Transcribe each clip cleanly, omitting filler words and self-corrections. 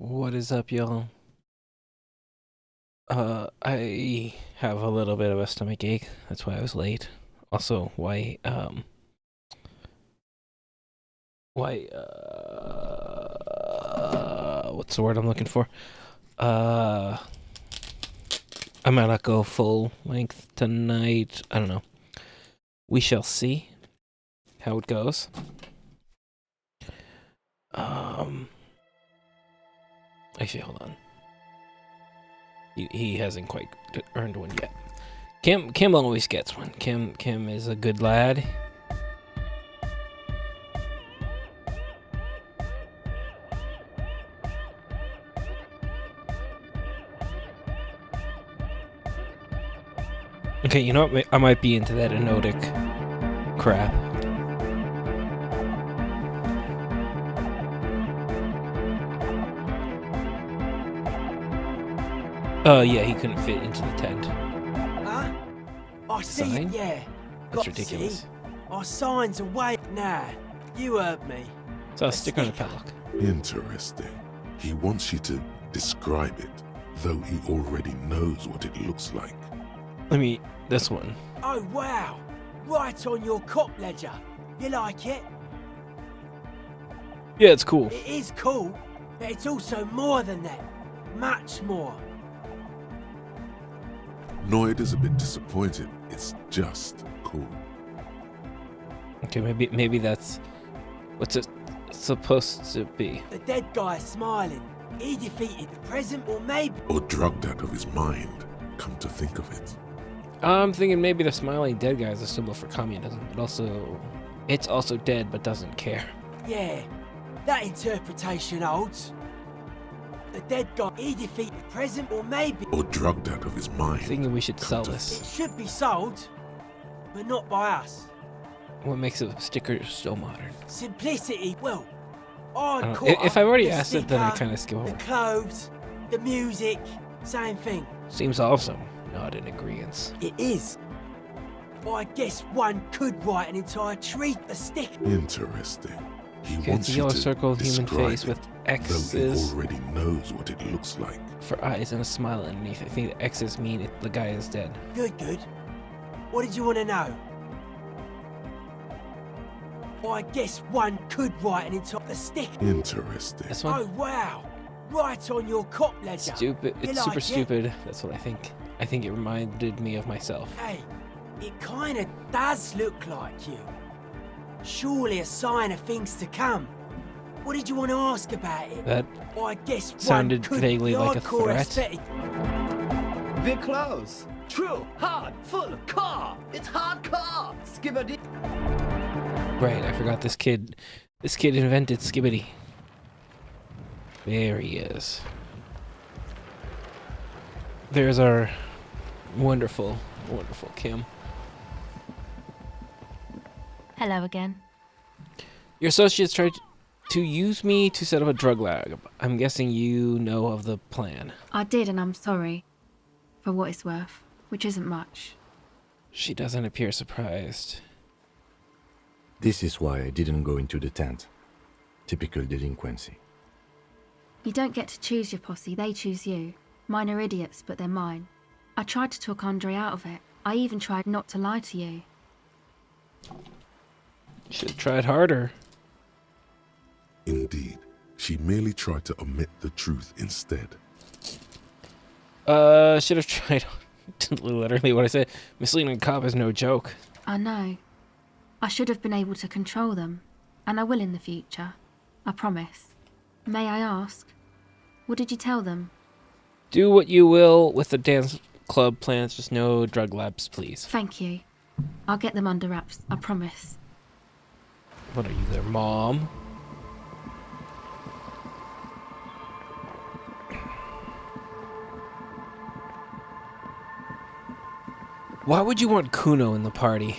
What is up, y'all? I have a little bit of a stomach ache. That's why I was late. Also, what's the word I'm looking for? Uh, I might not go full length tonight. I don't know. We shall see how it goes. Actually, hold on. He hasn't quite earned one yet. Kim always gets one. Kim is a good lad. Okay, you know what? I might be into that enotic crap. Yeah, he couldn't fit into the tent. Huh? I see Sign? it, yeah. That's Got ridiculous. See? Our sign's away. Nah, you heard me. So I'll stick on the padlock. Interesting. He wants you to describe it, though he already knows what it looks like. This one. Oh, wow. Right on your cop ledger. You like it? Yeah, it's cool. It is cool, but it's also more than that. Much more. Noid is a bit disappointed. It's just cool. Okay, maybe that's what's it supposed to be. The dead guy is smiling. He defeated the present, or maybe... Or drugged out of his mind, come to think of it. I'm thinking maybe the smiling dead guy is a symbol for communism, but it's also dead but doesn't care. Yeah, that interpretation holds. The dead guy, he defeated the present, or maybe... Or drugged out of his mind. Thinking we should sell Come to this. It should be sold, but not by us. What makes a sticker so modern? Simplicity, well, If I've already the asked it, then I sticker, kind of skip over. The clothes, the music, same thing. Seems also not in agreement. It is. I guess one could write an entire treat, a stick. Interesting. He Okay, wants it's a you yellow to circle, human describe face with it, though X's he already knows what it looks like. for eyes and a smile underneath. I think the X's mean the guy is dead. Good, good. What did you want to know? I guess one could write an entire stick. Interesting. This one? Oh wow! Right on your cop ledger. Stupid. You It's like super it? stupid. That's what I think. I think it reminded me of myself. Hey, it kind of does look like you. Surely a sign of things to come. What did you want to ask about it? That I guess sounded one could vaguely be like a hardcore threat. aesthetic. We're close. True, hard, full car. It's hardcore. Skibbity. Right, I forgot this kid. This kid invented Skibbity. There he is. There's our wonderful, wonderful Kim. Hello again. Your associates tried to use me to set up a drug lab. I'm guessing you know of the plan. I did, and I'm sorry. For what it's worth, which isn't much. She doesn't appear surprised. This is why I didn't go into the tent. Typical delinquency. You don't get to choose your posse, they choose you. Mine are idiots, but they're mine. I tried to talk Andre out of it. I even tried not to lie to you. Should have tried harder. Indeed. She merely tried to omit the truth instead. Should have tried literally what I said. Misleading a cop is no joke. I know. I should have been able to control them. And I will in the future. I promise. May I ask? What did you tell them? Do what you will with the dance club plans, just no drug labs, please. Thank you. I'll get them under wraps, I promise. What are you, their mom? Why would you want Kuno in the party?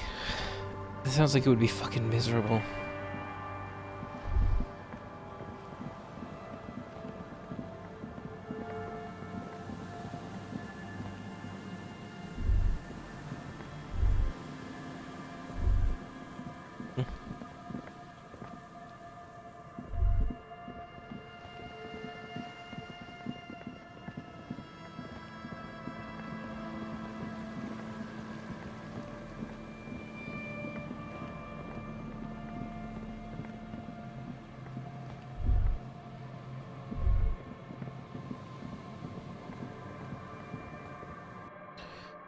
It sounds like it would be fucking miserable.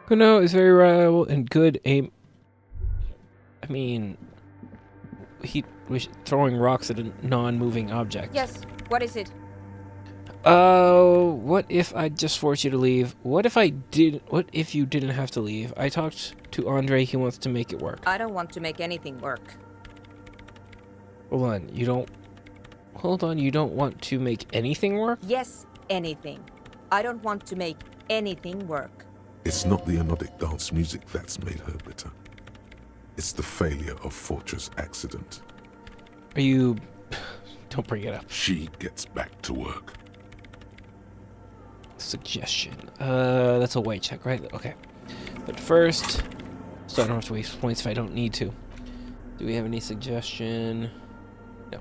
Kuno is very reliable and good aim. I mean, he was throwing rocks at a non-moving object. Yes, what is it? What if I just forced you to leave? What if you didn't have to leave? I talked to Andre, he wants to make it work. I don't want to make anything work. Hold on, you don't want to make anything work? Yes, anything. I don't want to make anything work. It's not the anodic dance music that's made her bitter. It's the failure of Fortress accident. Are you... Don't bring it up. She gets back to work. Suggestion. That's a white check, right? Okay. But first, so I don't have to waste points if I don't need to. Do we have any suggestion? No.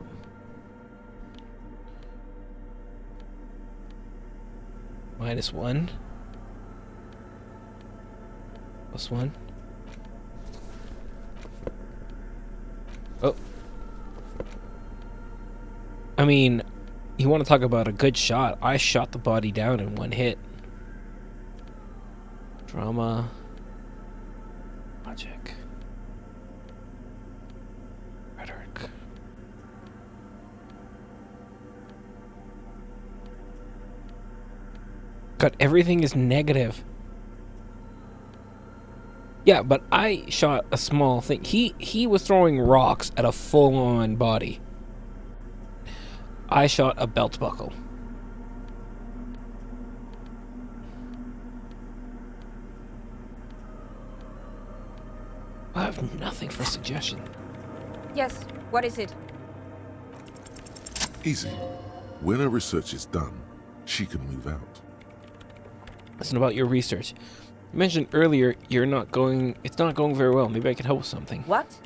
-1. +1. Oh. I mean, you want to talk about a good shot? I shot the body down in one hit. Drama. Logic. Rhetoric. God, everything is negative. Yeah, but I shot a small thing. He was throwing rocks at a full-on body. I shot a belt buckle. I have nothing for suggestion. Yes, what is it? Easy. When her research is done, she can move out. Listen, about your research. You mentioned earlier it's not going very well. Maybe I can help with something. What?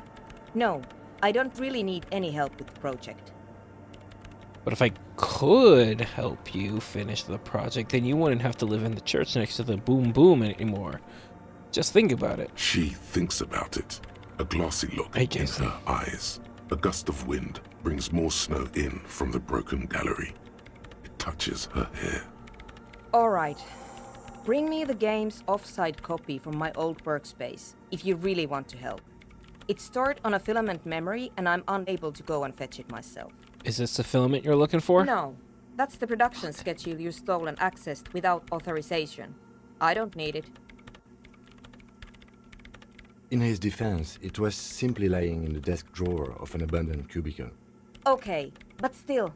No, I don't really need any help with the project. But if I could help you finish the project, then you wouldn't have to live in the church next to the boom boom anymore. Just think about it. She thinks about it. A glassy look Hey, in Jason. her eyes. A gust of wind brings more snow in from the broken gallery. It touches her hair. All right. Bring me the game's offsite copy from my old workspace, if you really want to help. It's stored on a filament memory, and I'm unable to go and fetch it myself. Is this the filament you're looking for? No, that's the production schedule you stole and accessed without authorization. I don't need it. In his defense, it was simply lying in the desk drawer of an abandoned cubicle. Okay, but still,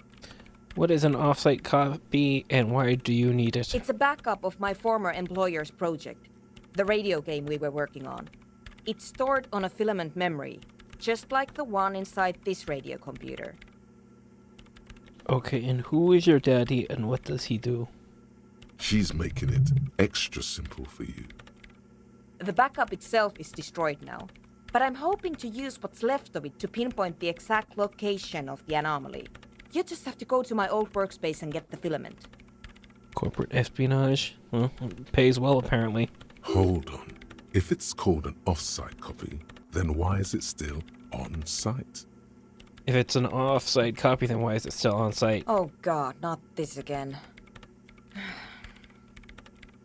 What is an offsite copy and why do you need it? it's a backup of my former employer's project, the radio game we were working on. It's stored on a filament memory, just like the one inside this radio computer. Okay, and who is your daddy and what does he do? She's making it extra simple for you. The backup itself is destroyed now, but I'm hoping to use what's left of it to pinpoint the exact location of the anomaly. You just have to go to my old workspace and get the filament. Corporate espionage? Well, it pays well apparently. Hold on. If it's called an off-site copy, then why is it still on-site? If it's an off-site copy, then why is it still on site? Oh god, not this again.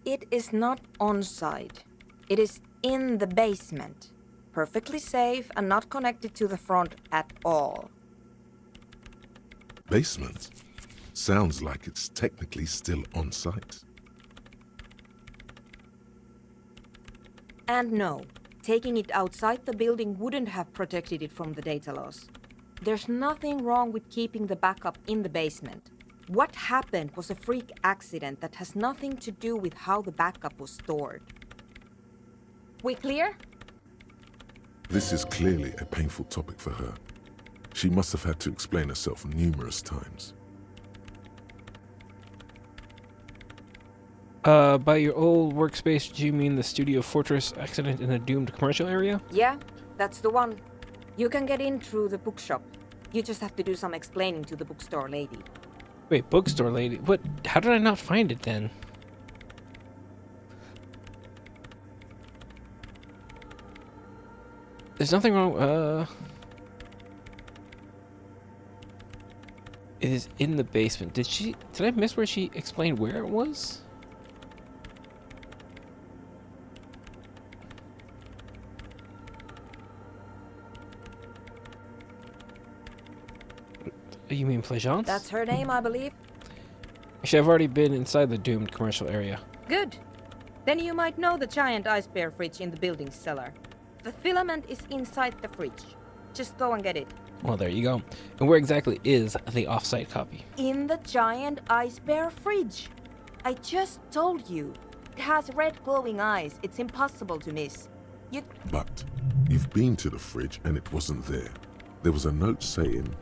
It is not on site. It is in the basement. Perfectly safe and not connected to the front at all. Basement? Sounds like it's technically still on-site. And no, taking it outside the building wouldn't have protected it from the data loss. There's nothing wrong with keeping the backup in the basement. What happened was a freak accident that has nothing to do with how the backup was stored. We clear? This is clearly a painful topic for her. She must have had to explain herself numerous times. By your old workspace, do you mean the Studio Fortress accident in the doomed commercial area? Yeah, that's the one. You can get in through the bookshop. You just have to do some explaining to the bookstore lady. Wait, bookstore lady? What? How did I not find it then? There's nothing wrong, It is in the basement. Did I miss where she explained where it was? You mean Plaisance? That's her name, I believe. Actually, I've already been inside the doomed commercial area. Good. Then you might know the giant ice bear fridge in the building's cellar. The filament is inside the fridge. Just go and get it. Well, there you go. And where exactly is the off-site copy? In the giant ice bear fridge. I just told you. It has red glowing eyes. It's impossible to miss. But you've been to the fridge and it wasn't there. There was a note saying,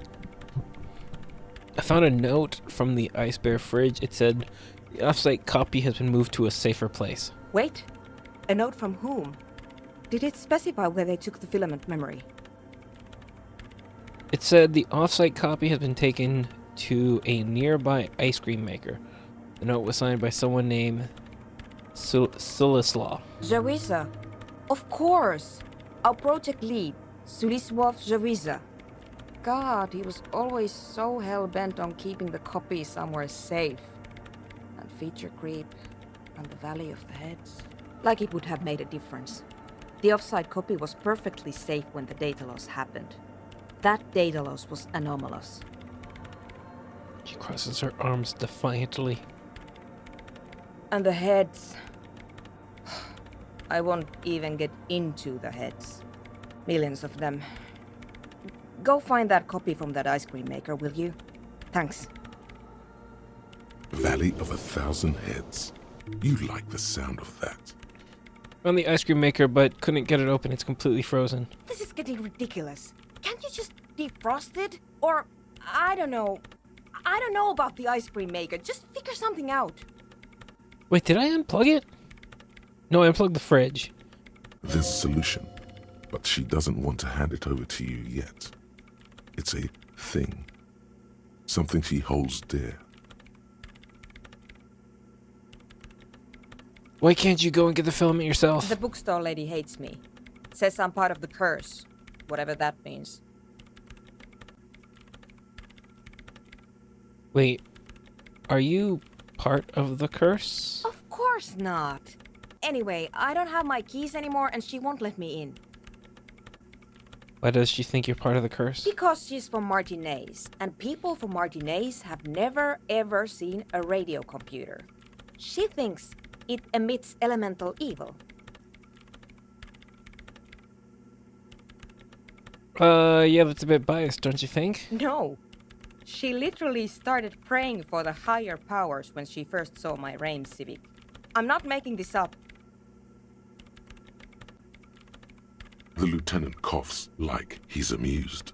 I found a note from the Ice Bear fridge. It said, the off-site copy has been moved to a safer place. Wait. A note from whom? Did it specify where they took the filament memory? It said the off-site copy has been taken to a nearby ice cream maker. The note was signed by someone named Sulislaw. Jawiza. Of course. Our project lead, Sulisław Jawiza. God, he was always so hell-bent on keeping the copy somewhere safe. And feature creep and the Valley of the Heads. Like it would have made a difference. The offsite copy was perfectly safe when the data loss happened. That data loss was anomalous. She crosses her arms defiantly. And the heads... I won't even get into the heads. Millions of them. Go find that copy from that ice cream maker, will you? Thanks. Valley of 1,000 Heads. You like the sound of that. Found the ice cream maker, but couldn't get it open. It's completely frozen. This is getting ridiculous. Can't you just defrost it? Or, I don't know. I don't know about the ice cream maker. Just figure something out. Wait, did I unplug it? No, I unplugged the fridge. There's a solution, but she doesn't want to hand it over to you yet. It's a thing. Something she holds dear. Why can't you go and get the filament yourself? The bookstore lady hates me. Says I'm part of the curse. Whatever that means. Wait, are you part of the curse? Of course not. Anyway, I don't have my keys anymore and she won't let me in. Why does she think you're part of the curse? Because she's from Martinez, and people from Martinez have never ever seen a radio computer. She thinks it emits elemental evil. Yeah, that's a bit biased, don't you think? No. She literally started praying for the higher powers when she first saw my Rame Civic. I'm not making this up. The lieutenant coughs like he's amused.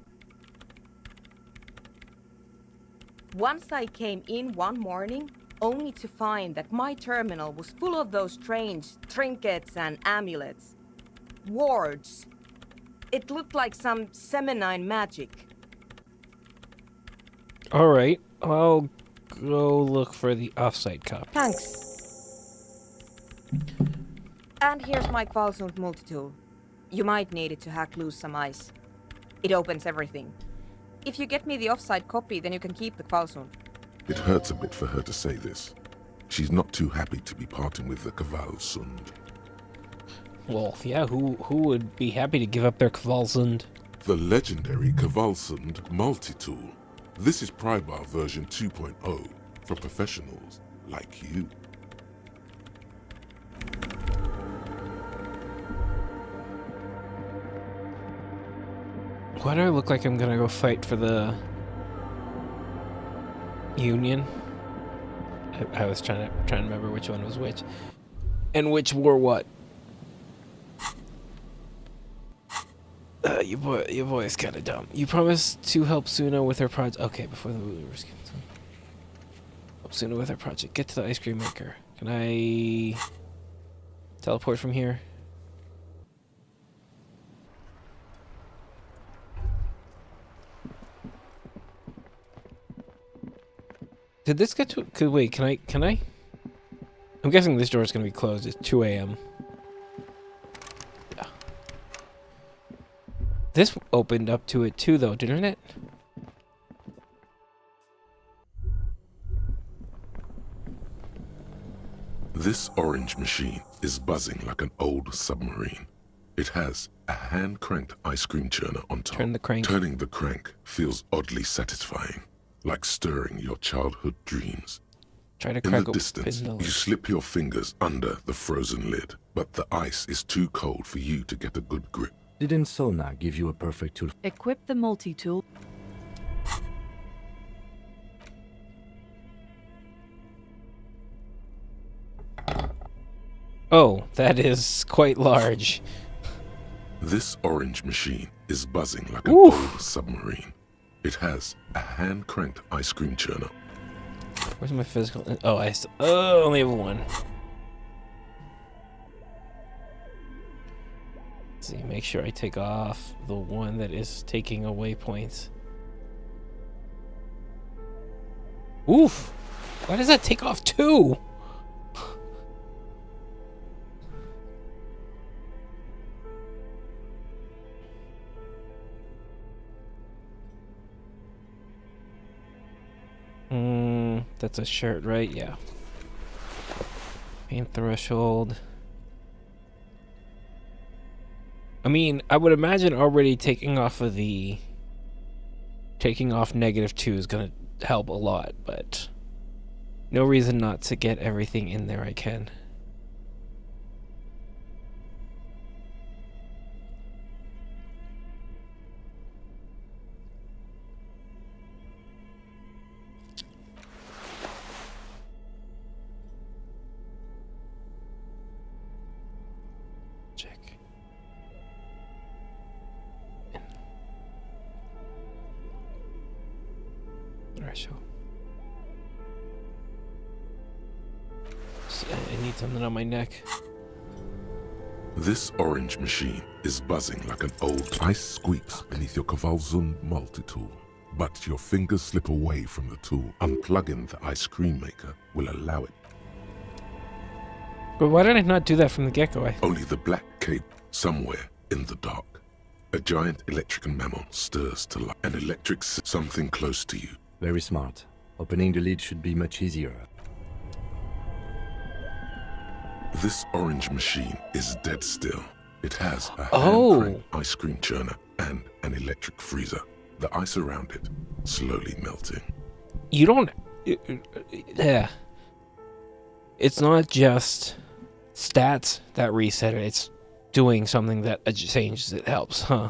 Once I came in one morning, only to find that my terminal was full of those strange trinkets and amulets. Wards. It looked like some Semenine magic. Alright, I'll go look for the offsite copy. Thanks. And here's my Kvalsund multitool. You might need it to hack loose some ice. It opens everything. If you get me the offsite copy, then you can keep the Kvalsund. It hurts a bit for her to say this. She's not too happy to be parting with the Kvalsund. Well, yeah, who would be happy to give up their Kvalsund? The legendary Kvalsund multi-tool. This is Prybar version 2.0 for professionals like you. Why do I look like I'm gonna go fight for the Union? I was trying to remember which one was which, and which wore what. Your boy is kind of dumb. You promised to help Suna with her project. Okay, before the movie was canceled. Help Suna with her project. Get to the ice cream maker. Can I teleport from here? Did this get to... Wait, can I? I'm guessing this door is going to be closed. It's 2 a.m. Yeah. This opened up to it too, though, didn't it? This orange machine is buzzing like an old submarine. It has a hand-cranked ice cream churner on top. Turn the crank. Turning the crank feels oddly satisfying. like stirring your childhood dreams. Try to In crack the open distance, the you lid. slip your fingers under the frozen lid, but the ice is too cold for you to get a good grip. Didn't Sona give you a perfect tool? Equip the multi-tool. Oh, that is quite large. This orange machine is buzzing like an Oof. old submarine. It has a hand-cranked ice cream churner. Where's my physical? Oh, I only have one. Let's see, make sure I take off the one that is taking away points. Oof! Why does that take off 2? That's a shirt, right? Yeah. Pain threshold. I mean, I would imagine already taking off -2 is gonna help a lot, but no reason not to get everything in there I can. Check. Threshold. I need something on my neck. This orange machine is buzzing like an old ice squeaks beneath your Kavalzund multi-tool. But your fingers slip away from the tool. Unplugging the ice cream maker will allow it. But why did I not do that from the get-go? Only the black cape somewhere in the dark. A giant electric mammal stirs to life. An electric something close to you. Very smart. Opening the lid should be much easier. This orange machine is dead still. It has a Oh. hand-cranked ice cream churner and an electric freezer. The ice around it slowly melting. You don't... Yeah. It's not just stats that reset it. It's doing something that changes it helps, huh?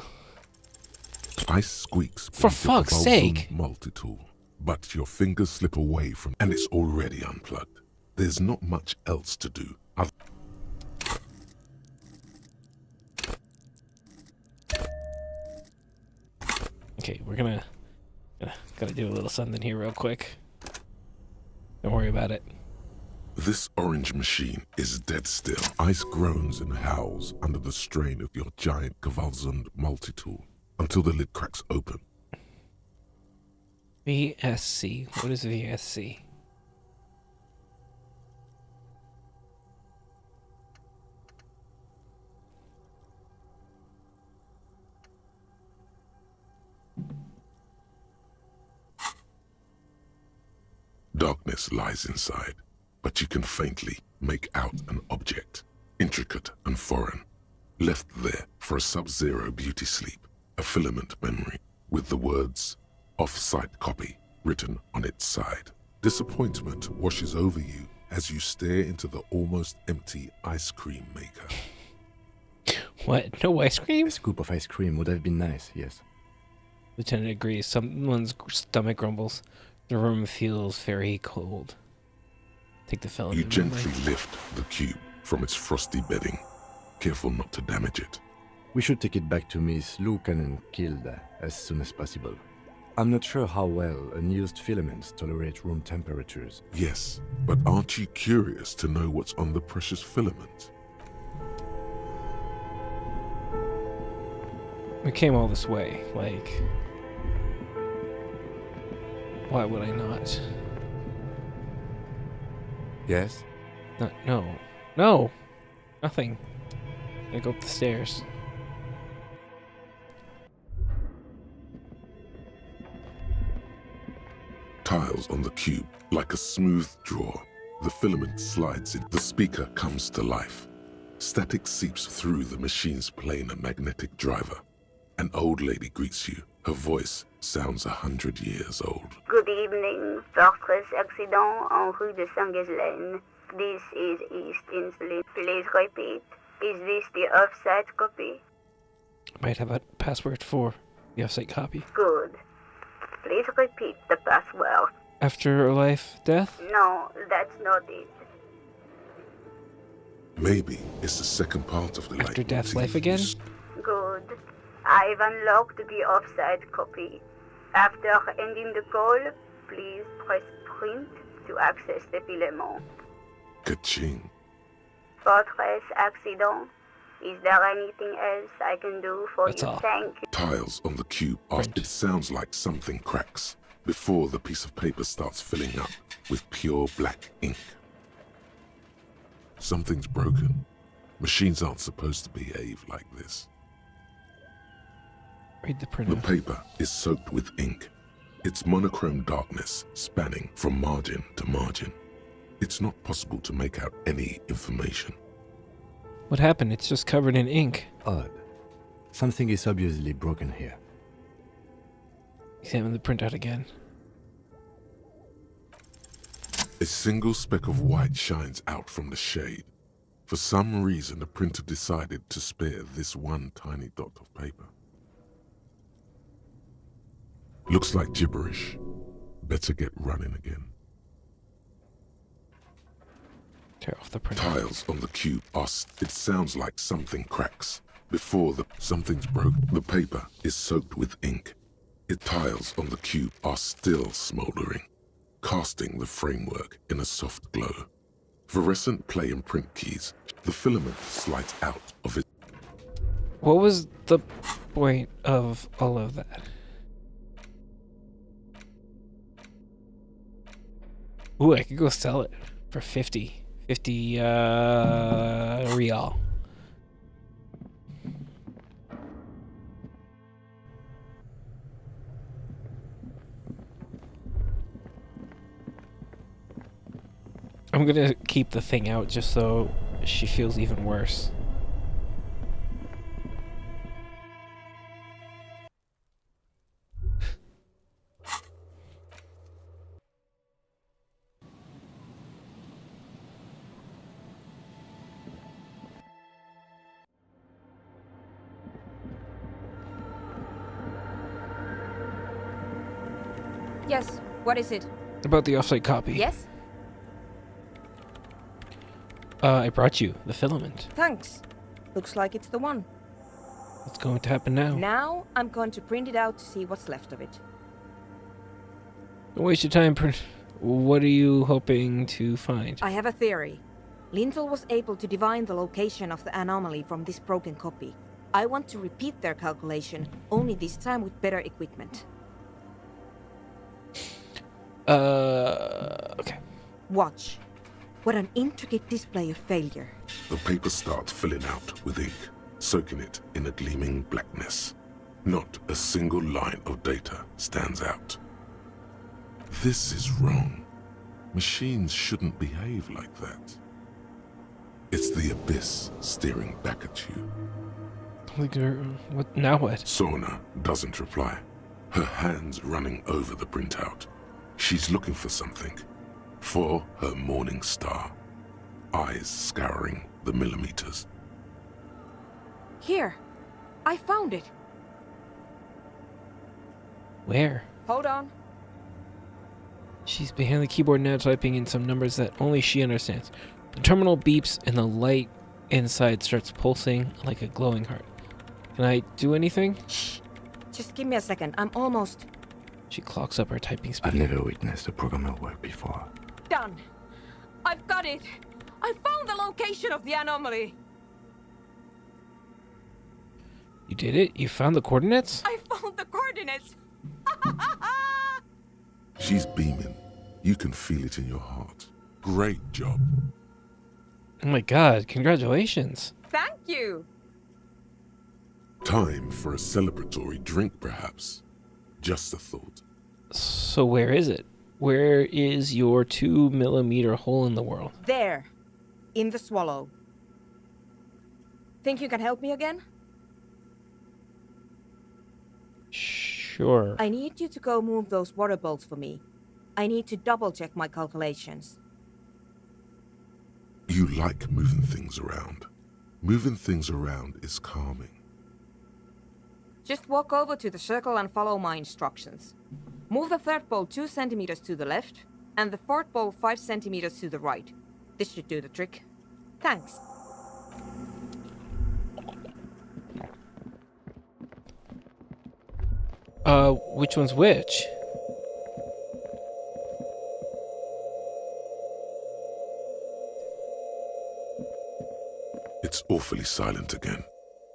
Ice squeaks For beneath your fuck's Kavalzund sake. multi-tool. But your fingers slip away from and it's already unplugged. There's not much else to do. Okay, we're gonna gotta do a little something here real quick. Don't worry about it. This orange machine is dead still. Ice groans and howls under the strain of your giant Kavalzund multi-tool until the lid cracks open. VSC. What is VSC? Darkness lies inside, but you can faintly make out an object, intricate and foreign, left there for a sub-zero beauty sleep, a filament memory with the words "off-site copy" written on its side. Disappointment washes over you as you stare into the almost empty ice cream maker. What? No ice cream? A scoop of ice cream would have been nice, yes. Lieutenant agrees. Someone's stomach grumbles. The room feels very cold. Take the fellow. You gently lift the cube from its frosty bedding, careful not to damage it. We should take it back to Miss Lucan killed as soon as possible. I'm not sure how well unused filaments tolerate room temperatures. Yes, but aren't you curious to know what's on the precious filament? We came all this way. Like, why would I not? Yes? No, nothing. I go up the stairs. Tiles on the cube, like a smooth draw. The filament slides in. The speaker comes to life. Static seeps through the machine's planar magnetic driver. An old lady greets you, Her voice sounds 100 years old. Good evening, Fortress Accident en rue de Saint-Ghislaine. This is East Insley. Please repeat. Is this the offsite copy? Might have a password for the offsite copy. Good. Please repeat the password. Afterlife death? No, that's not it. Maybe it's the second part of the After leitmotif. death, life again? Good. I've unlocked the offsite copy. After ending the call, please press print to access the filament. Ka-ching. Fortress Accident. Is there anything else I can do for That's you? all. Thank you. Tiles on the cube are... Print. It sounds like something cracks before the piece of paper starts filling up with pure black ink. Something's broken. Machines aren't supposed to behave like this. Read the The printout. paper is soaked with ink. Its monochrome darkness spanning from margin to margin. It's not possible to make out any information. What happened? It's just covered in ink. Odd. Something is obviously broken here. Examine the printout again. A single speck of white shines out from the shade. For some reason, the printer decided to spare this one tiny dot of paper. Looks like gibberish. Better get running again. Tear off the printout. Tiles on the cube are... It sounds like something cracks. Before something's broke, the paper is soaked with ink. Tiles on the cube are still smoldering, casting the framework in a soft glow. Fluorescent play and print keys. The filament slides out of it. What was the point of all of that? Ooh, I could go sell it for 50 real. I'm gonna keep the thing out just so she feels even worse. Yes, what is it? About the offsite copy. Yes? I brought you the filament. Thanks. Looks like it's the one. What's going to happen now? Now I'm going to print it out to see what's left of it. Don't waste your time. What are you hoping to find? I have a theory. Lintel was able to divine the location of the anomaly from this broken copy. I want to repeat their calculation, only this time with better equipment. Okay. Watch. What an intricate display of failure. The paper starts filling out with ink, soaking it in a gleaming blackness. Not a single line of data stands out. This is wrong. Machines shouldn't behave like that. It's the abyss staring back at you. Holy girl. What now? What? Sorna doesn't reply, her hands running over the printout. She's looking for something. For her morning star. Eyes scouring the millimeters. Here. I found it. Where? Hold on. She's behind the keyboard now, typing in some numbers that only she understands. The terminal beeps and the light inside starts pulsing like a glowing heart. Can I do anything? Shh. Just give me a second. I'm almost She clocks up her typing I've speed. never witnessed a programmer work before. done. I've got it. I found the location of the anomaly. You did it? You found the coordinates? I found the coordinates. She's beaming. You can feel it in your heart. Great job. Oh my god, congratulations. Thank you. Time for a celebratory drink, perhaps. Just a thought. So where is it? Where is your 2mm hole in the world? There. In the swallow. Think you can help me again? Shh. Sure. I need you to go move those water bolts for me. I need to double check my calculations. You like moving things around. Moving things around is calming. Just walk over to the circle and follow my instructions. Move the third bolt 2 centimeters to the left, and the fourth bolt 5 centimeters to the right. This should do the trick. Thanks. Which one's which? It's awfully silent again,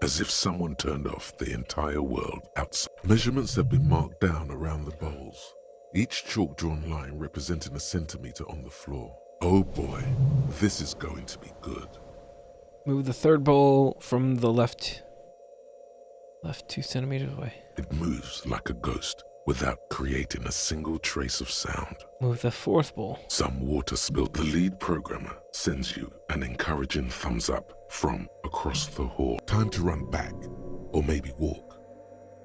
as if someone turned off the entire world outside. Measurements have been marked down around the bowls, each chalk-drawn line representing a centimeter on the floor. Oh boy, this is going to be good. Move the third bowl from the left 2 centimeters away. It moves like a ghost without creating a single trace of sound. Move the fourth bowl. Some water spilled. The lead programmer sends you an encouraging thumbs up from across the hall. Time to run back, or maybe walk.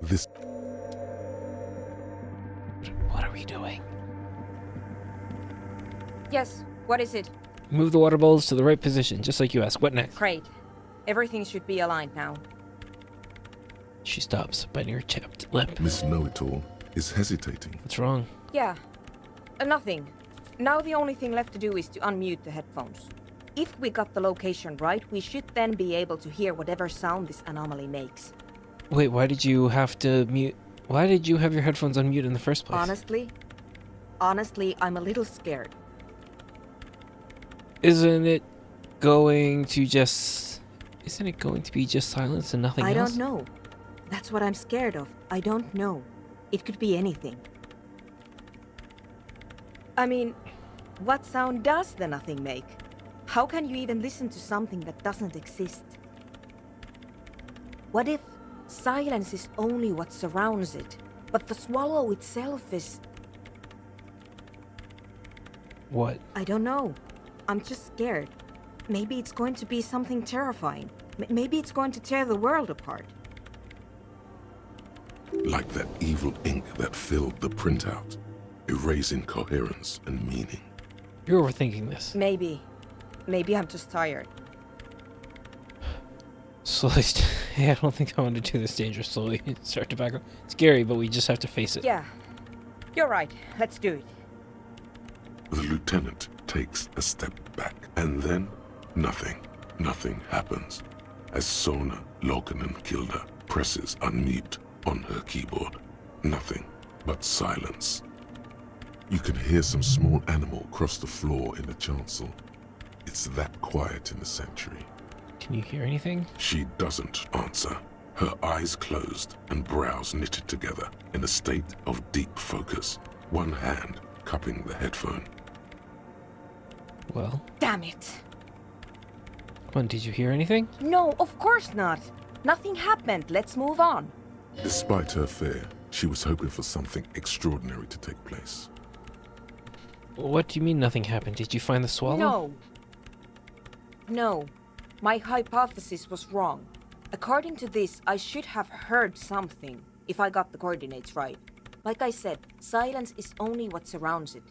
This... What are we doing? Yes, what is it? Move the water bowls to the right position, just like you asked. What next? Great. Everything should be aligned now. She stops, biting her chapped lip. Miss Know-It-All is hesitating. What's wrong? Yeah. Nothing. Now the only thing left to do is to unmute the headphones. If we got the location right, we should then be able to hear whatever sound this anomaly makes. Wait, why did you have to mute? Why did you have your headphones on mute in the first place? Honestly, I'm a little scared. Isn't it going to be just silence and nothing else? I don't know. That's what I'm scared of. I don't know. It could be anything. I mean, what sound does the nothing make? How can you even listen to something that doesn't exist? What if silence is only what surrounds it, but the swallow itself is... What? I don't know. I'm just scared. Maybe it's going to be something terrifying. Maybe it's going to tear the world apart. Like that evil ink that filled the printout, erasing coherence and meaning. You're overthinking this. Maybe I'm just tired. Slowly. Hey, I don't think I want to do this dangerous. Slowly start to back up. Scary, but we just have to face it. Yeah, you're right. Let's do it. The lieutenant takes a step back, and then nothing happens as Sona Loken Kilda presses unmute on her keyboard. Nothing but silence. You can hear some small animal cross the floor in the chancel. It's that quiet in the sanctuary. Can you hear anything? She doesn't answer, her eyes closed and brows knitted together in a state of deep focus, one hand cupping the headphone. Well. Damn it. Come on, did you hear anything? No, of course not. Nothing happened. Let's move on. Despite her fear, she was hoping for something extraordinary to take place. What do you mean nothing happened? Did you find the swallow? No. My hypothesis was wrong. According to this, I should have heard something, if I got the coordinates right. Like I said, silence is only what surrounds it.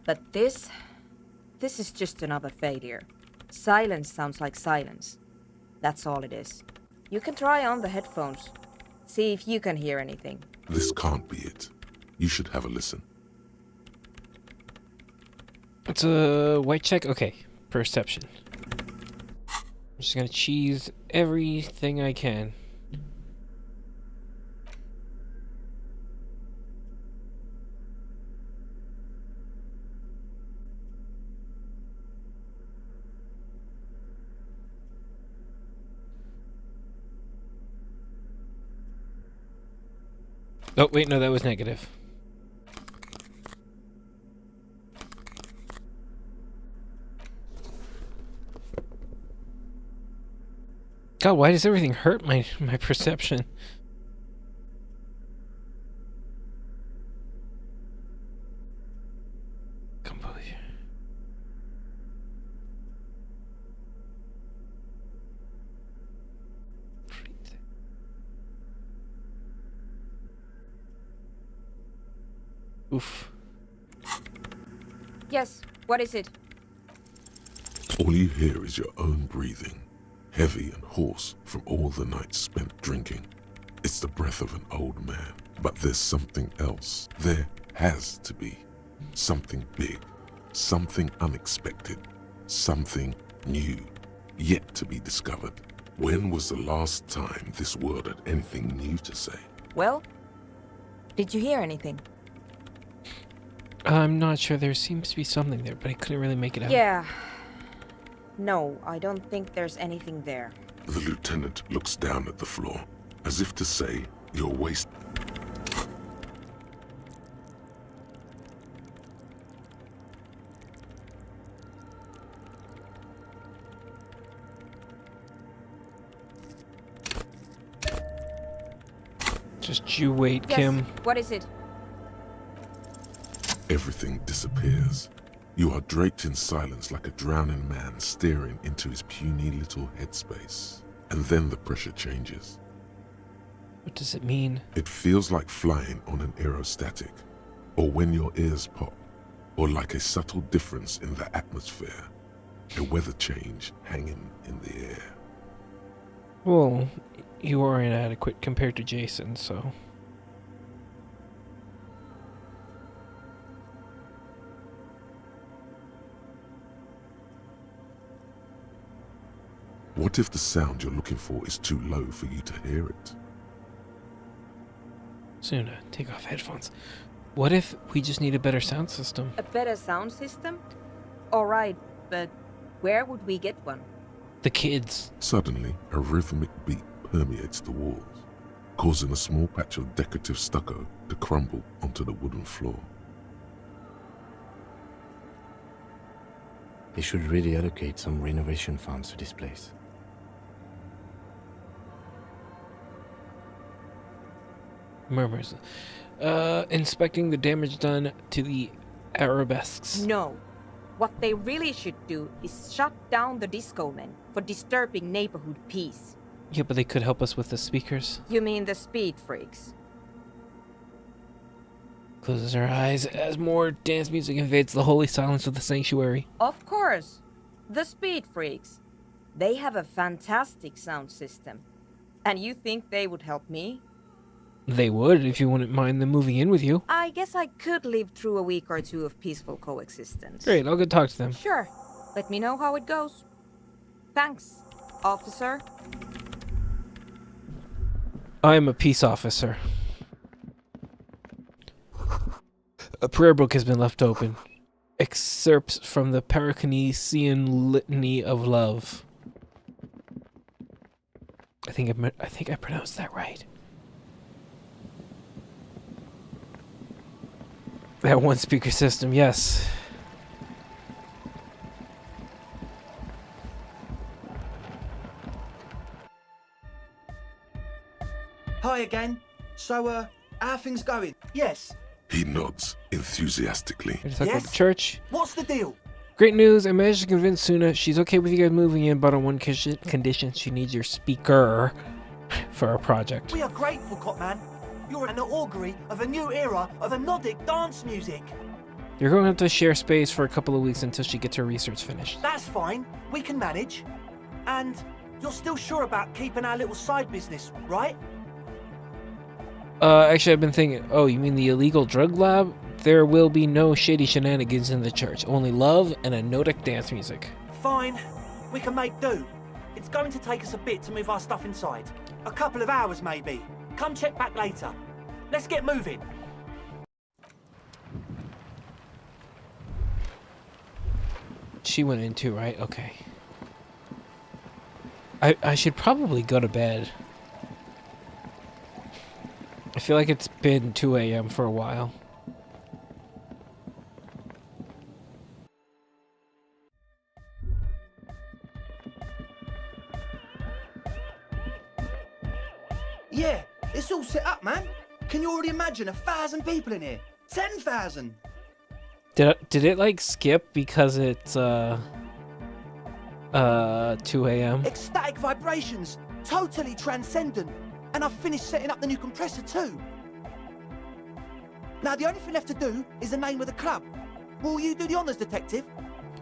But this is just another failure. Silence sounds like silence. That's all it is. You can try on the headphones. See if you can hear anything. This can't be it. You should have a listen. It's a white check? Okay. Perception. I'm just gonna cheese everything I can. Oh, wait, no, that was negative. God, why does everything hurt my perception? Composure. Oof. Yes, what is it? All you hear is your own breathing, heavy and hoarse from all the nights spent drinking. It's the breath of an old man, but there's something else. There has to be. Something big, something unexpected, something new, yet to be discovered. When was the last time this world had anything new to say? Well, did you hear anything? I'm not sure. There seems to be something there, but I couldn't really make it out. Yeah. No, I don't think there's anything there. The lieutenant looks down at the floor, as if to say, you're wasting. Just you wait, Yes, Kim. what is it? Everything disappears. You are draped in silence like a drowning man staring into his puny little headspace. And then the pressure changes. What does it mean? It feels like flying on an aerostatic, or when your ears pop, or like a subtle difference in the atmosphere, a weather change hanging in the air. Well, you are inadequate compared to Jason, so... What if the sound you're looking for is too low for you to hear it? Suna, take off headphones. What if we just need a better sound system? A better sound system? Alright, but where would we get one? The kids. Suddenly, a rhythmic beat permeates the walls, causing a small patch of decorative stucco to crumble onto the wooden floor. They should really allocate some renovation funds to this place. Murmurs. Inspecting the damage done to the arabesques. No. What they really should do is shut down the disco men for disturbing neighborhood peace. Yeah, but they could help us with the speakers. You mean the speed freaks? Closes her eyes as more dance music invades the holy silence of the sanctuary. Of course. The speed freaks. They have a fantastic sound system. And you think they would help me? They would, if you wouldn't mind them moving in with you. I guess I could live through a week or two of peaceful coexistence. Great, I'll go talk to them. Sure. Let me know how it goes. Thanks, officer. I'm a peace officer. A prayer book has been left open. Excerpts from the Paracanesian Litany of Love. I think I pronounced that right. That one speaker system, yes. Hi again. So, how things going? Yes. He nods enthusiastically. I just talk about Yes? the church. What's the deal? Great news, I managed to convince Suna she's okay with you guys moving in, but on one condition, she needs your speaker for our project. We are grateful, Copman. You're an augury of a new era of Nordic dance music. You're going to have to share space for a couple of weeks until she gets her research finished. That's fine. We can manage. And you're still sure about keeping our little side business, right? Actually, I've been thinking, oh, you mean the illegal drug lab? There will be no shady shenanigans in the church. Only love and a Nordic dance music. Fine. We can make do. It's going to take us a bit to move our stuff inside. A couple of hours, maybe. Come check back later. Let's get moving. She went in too, right? Okay. I should probably go to bed. I feel like it's been 2 a.m. for a while. you already imagine 1,000 people in here? 10,000? Did it like skip because it's 2 a.m.? Ecstatic vibrations, totally transcendent. And I've finished setting up the new compressor too. Now the only thing left to do is the name of the club. Will you do the honors, detective?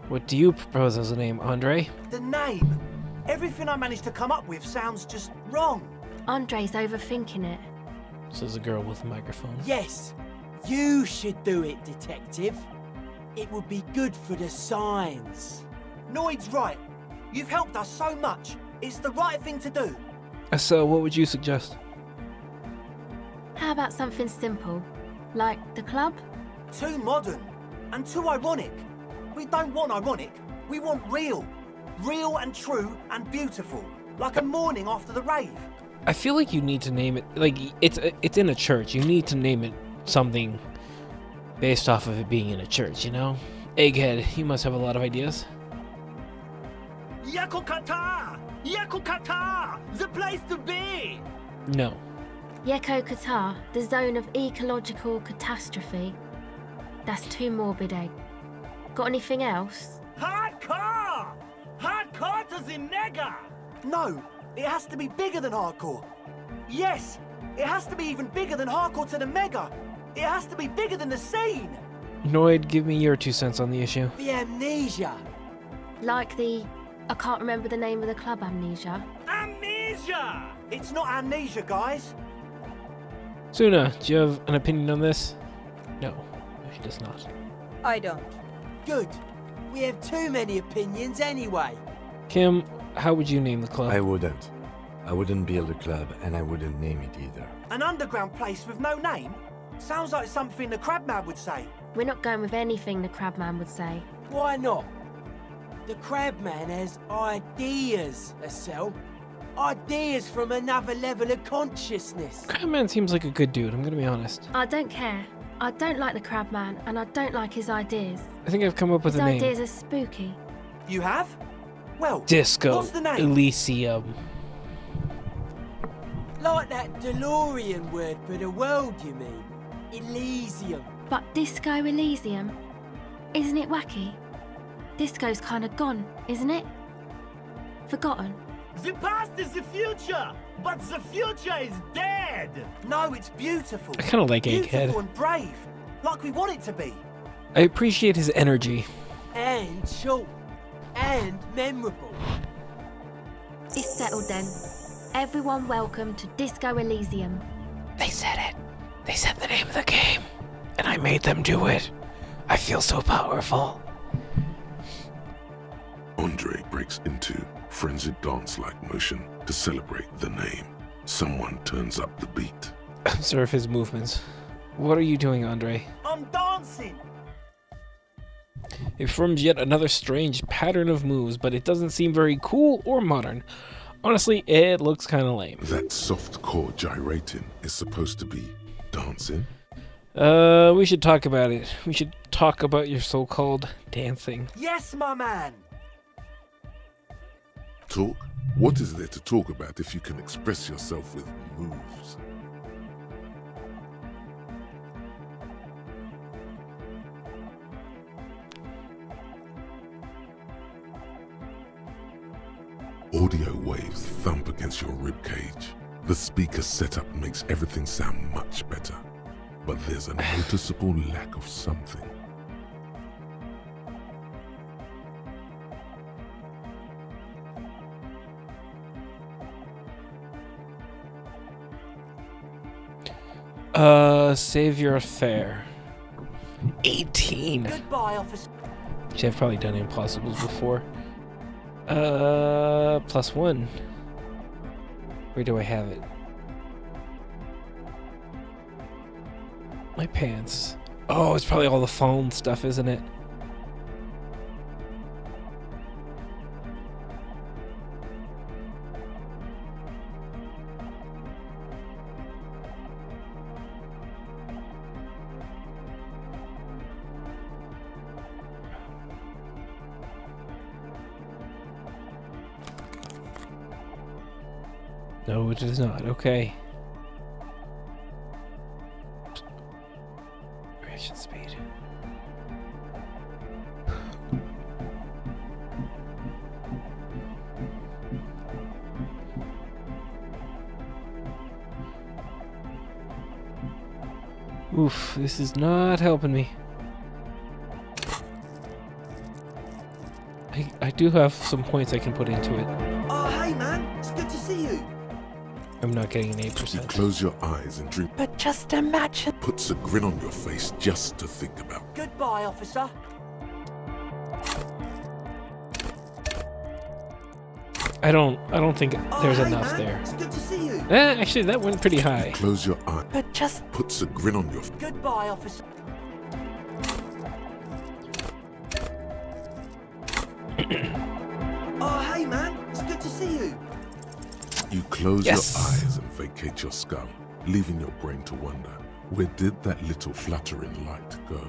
What do you propose as a name, Andre? The name. Everything I managed to come up with sounds just wrong. Andre's overthinking it. Says a girl with a microphone. Yes, you should do it, detective. It would be good for the signs. Noid's right. You've helped us so much. It's the right thing to do. So, what would you suggest? How about something simple? Like the club? Too modern and too ironic. We don't want ironic. We want real. Real and true and beautiful. Like a morning after the rave. I feel like you need to name it, like, it's in a church. You need to name it something based off of it being in a church, you know? Egghead, you must have a lot of ideas. Yakokata! Yakokata! The place to be! No. Yeko Qatar, the zone of ecological catastrophe. That's too morbid, Egg. Got anything else? Hardcore! Hardcore to the nega! No, it has to be bigger than hardcore. Yes, it has to be even bigger than hardcore to the mega. It has to be bigger than the scene. Noid, give me your 2 cents on the issue. The amnesia. Like the... I can't remember the name of the club, Amnesia. Amnesia! It's not amnesia, guys. Suna, do you have an opinion on this? No, she does not. I don't. Good. We have too many opinions anyway. Kim, how would you name the club? I wouldn't. I wouldn't build a club, and I wouldn't name it either. An underground place with no name? Sounds like something the Crabman would say. We're not going with anything the Crabman would say. Why not? The Crabman has ideas, Estelle. Ideas from another level of consciousness. Crabman seems like a good dude, I'm gonna be honest. I don't care. I don't like the Crabman, and I don't like his ideas. I think I've come up with His a name. ideas are spooky. You have? Well, Disco what's the name? Elysium. Like that DeLorean word for the world, you mean? Elysium. But Disco Elysium? Isn't it wacky? Disco's kind of gone, isn't it? Forgotten. The past is the future, but the future is dead. No, it's beautiful. I kind of like Egghead. Beautiful and brave, like we want it to be. I appreciate his energy. And short. And memorable. It's settled then. Everyone welcome to Disco Elysium. They said it. They said the name of the game. And I made them do it. I feel so powerful. Andre breaks into frenzied dance-like motion to celebrate the name. Someone turns up the beat. Observe his movements. What are you doing, Andre? I'm dancing. It forms yet another strange pattern of moves, but it doesn't seem very cool or modern. Honestly, it looks kind of lame. That soft core gyrating is supposed to be dancing. We should talk about it. We should talk about your so-called dancing. Yes, my man. Talk? What is there to talk about if you can express yourself with moves? Audio waves thump against your ribcage. The speaker setup makes everything sound much better. But there's a noticeable lack of something. Save your fare. 18. Goodbye, officer. I've probably done impossibles before. +1. Where do I have it? My pants. Oh, it's probably all the phone stuff, isn't it? No, it is not. Okay. Action speed. Oof, this is not helping me. I do have some points I can put into it. Oh, hey, man. It's good to see you. I'm not getting an You 8%. close your eyes and dream. But just imagine. Puts a grin on your face just to think about. Goodbye, officer. I don't think there's hey, enough man. there. It's good to see you. Actually, that went pretty high. Close your eyes. But just. Puts a grin on your face. Goodbye, officer. Oh, hey, man. It's good to see you. You close Yes. your eyes and vacate your skull, leaving your brain to wonder, where did that little fluttering light go?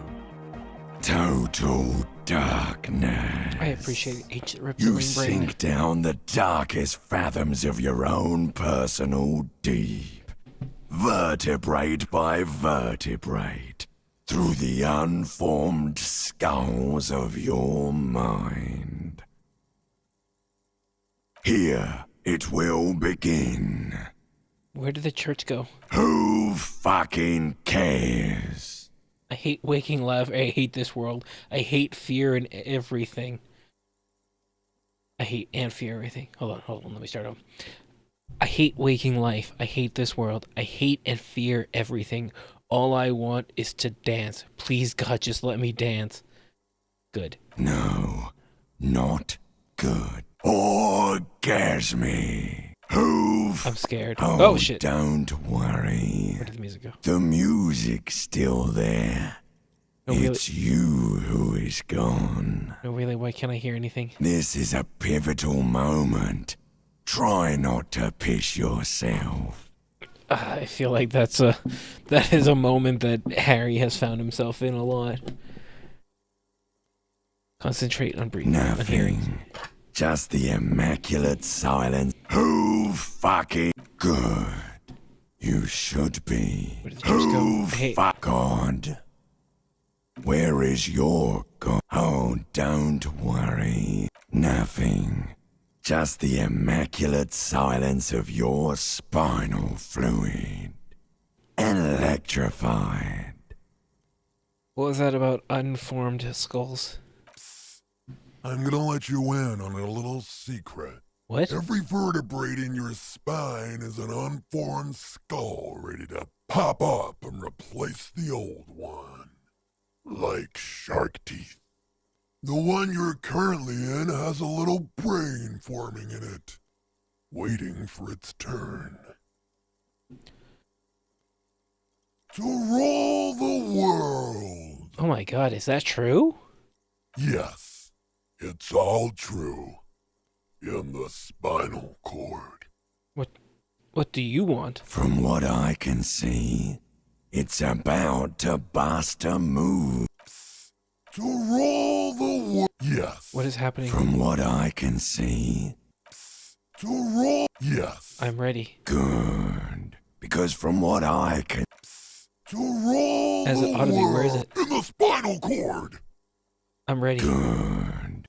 Total darkness. I appreciate H that ripped You the brain. sink down the darkest fathoms of your own personal deep, vertebrate by vertebrate, through the unformed skulls of your mind. Here it will begin. Where did the church go? Who fucking cares? I hate waking life. I hate this world. I hate fear and everything. I hate and fear everything. Hold on. Let me start over. I hate waking life. I hate this world. I hate and fear everything. All I want is to dance. Please, God, just let me dance. Good. No, not good. Orgasme. I'm scared. Oh, shit. Don't worry. Where did the music go? The music's still there. No, really? It's you who is gone. No, really, why can't I hear anything? This is a pivotal moment. Try not to piss yourself. I feel like that is a moment that Harry has found himself in a lot. Concentrate on breathing. On hearing. Nothing. Just the immaculate silence. Who fucking good? You should be. Where did the church go? Who Hey. fuck God? Where is your God? Oh, don't worry. Nothing. Just the immaculate silence of your spinal fluid. Electrified. What was that about unformed skulls? I'm gonna let you in on a little secret. What? Every vertebrae in your spine is an unformed skull ready to pop up and replace the old one. Like shark teeth. The one you're currently in has a little brain forming in it, waiting for its turn. To rule the world. Oh my God, is that true? Yes, it's all true. In the spinal cord. What do you want? From what I can see, it's about to bust a move. To rule the world. Yes. What is happening? From what I can see. To rule. Yes. I'm ready. Good. Because from what I can. To rule As it the ought to be, where is world it? in the spinal cord. I'm ready. Good.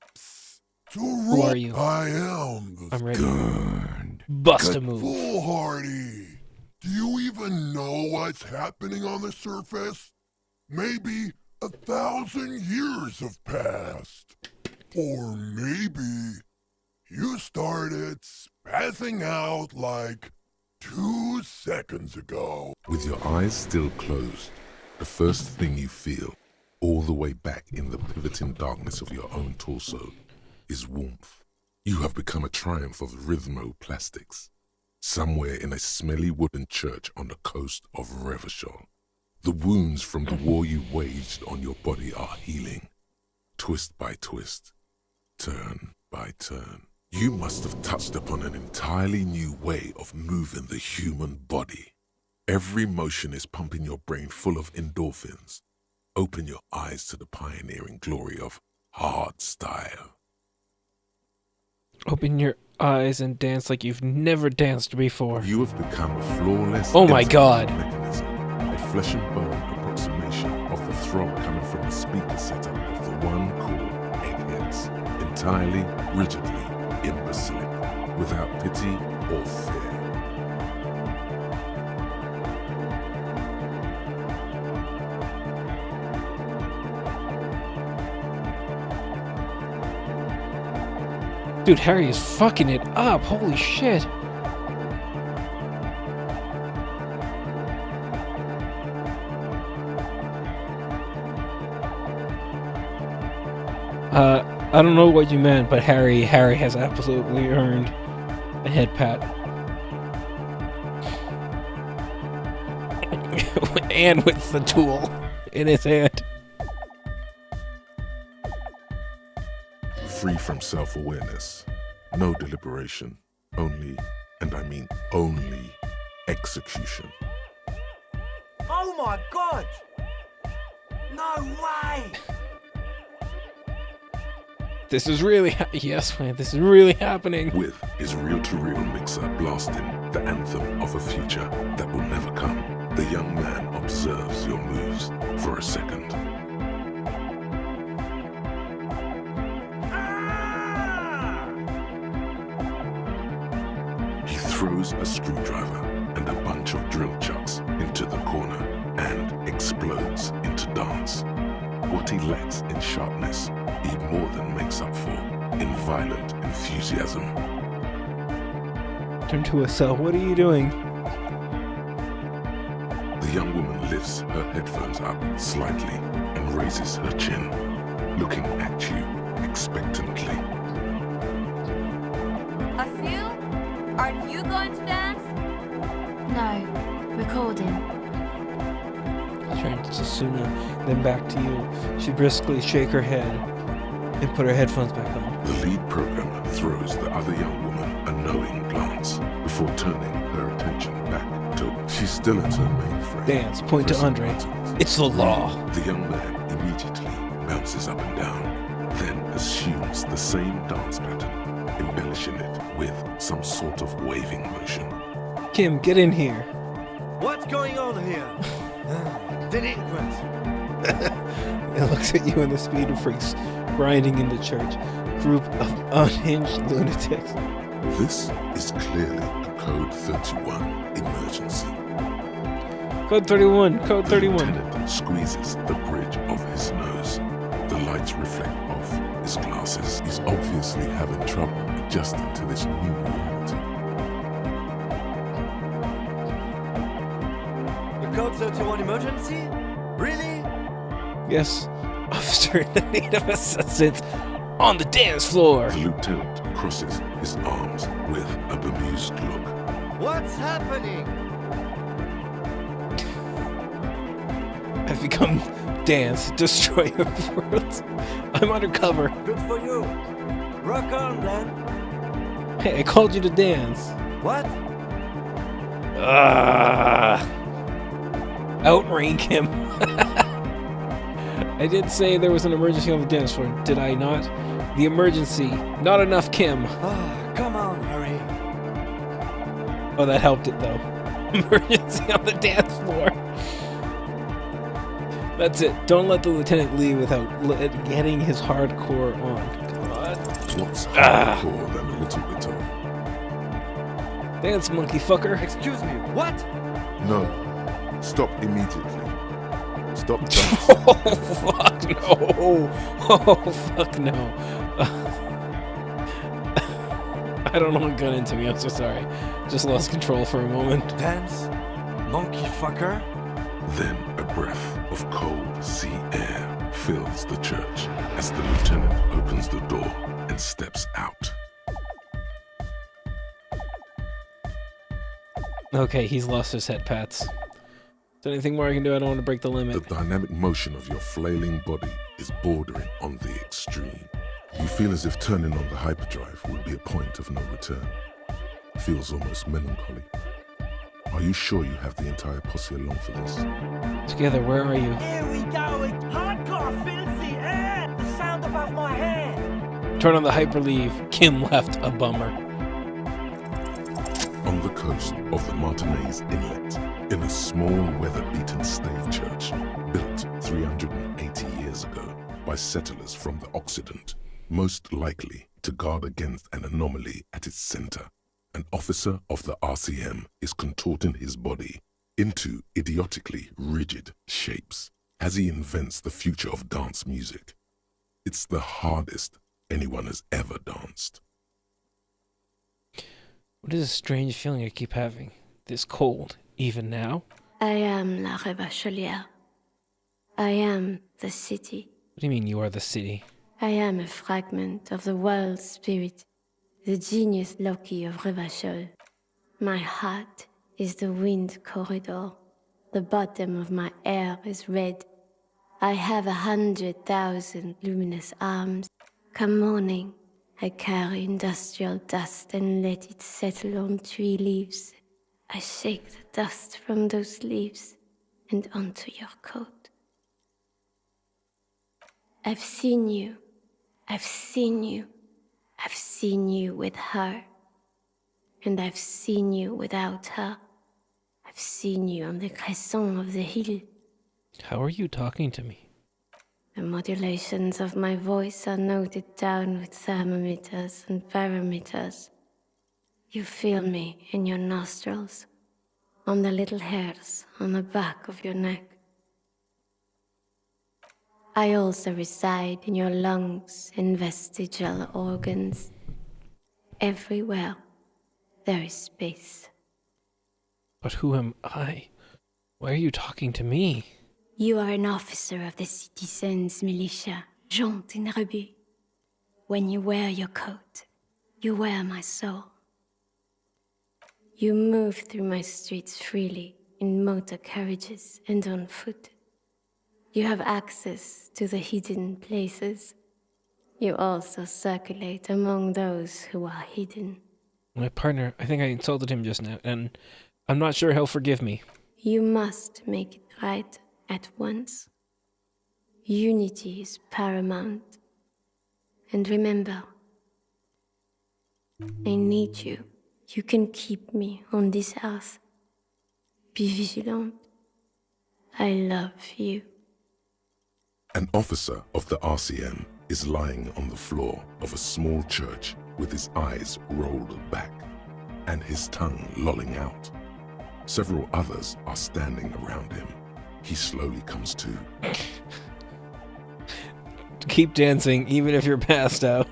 To rule. are you? I am the I'm ready. Good. Bust a move. foolhardy. Do you even know what's happening on the surface? Maybe 1,000 years have passed. Or maybe you started spazzing out like 2 seconds ago. With your eyes still closed, the first thing you feel, all the way back in the pivoting darkness of your own torso, is warmth. You have become a triumph of rhythmoplastics, somewhere in a smelly wooden church on the coast of Revachol. The wounds from the war you waged on your body are healing, twist by twist, turn by turn. You must have touched upon an entirely new way of moving the human body. Every motion is pumping your brain full of endorphins. Open your eyes to the pioneering glory of hard style. Open your eyes and dance like you've never danced before. You have become a flawless Oh my God. mechanism, a flesh and bone approximation of the throb coming from the speaker setup of the one called Eggheads, entirely, rigidly imbecilic, without pity or fear. Dude, Harry is fucking it up. Holy shit. I don't know what you meant, but Harry has absolutely earned a head pat. And with the tool in his hand. Free from self-awareness, no deliberation, only, and I mean only, execution. Oh my god! No way! This is really yes, man, this is really happening. With his reel-to-reel mixer blasting the anthem of a future that will never come, the young man observes your moves for a second. He throws a screwdriver and a bunch of drill chucks into the corner and explodes into dance. What he lacks in sharpness, he more than makes up for in violent enthusiasm. Turn to a cell. What are you doing? The young woman lifts her headphones up slightly and raises her chin, looking at you expectantly. Asil, are you going to dance? No, recording. Turned to Suna, then back to you. She briskly shake her head and put her headphones back on. The lead programmer throws the other young woman a knowing glance before turning her attention back to. She's still at her mainframe. Dance. Point to pressing Andre. buttons. It's the law. The young man immediately bounces up and down, then assumes the same dance pattern, embellishing it with some sort of waving motion. Kim, get in here. What's going on here? Delinquent. It looks at you and the speed freaks grinding in the church. Group of unhinged lunatics. This is clearly a Code 31 emergency. Code 31. Code The 31. lieutenant squeezes the bridge of his nose. The lights reflect off his glasses. He's obviously having trouble adjusting to this new reality. The Code 31 emergency? Really? Yes. Officer in need of assistance on the dance floor. The lieutenant crosses his arms with a bemused look. What's happening? I've become dance, destroyer of worlds. I'm undercover. Good for you. Rock on then. Hey, I called you to dance. What? Outrank him. I did say there was an emergency on the dance floor, did I not? The emergency. Not enough Kim. Come on, hurry. Oh, that helped it though. Emergency on the dance floor. That's it. Don't let the lieutenant leave without getting his hardcore on. God. What's hardcore than a little bit of? Dance, monkey fucker. Excuse me, what? No. Stop immediately. Stop dancing. Oh, fuck no. Oh, fuck no. I don't know what got into me. I'm so sorry. Just lost control for a moment. Dance? Monkey fucker? Then a breath of cold sea air fills the church as the lieutenant opens the door and steps out. Okay, he's lost his head pats. Is there anything more I can do? I don't want to break the limit. The dynamic motion of your flailing body is bordering on the extreme. You feel as if turning on the hyperdrive would be a point of no return. It feels almost melancholy. Are you sure you have the entire posse along for this? Together, where are you? Here we go. Hardcore fills the air. The sound above my head. Turn on the hyperleave. Kim left a bummer. On the coast of the Martinez Inlet, In a small, weather-beaten stave church, built 380 years ago by settlers from the Occident, most likely to guard against an anomaly at its center, an officer of the RCM is contorting his body into idiotically rigid shapes as he invents the future of dance music. It's the hardest anyone has ever danced. What is this strange feeling I keep having? This cold, even now? I am La Revacholière. I am the city. What do you mean you are the city? I am a fragment of the world spirit, the genius Loki of Revachol. My heart is the wind corridor. The bottom of my air is red. I have 100,000 luminous arms. Come morning, I carry industrial dust and let it settle on tree leaves. I shake the dust from those leaves and onto your coat. I've seen you. I've seen you. I've seen you with her. And I've seen you without her. I've seen you on the crescent of the hill. How are you talking to me? The modulations of my voice are noted down with thermometers and barometers. You feel me in your nostrils, on the little hairs on the back of your neck. I also reside in your lungs and vestigial organs. Everywhere there is space. But who am I? Why are you talking to me? You are an officer of the citizens' militia, Jante and Rebut. When you wear your coat, you wear my soul. You move through my streets freely, in motor carriages and on foot. You have access to the hidden places. You also circulate among those who are hidden. My partner, I think I insulted him just now, and I'm not sure he'll forgive me. You must make it right at once. Unity is paramount. And remember, I need you. You can keep me on this earth. Be vigilant. I love you. An officer of the RCM is lying on the floor of a small church with his eyes rolled back and his tongue lolling out. Several others are standing around him. He slowly comes to. Keep dancing, even if you're passed out.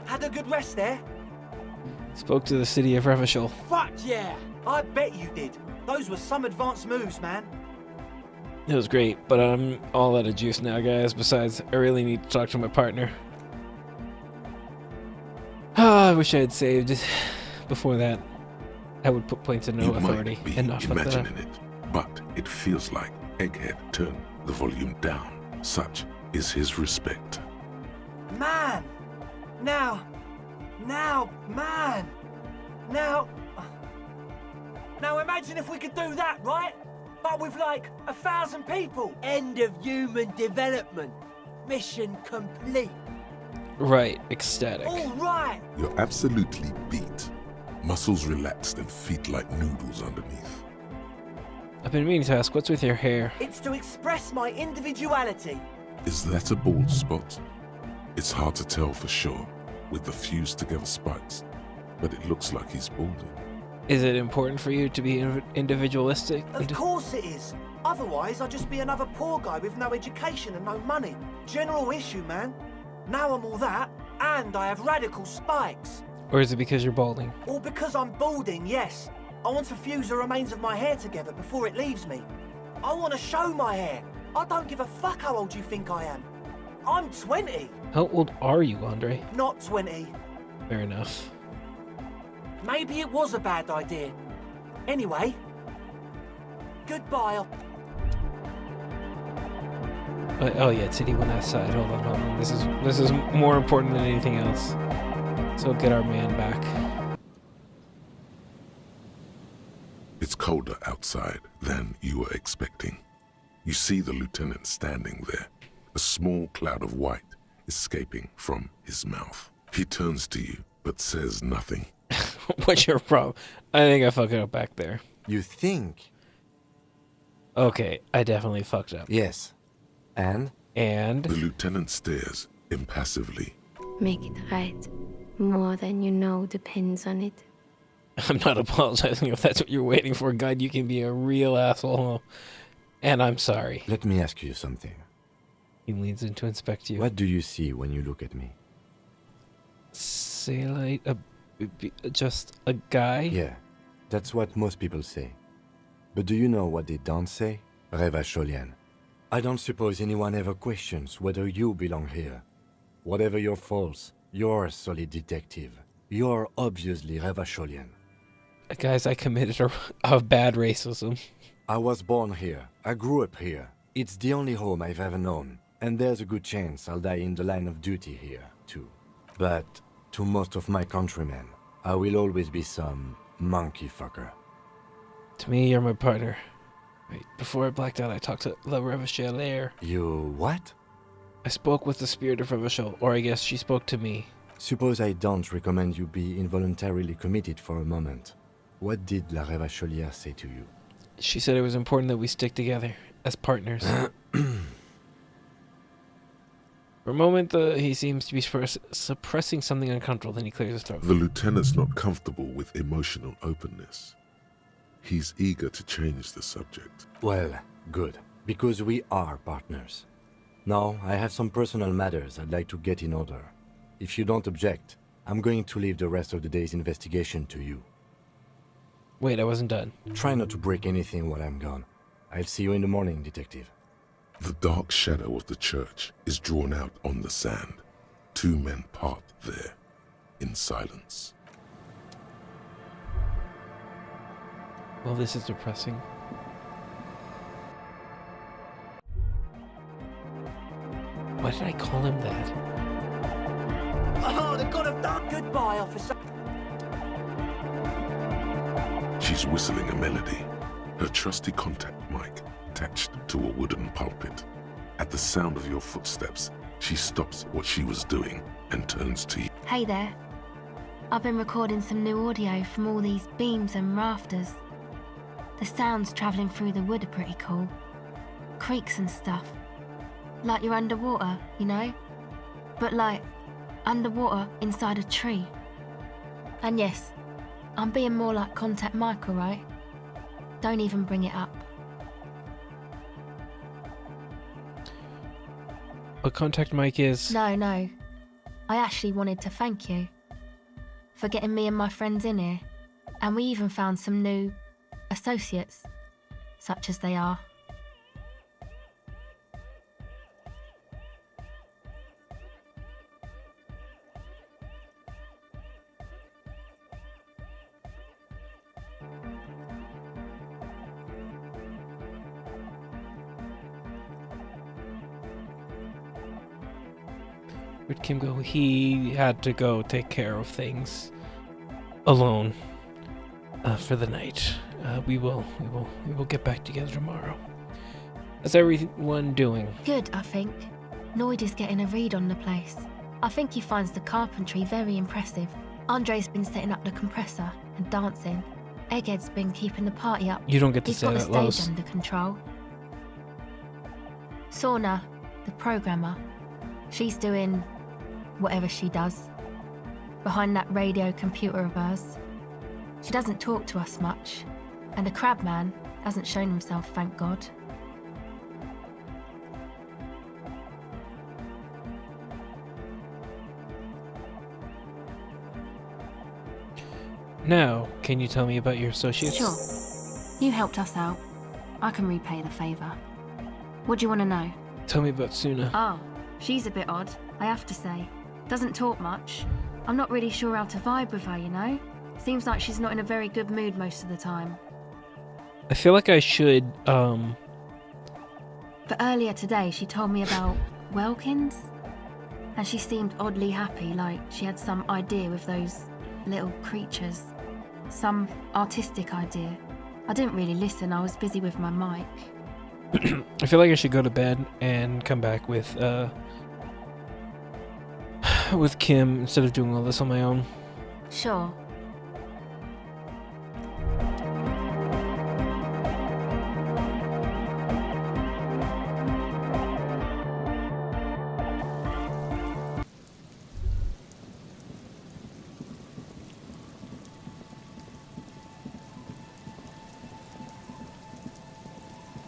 Had a good rest there? Spoke to the city of Revachol. Fuck yeah! I bet you did. Those were some advanced moves, man. It was great, but I'm all out of juice now, guys. Besides, I really need to talk to my partner. I wish I had saved it. Before that, I would put points of no authority and not fuck that up. Imagining it, but it feels like Egghead turned the volume down. Such is his respect. Man! Now, man! Now imagine if we could do that, right? But with like 1,000 people. End of human development. Mission complete. Right, ecstatic. All right. You're absolutely beat. Muscles relaxed and feet like noodles underneath. I've been meaning to ask, what's with your hair? It's to express my individuality. Is that a bald spot? It's hard to tell for sure with the fused together spikes, but it looks like he's balding. Is it important for you to be individualistic? Of course it is. Otherwise, I'd just be another poor guy with no education and no money. General issue, man. Now I'm all that, and I have radical spikes. Or is it because you're balding? Or because I'm balding, yes. I want to fuse the remains of my hair together before it leaves me. I want to show my hair. I don't give a fuck how old you think I am. I'm 20. How old are you, Andre? Not 20. Fair enough. Maybe it was a bad idea. Anyway, goodbye. Oh yeah, Titty went outside. Hold on. This is more important than anything else. So get our man back. It's colder outside than you were expecting. You see the lieutenant standing there, a small cloud of white escaping from his mouth. He turns to you, but says nothing. What's your problem? I think I fucked up back there. You think? Okay, I definitely fucked up. Yes. And? The lieutenant stares impassively. Make it right. More than you know depends on it. I'm not apologizing if that's what you're waiting for. God, you can be a real asshole. And I'm sorry. Let me ask you something. He leans in to inspect you. What do you see when you look at me? Say just a guy? Yeah, that's what most people say. But do you know what they don't say? Revacholian. I don't suppose anyone ever questions whether you belong here. Whatever your faults, you're a solid detective. You're obviously Revacholian. Guys, I committed a bad racism. I was born here. I grew up here. It's the only home I've ever known. And there's a good chance I'll die in the line of duty here, too. But to most of my countrymen, I will always be some monkey fucker. To me, you're my partner. Wait, before I blacked out, I talked to La Revacholière. You what? I spoke with the spirit of Revachol, or I guess she spoke to me. Suppose I don't recommend you be involuntarily committed for a moment. What did La Revacholière say to you? She said it was important that we stick together as partners. For a moment, he seems to be suppressing something uncomfortable, then he clears his throat. The lieutenant's not comfortable with emotional openness. He's eager to change the subject. Well, good, because we are partners. Now, I have some personal matters I'd like to get in order. If you don't object, I'm going to leave the rest of the day's investigation to you. Wait, I wasn't done. Try not to break anything while I'm gone. I'll see you in the morning, detective. The dark shadow of the church is drawn out on the sand. Two men part there, in silence. Well, this is depressing. Why did I call him that? Oh, the god of dark! Goodbye, officer! She's whistling a melody, her trusty contact mic attached to a wooden pulpit. At the sound of your footsteps, she stops what she was doing and turns to you. Hey there. I've been recording some new audio from all these beams and rafters. The sounds travelling through the wood are pretty cool. Creaks and stuff. Like you're underwater, you know? But like, underwater inside a tree. And yes, I'm being more like Contact Mike, alright? Don't even bring it up. What Contact Mike is? No. I actually wanted to thank you for getting me and my friends in here. And we even found some new associates, such as they are. Where'd Kim go? He had to go take care of things alone for the night. We will get back together tomorrow. How's everyone doing? Good, I think. Noid is getting a read on the place. I think he finds the carpentry very impressive. Andre's been setting up the compressor and dancing. Egghead's been keeping the party up. You don't get to He's say got the that, stage Lois. under control. Sauna, the programmer, she's doing whatever she does behind that radio computer of hers. She doesn't talk to us much, and the crabman hasn't shown himself, thank God. Now, can you tell me about your associates? Sure. You helped us out. I can repay the favour. What do you want to know? Tell me about Suna. Oh, she's a bit odd, I have to say. Doesn't talk much. I'm not really sure how to vibe with her, you know? Seems like she's not in a very good mood most of the time. I feel like I should, But earlier today she told me about Welkins. And she seemed oddly happy, like she had some idea with those little creatures. Some artistic idea. I didn't really listen, I was busy with my mic. I feel like I should go to bed and come back with Kim instead of doing all this on my own. Sure.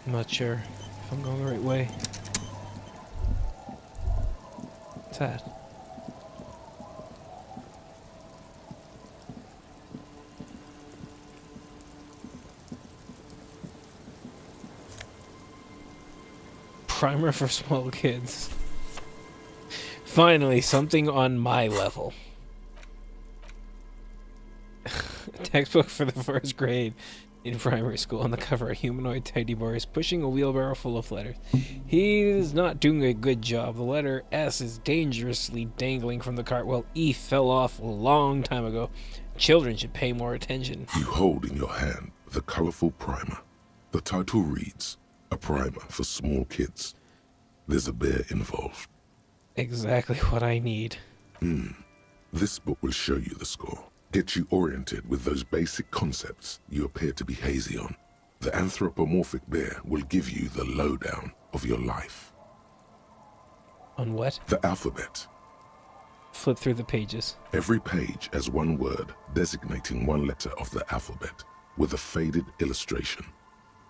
I'm not sure if I'm going the right way. What's that? Primer for small kids. Finally, something on my level. A textbook for the first grade in primary school. On the cover, a humanoid teddy bear is pushing a wheelbarrow full of letters. He is not doing a good job. The letter S is dangerously dangling from the cart, while E fell off a long time ago. Children should pay more attention. You hold in your hand the colorful primer. The title reads, A Primer for Small Kids. There's a bear involved. Exactly what I need. This book will show you the score. Get you oriented with those basic concepts you appear to be hazy on. The anthropomorphic bear will give you the lowdown of your life. On what? The alphabet. Flip through the pages. Every page has one word designating one letter of the alphabet with a faded illustration.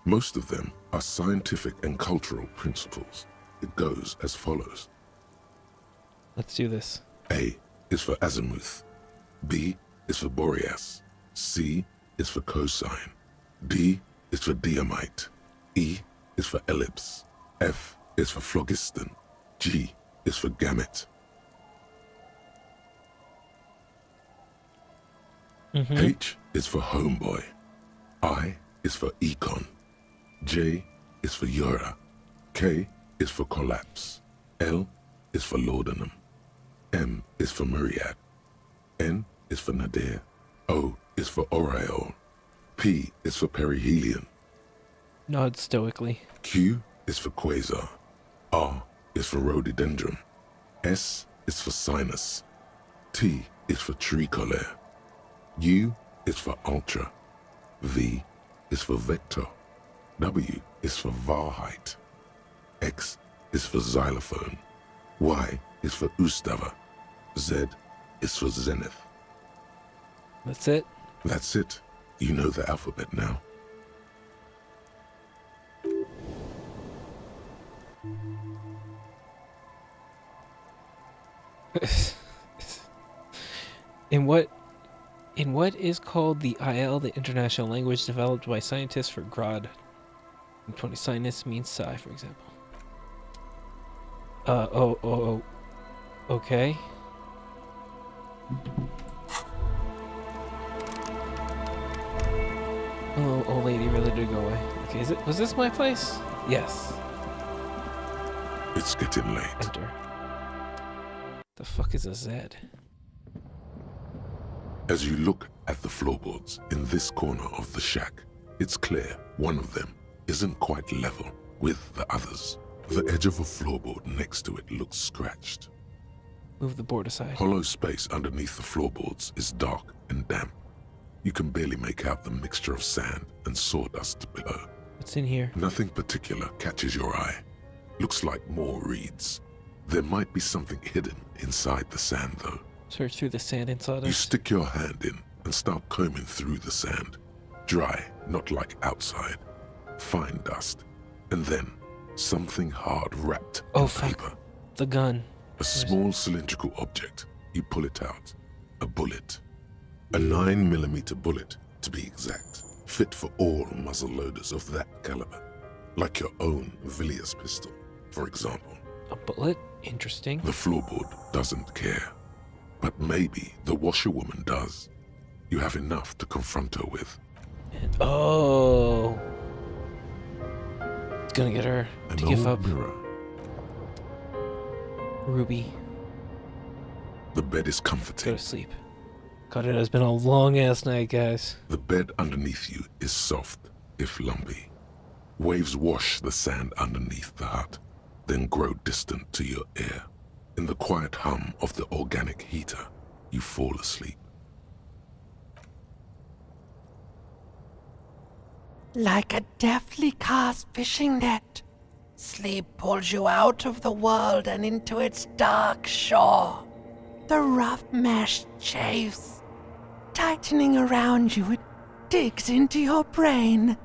Most of them are scientific and cultural principles. It goes as follows. Let's do this. A is for azimuth. B is for Boreas. C is for cosine. D is for diamite. E is for ellipse. F is for phlogiston. G is for gamete. H is for homeboy. I is for econ. J is for Eura. K is for collapse. L is for laudanum. M is for myriad. N is for nadir. O is for aureole. P is for perihelion. Nod stoically. Q is for quasar. R is for rhododendron. S is for sinus. T is for tricolor. U is for ultra. V is for vector. W is for Wahrheit. X is for xylophone. Y is for Ustava. Z is for zenith. That's it? That's it. You know the alphabet now. In what is called the IL, the international language developed by scientists for Grod. 20 sinus means psi, for example. Okay. Oh, old lady really did go away. Okay, was this my place? Yes. It's getting late. Enter. The fuck is a Z? As you look at the floorboards in this corner of the shack, it's clear one of them isn't quite level with the others. The edge of a floorboard next to it looks scratched. Move the board aside. Hollow space underneath the floorboards is dark and damp. You can barely make out the mixture of sand and sawdust below. What's in here? Nothing particular catches your eye. Looks like more reeds. There might be something hidden inside the sand, though. Search through the sand and sawdust. You stick your hand in and start combing through the sand. Dry, not like outside. Fine dust. And then something hard wrapped in paper. The gun. A small cylindrical object. You pull it out. A bullet. A 9mm bullet, to be exact. Fit for all muzzle loaders of that caliber. Like your own Villiers pistol, for example. A bullet? Interesting. The floorboard doesn't care. But maybe the washerwoman does. You have enough to confront her with. Oh. It's gonna get her to give up. Mirror. Ruby. The bed is comforting. Go to sleep. God, it has been a long ass night, guys. The bed underneath you is soft, if lumpy. Waves wash the sand underneath the hut, then grow distant to your ear. In the quiet hum of the organic heater, you fall asleep. Like a deftly cast fishing net, sleep pulls you out of the world and into its dark shore. The rough mesh chafes. Tightening around you, it digs into your brain.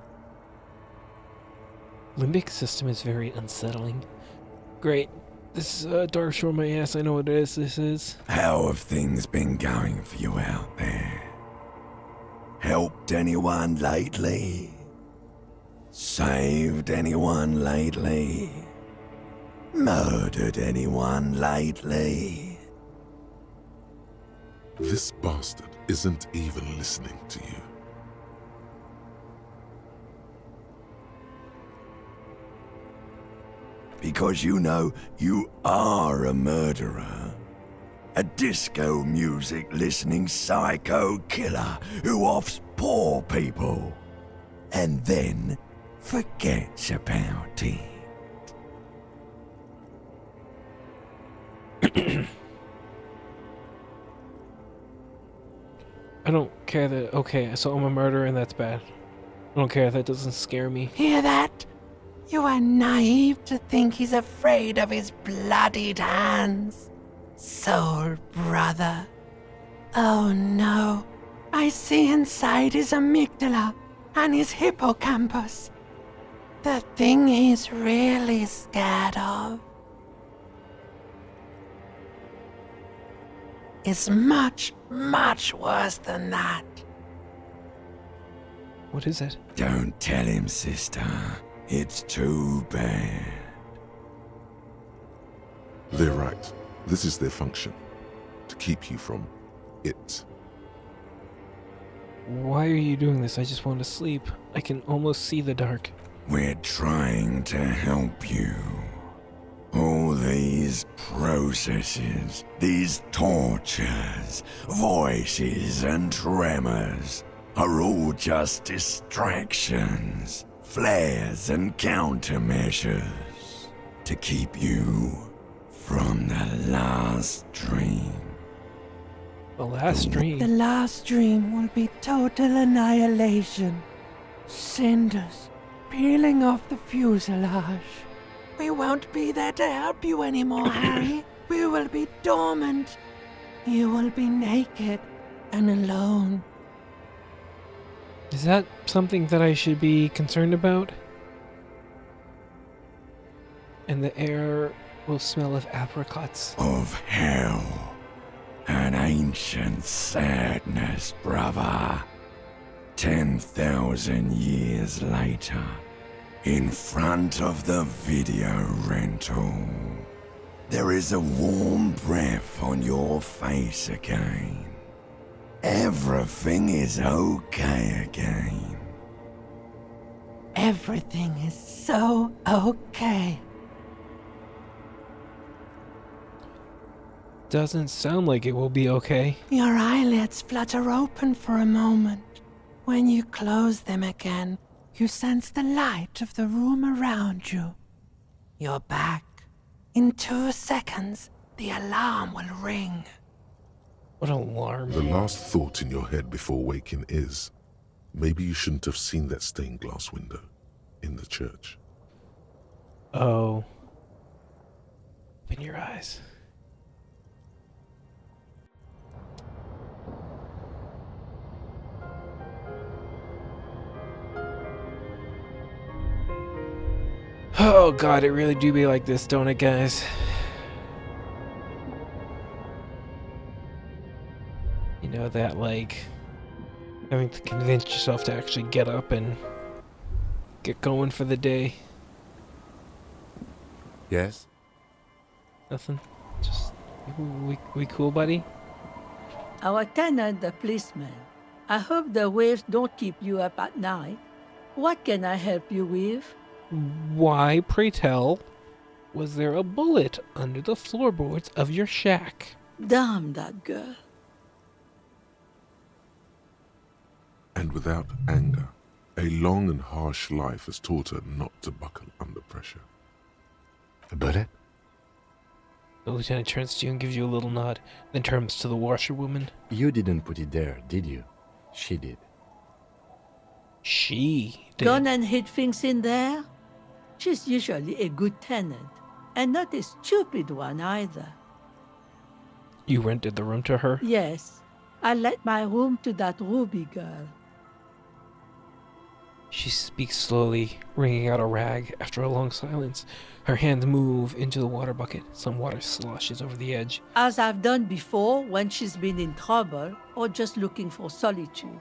Limbic system is very unsettling. Great. This is dark shore my ass. I know what this is. How have things been going for you out there? Helped anyone lately? Saved anyone lately? Murdered anyone lately? This bastard isn't even listening to you. Because you know you are a murderer. A disco music listening psycho killer who offs poor people and then forgets about it. I don't care that. Okay, so I'm a murderer and that's bad. I don't care. That doesn't scare me. Hear that? You are naive to think he's afraid of his bloodied hands. Soul brother. Oh no. I see inside his amygdala and his hippocampus. The thing he's really scared of is much, much worse than that. What is it? Don't tell him, sister. It's too bad. They're right. This is their function. To keep you from it. Why are you doing this? I just want to sleep. I can almost see the dark. We're trying to help you. All these processes, these tortures, voices and tremors are all just distractions, flares and countermeasures to keep you from the last dream. The last dream? The last dream will be total annihilation. Cinders peeling off the fuselage. We won't be there to help you anymore, Harry. We will be dormant. You will be naked and alone. Is that something that I should be concerned about? And the air will smell of apricots. Of hell. An ancient sadness, brother. 10,000 years later, in front of the video rental, there is a warm breath on your face again. Everything is okay again. Everything is so okay. Doesn't sound like it will be okay. Your eyelids flutter open for a moment. When you close them again, you sense the light of the room around you. You're back. In 2 seconds, the alarm will ring. What alarm? The last thought in your head before waking is, maybe you shouldn't have seen that stained glass window in the church. Oh. Open your eyes. Oh god, it really do be like this, don't it, guys? You know that, like, having to convince yourself to actually get up and get going for the day. Yes? Nothing. Just, we cool, buddy? Our tenant, the policeman. I hope the waves don't keep you up at night. What can I help you with? Why, pray tell, was there a bullet under the floorboards of your shack? Damn that girl. And without anger, a long and harsh life has taught her not to buckle under pressure. A bullet? The lieutenant turns to you and gives you a little nod, then turns to the washerwoman. You didn't put it there, did you? She did. She did. Gone and hid things in there? She's usually a good tenant, and not a stupid one either. You rented the room to her? Yes, I let my room to that Ruby girl. She speaks slowly, wringing out a rag after a long silence. Her hands move into the water bucket. Some water sloshes over the edge. As I've done before when she's been in trouble or just looking for solitude.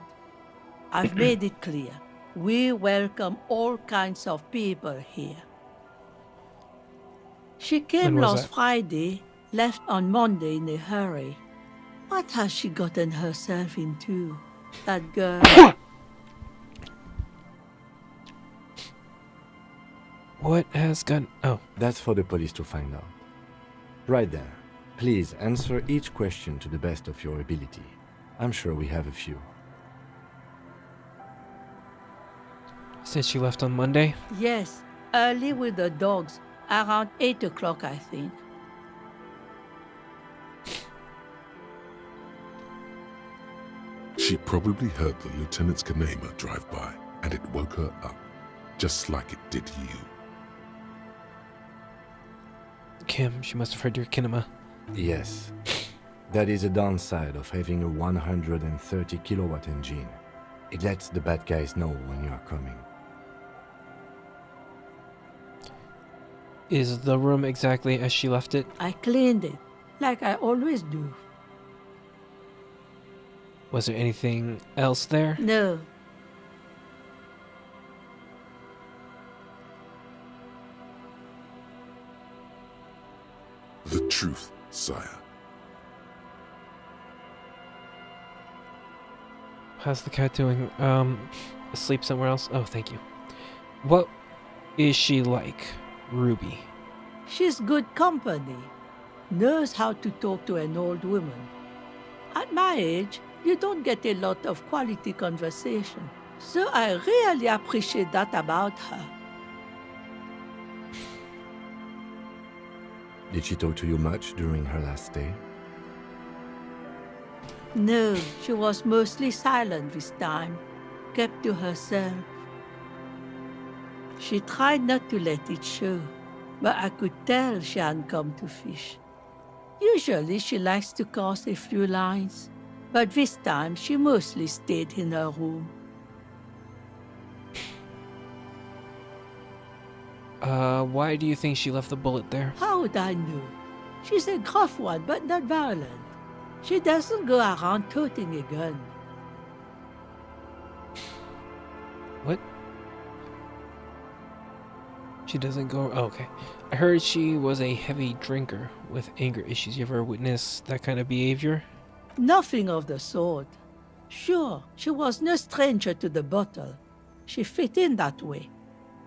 I've made it clear. We welcome all kinds of people here. She came When was last that? Friday, left on Monday in a hurry. What has she gotten herself into? That girl. What has gone... Oh. That's for the police to find out. Right there. Please answer each question to the best of your ability. I'm sure we have a few. Since she left on Monday? Yes, early with the dogs, around 8 o'clock, I think. She probably heard the Lieutenant's Kanema drive by, and it woke her up, just like it did you. Kim, she must have heard your kinema. Yes. That is a downside of having a 130 kilowatt engine. It lets the bad guys know when you are coming. Is the room exactly as she left it? I cleaned it, like I always do. Was there anything else there? No. The truth, sire. How's the cat doing? Asleep somewhere else? Oh, thank you. What is she like, Ruby? She's good company. Knows how to talk to an old woman. At my age, you don't get a lot of quality conversation. So I really appreciate that about her. Did she talk to you much during her last stay? No, she was mostly silent this time, kept to herself. She tried not to let it show, but I could tell she hadn't come to fish. Usually she likes to cast a few lines, but this time she mostly stayed in her room. Why do you think she left the bullet there? How would I know? She's a gruff one, but not violent. She doesn't go around toting a gun. What? She doesn't go... Oh, okay. I heard she was a heavy drinker with anger issues. You ever witnessed that kind of behavior? Nothing of the sort. Sure, she was no stranger to the bottle. She fit in that way.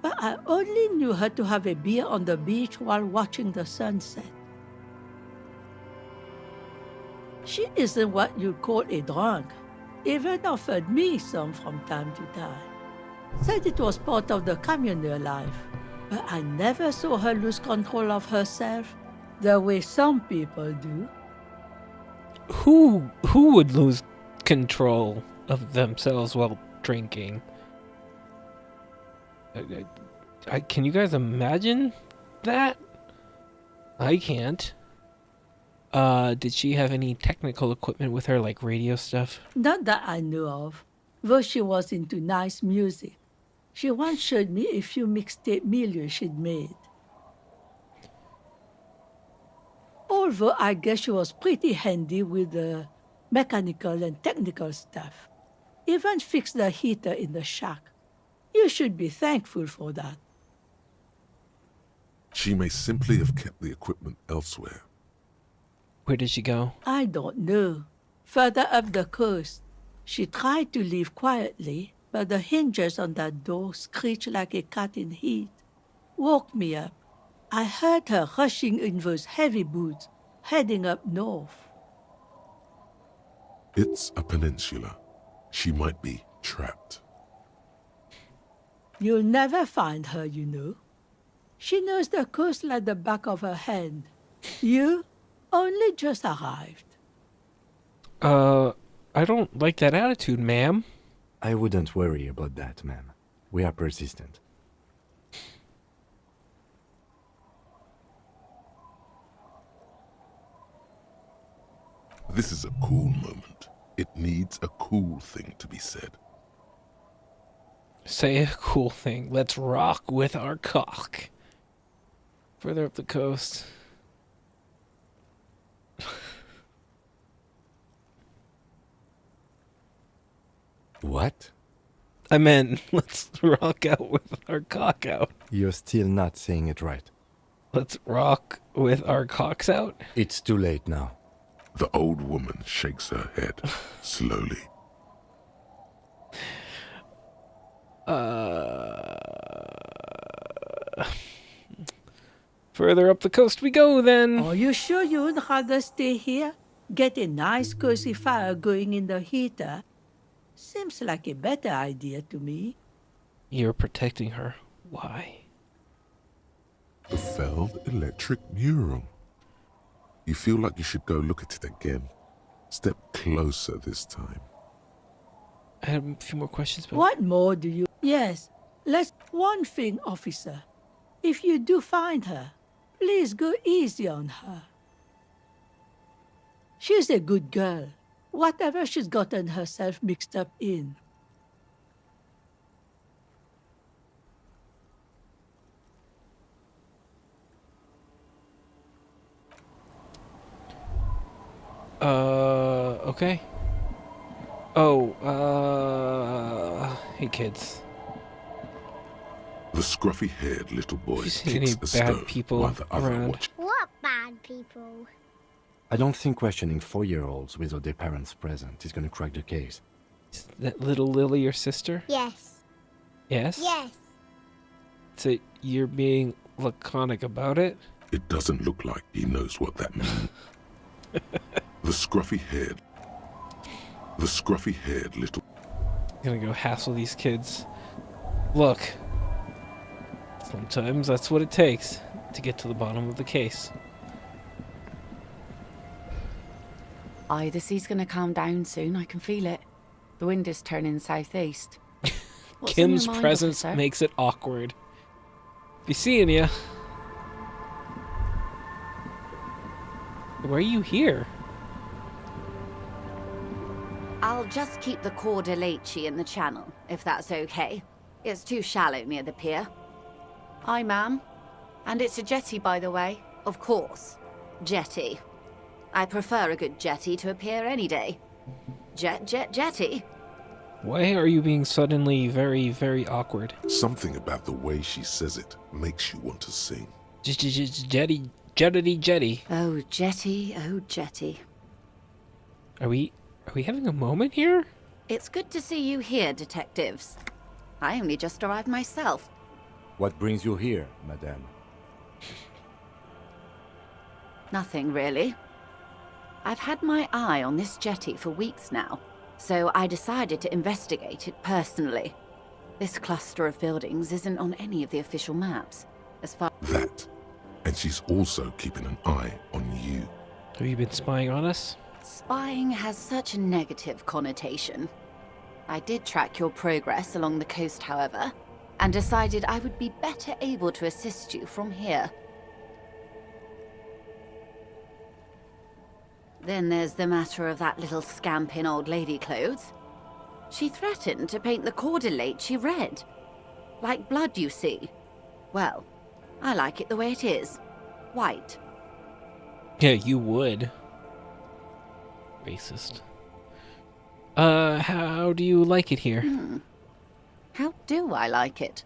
But I only knew her to have a beer on the beach while watching the sunset. She isn't what you'd call a drunk. Even offered me some from time to time. Said it was part of the communal life. But I never saw her lose control of herself the way some people do. Who would lose control of themselves while drinking? Can you guys imagine that? I can't. Did she have any technical equipment with her, like radio stuff? Not that I know of, though she was into nice music. She once showed me a few mixtape milieux she'd made. Although I guess she was pretty handy with the mechanical and technical stuff. Even fixed the heater in the shack. You should be thankful for that. She may simply have kept the equipment elsewhere. Where did she go? I don't know. Further up the coast. She tried to leave quietly, but the hinges on that door screeched like a cat in heat. Woke me up. I heard her rushing in those heavy boots, heading up north. It's a peninsula. She might be trapped. You'll never find her, you know. She knows the coast like the back of her hand. You only just arrived. I don't like that attitude, ma'am. I wouldn't worry about that, ma'am. We are persistent. This is a cool moment. It needs a cool thing to be said. Say a cool thing. Let's rock with our cock. Further up the coast. What? I meant, let's rock out with our cock out. You're still not saying it right. Let's rock with our cocks out? It's too late now. The old woman shakes her head slowly. Further up the coast we go, then. Are you sure you'd rather stay here? Get a nice cozy fire going in the heater? Seems like a better idea to me. You're protecting her. Why? The failed electric mural. You feel like you should go look at it again. Step closer this time. I have a few more questions, but... What more do you... Yes, let's... One thing, officer. If you do find her, please go easy on her. She's a good girl. Whatever she's gotten herself mixed up in. Okay. Oh, hey kids. The scruffy-haired little boy You seen kicks any a bad stone people while the other around? watch. What bad people? I don't think questioning 4-year-olds without their parents present is gonna crack the case. Is that little Lily your sister? Yes. Yes? Yes. So you're being laconic about it? It doesn't look like he knows what that means. The scruffy-haired little... I'm gonna go hassle these kids. Look. Sometimes that's what it takes to get to the bottom of the case. Aye, the sea's gonna calm down soon. I can feel it. The wind is turning southeast. What's on your Kim's mind, presence officer? makes it awkward. Be seeing ya. Why are you here? I'll just keep the Corda Lacey in the channel, if that's okay. It's too shallow near the pier. Aye, ma'am. And it's a jetty, by the way. Of course. Jetty. I prefer a good jetty to a pier any day. Jetty? Why are you being suddenly very, very awkward? Something about the way she says it makes you want to sing. Jetty. Oh, jetty. Are we having a moment here? It's good to see you here, detectives. I only just arrived myself. What brings you here, madame? Nothing, really. I've had my eye on this jetty for weeks now, so I decided to investigate it personally. This cluster of buildings isn't on any of the official maps, as far... That. And she's also keeping an eye on you. Have you been spying on us? Spying has such a negative connotation. I did track your progress along the coast, however, and decided I would be better able to assist you from here. Then there's the matter of that little scamp in old lady clothes. She threatened to paint the cordelate she read. Like blood, you see. Well, I like it the way it is. White. Yeah, you would. Racist. How do you like it here? How do I like it?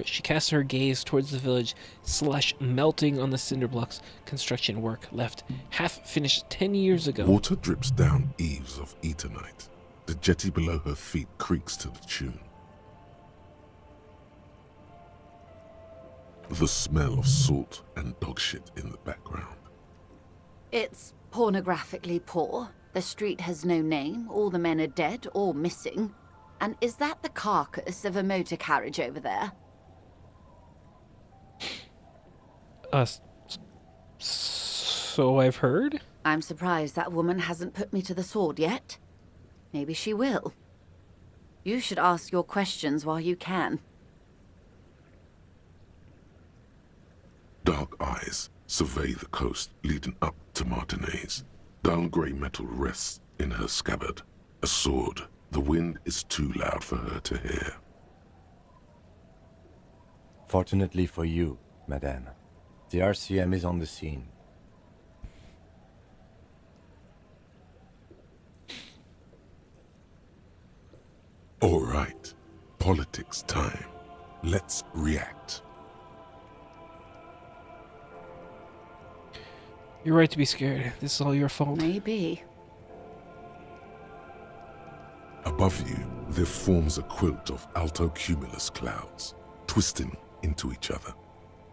She casts her gaze towards the village, slush melting on the cinder blocks. Construction work left half finished 10 years ago. Water drips down eaves of Eternite. The jetty below her feet creaks to the tune. The smell of salt and dog shit in the background. It's pornographically poor. The street has no name. All the men are dead or missing. And is that the carcass of a motor carriage over there? So I've heard? I'm surprised that woman hasn't put me to the sword yet. Maybe she will. You should ask your questions while you can. Dark eyes survey the coast leading up to Martinez. Dull grey metal rests in her scabbard. A sword. The wind is too loud for her to hear. Fortunately for you, madame, the RCM is on the scene. All right. Politics time. Let's react. You're right to be scared. This is all your fault. Maybe. Above you, there forms a quilt of altocumulus clouds, twisting into each other.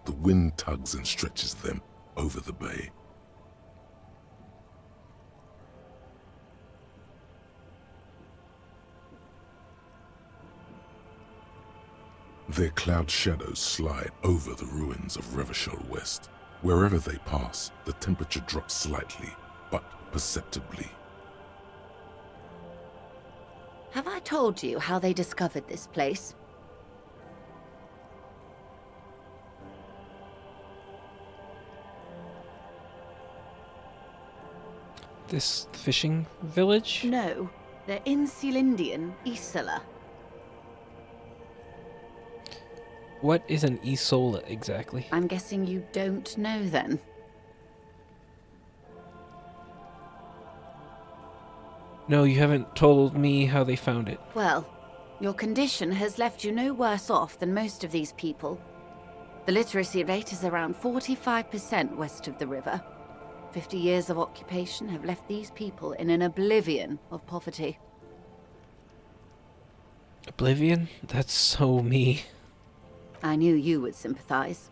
The wind tugs and stretches them over the bay. Their cloud shadows slide over the ruins of Revachol West. Wherever they pass, the temperature drops slightly, but perceptibly. Have I told you how they discovered this place? This fishing village? No, they're in Sealindian, Isola. What is an Isola exactly? I'm guessing you don't know then. No, you haven't told me how they found it. Well, your condition has left you no worse off than most of these people. The literacy rate is around 45% west of the river. 50 years of occupation have left these people in an oblivion of poverty. Oblivion? That's so me. I knew you would sympathize.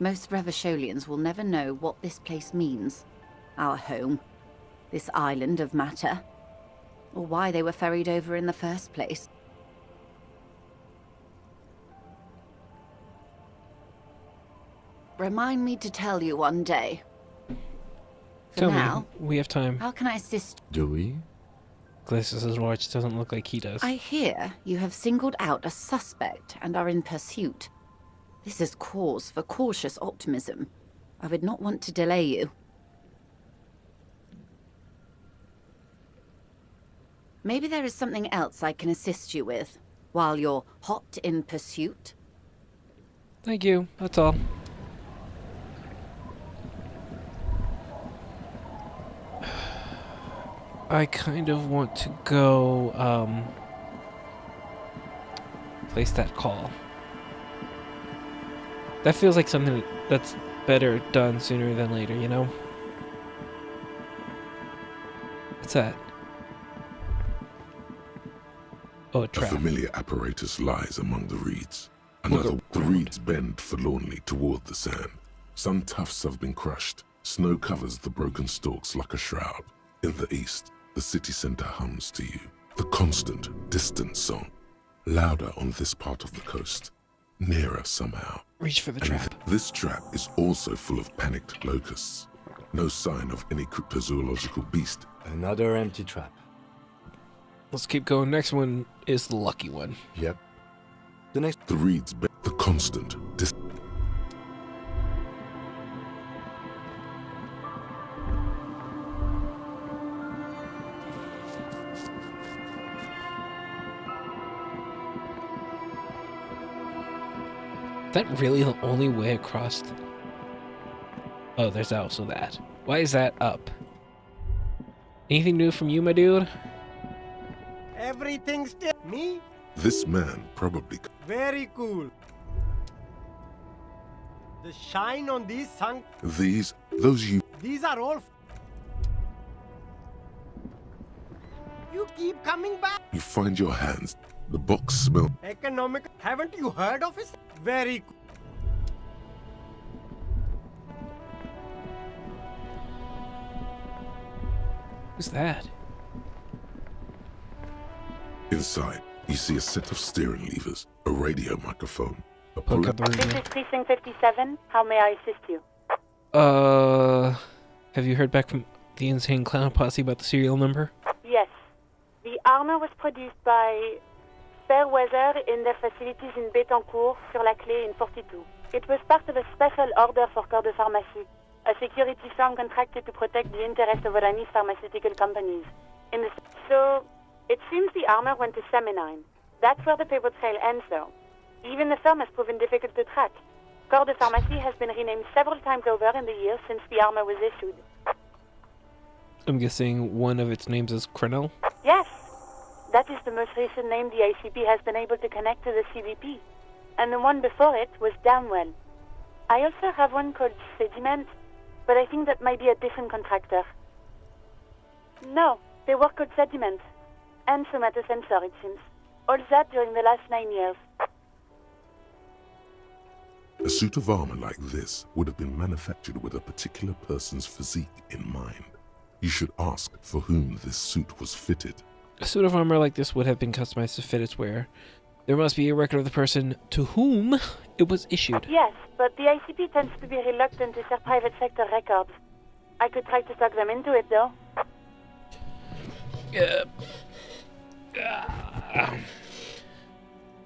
Most Revacholians will never know what this place means. Our home. This island of matter. Or why they were ferried over in the first place. Remind me to tell you one day. For Tell now, me, we have time. how can I assist? Do we? Glasses' watch doesn't look like he does. I hear you have singled out a suspect and are in pursuit. This is cause for cautious optimism. I would not want to delay you. Maybe there is something else I can assist you with, while you're hot in pursuit? Thank you, that's all. I kind of want to go, place that call. That feels like something that's better done sooner than later, you know? What's that? Oh, a A trap. familiar apparatus lies among the reeds. Another, the reeds bend forlornly toward the sand. Some tufts have been crushed. Snow covers the broken stalks like a shroud. In the east, the city center hums to you. The constant, distant song. Louder on this part of the coast. Nearer somehow. Reach for the And trap. this trap is also full of panicked locusts. No sign of any cryptozoological beast. Another empty trap. Let's keep going. Next one is the lucky one. Yep. The reeds bend. The constant, Is that really the only way across? Oh, there's also that. Why is that up? Anything new from you, my dude? Everything still. Me? This man probably. Very cool. The shine on these sunk. Those you. These are all. You keep coming back. You find your hands. The box smells. Economic. Haven't you heard of it? Very cool. Who's that? Inside, you see a set of steering levers, a radio microphone, a Look at the This radio. is Precinct 57. How may I assist you? Have you heard back from the Insane Clown Posse about the serial number? Yes. The armor was produced by Fairweather in their facilities in Betancourt, sur la Clé in 42. It was part of a special order for Corps de Pharmacie, a security firm contracted to protect the interests of Oranese pharmaceutical companies. So, It seems the armor went to Seminine. That's where the paper trail ends, though. Even the firm has proven difficult to track. Corps de Pharmacie has been renamed several times over in the years since the armor was issued. I'm guessing one of its names is Crenel? Yes, that is the most recent name the ACP has been able to connect to the CBP. And the one before it was Damwell. I also have one called Sediment, but I think that might be a different contractor. No, they were called Sediment. And Somatosensor, it seems. All that during the last 9 years. A suit of armor like this would have been manufactured with a particular person's physique in mind. You should ask for whom this suit was fitted. A suit of armor like this would have been customized to fit its wearer. There must be a record of the person to whom it was issued. Yes, but the ICP tends to be reluctant to share private sector records. I could try to talk them into it, though.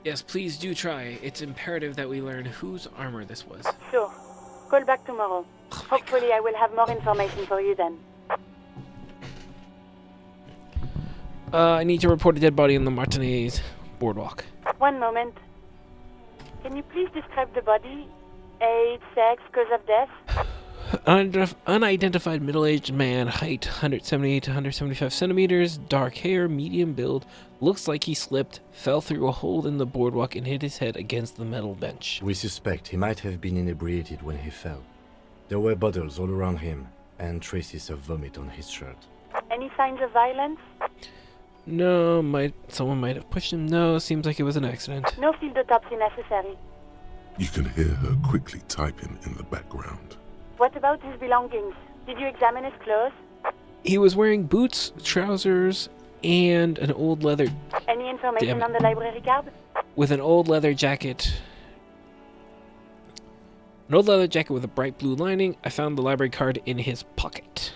Yes, please do try. It's imperative that we learn whose armor this was. Sure. Call back tomorrow. Hopefully I will have more information for you then. I need to report a dead body on the Martinez boardwalk. One moment. Can you please describe the body? Age, sex, cause of death? Unidentified middle-aged man, height 178 to 175 centimeters, dark hair, medium build, looks like he slipped, fell through a hole in the boardwalk and hit his head against the metal bench. We suspect he might have been inebriated when he fell. There were bottles all around him, and traces of vomit on his shirt. Any signs of violence? No, someone might have pushed him. No, seems like it was an accident. No field autopsy necessary. You can hear her quickly typing in the background. What about his belongings? Did you examine his clothes? He was wearing boots, trousers, and an old leather... Any information on the library card? With an old leather jacket. An old leather jacket with a bright blue lining. I found the library card in his pocket.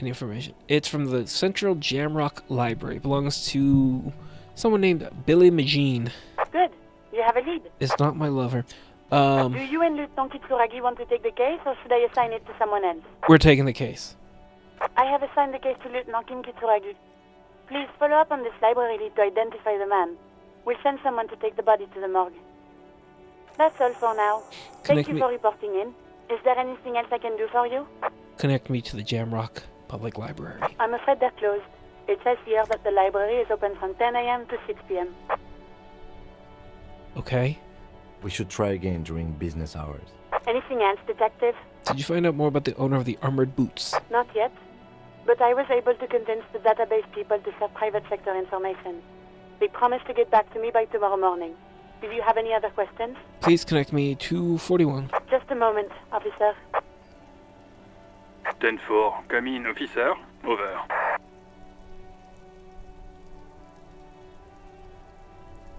Any information? It's from the Central Jamrock Library. It belongs to someone named Billy Magine. Good. You have a lead. It's not my lover. Do you and Lieutenant Kitsuragi want to take the case, or should I assign it to someone else? We're taking the case. I have assigned the case to Lieutenant Kim Kitsuragi. Please follow up on this library lead to identify the man. We'll send someone to take the body to the morgue. That's all for now. Thank you for reporting in. Is there anything else I can do for you? Connect me to the Jamrock Public Library. I'm afraid they're closed. It says here that the library is open from 10 a.m. to 6 p.m. Okay. We should try again during business hours. Anything else, Detective? Did you find out more about the owner of the armored boots? Not yet. But I was able to convince the database people to share private sector information. They promised to get back to me by tomorrow morning. Do you have any other questions? Please connect me to 41. Just a moment, officer. 10-4, come in, officer. Over.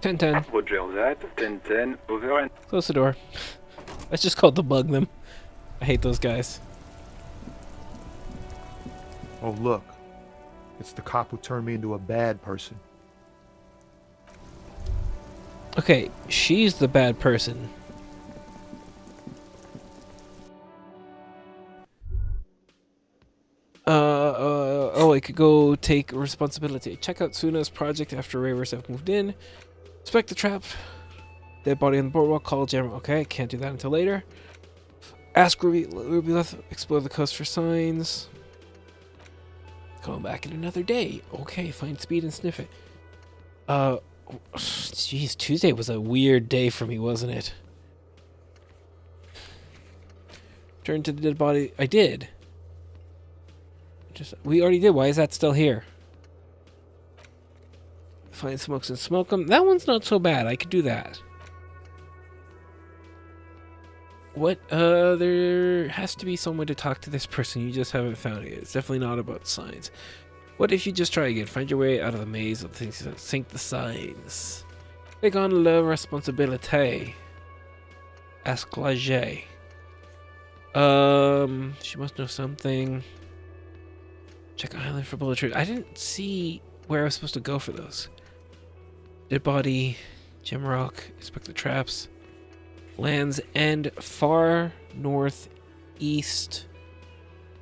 Ten. Roger that. 10-10, over and... Close the door. Let's just call it debug them. I hate those guys. Oh, look. It's the cop who turned me into a bad person. Okay, she's the bad person. I could go take responsibility. Check out Suna's project after ravers have moved in. Inspect the trap. Dead body on the boardwalk. Call Jam. Okay, can't do that until later. Ask Ruby left. Explore the coast for signs. Call back in another day. Okay, find speed and sniff it. Jeez, Tuesday was a weird day for me, wasn't it? Turn to the dead body. I did. We already did. Why is that still here? Find smokes and smoke them. That one's not so bad. I could do that. What? There has to be some way to talk to this person. You just haven't found it. It's definitely not about signs. What if you just try again? Find your way out of the maze of things that sync the signs. Take on la responsabilité. Ask Lager. She must know something. Check island for bullet trails. I didn't see where I was supposed to go for those. Dead body, gem rock, inspect the traps. Lands End, far northeast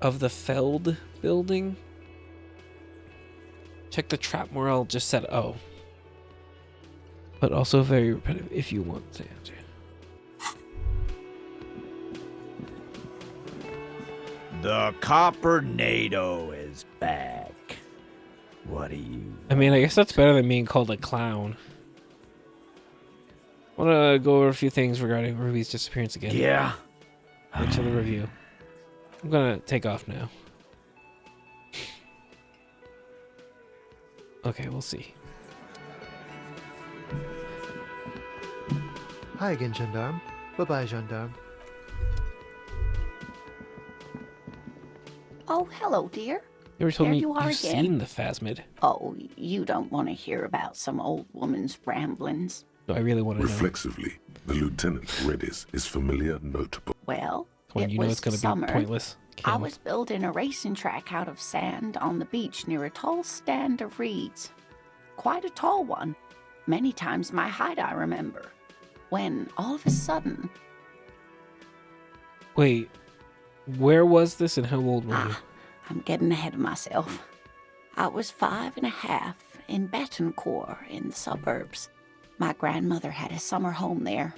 of the Feld building. Check the trap Morel just said. Oh. But also very repetitive if you want to answer. The Coppernado is back. What do you... I mean, I guess that's better than being called a clown. I want to go over a few things regarding Ruby's disappearance again. Yeah. Into the review. I'm gonna take off now. Okay, we'll see. Hi again, Gendarme. Bye-bye, Gendarme. Oh, hello, dear. You ever told There me you are you've again. seen the Phasmid. Oh, you don't want to hear about some old woman's ramblings. No, I really want to know. Reflexively, the lieutenant read his familiar notebook. Well, Come on, it you know was it's going to summer. be pointless. I Kim. was building a racing track out of sand on the beach near a tall stand of reeds. Quite a tall one. Many times my height, I remember. When, all of a sudden... Wait, where was this and how old were you? I'm getting ahead of myself. I was 5.5 in Betancourt in the suburbs. My grandmother had a summer home there.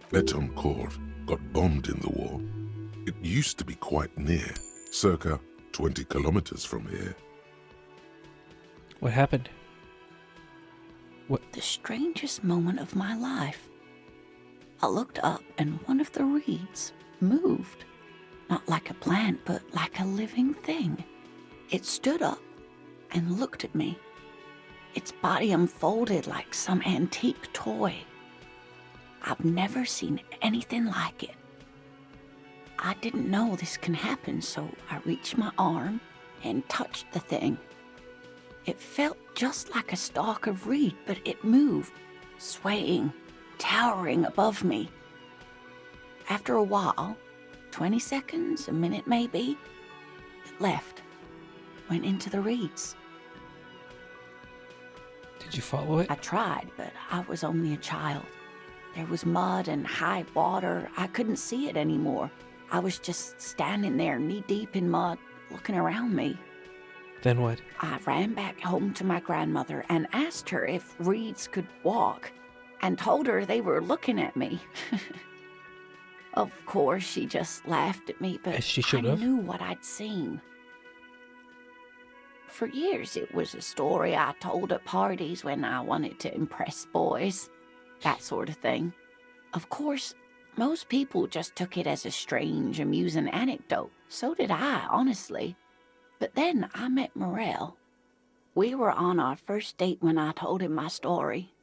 Betancourt got bombed in the war. It used to be quite near, circa 20 kilometers from here. What happened? The strangest moment of my life. I looked up and one of the reeds moved. Not like a plant, but like a living thing. It stood up and looked at me. Its body unfolded like some antique toy. I've never seen anything like it. I didn't know this can happen, so I reached my arm and touched the thing. It felt just like a stalk of reed, but it moved, swaying, towering above me. After a while, 20 seconds, a minute maybe, it left, went into the reeds. Did you follow it? I tried, but I was only a child. There was mud and high water. I couldn't see it anymore. I was just standing there knee-deep in mud, looking around me. Then what? I ran back home to my grandmother and asked her if reeds could walk, and told her they were looking at me. Of course, she just laughed at me, but As she I should have. knew what I'd seen. For years, it was a story I told at parties when I wanted to impress boys. That sort of thing. Of course, most people just took it as a strange, amusing anecdote. So did I, honestly. But then I met Morel. We were on our first date when I told him my story.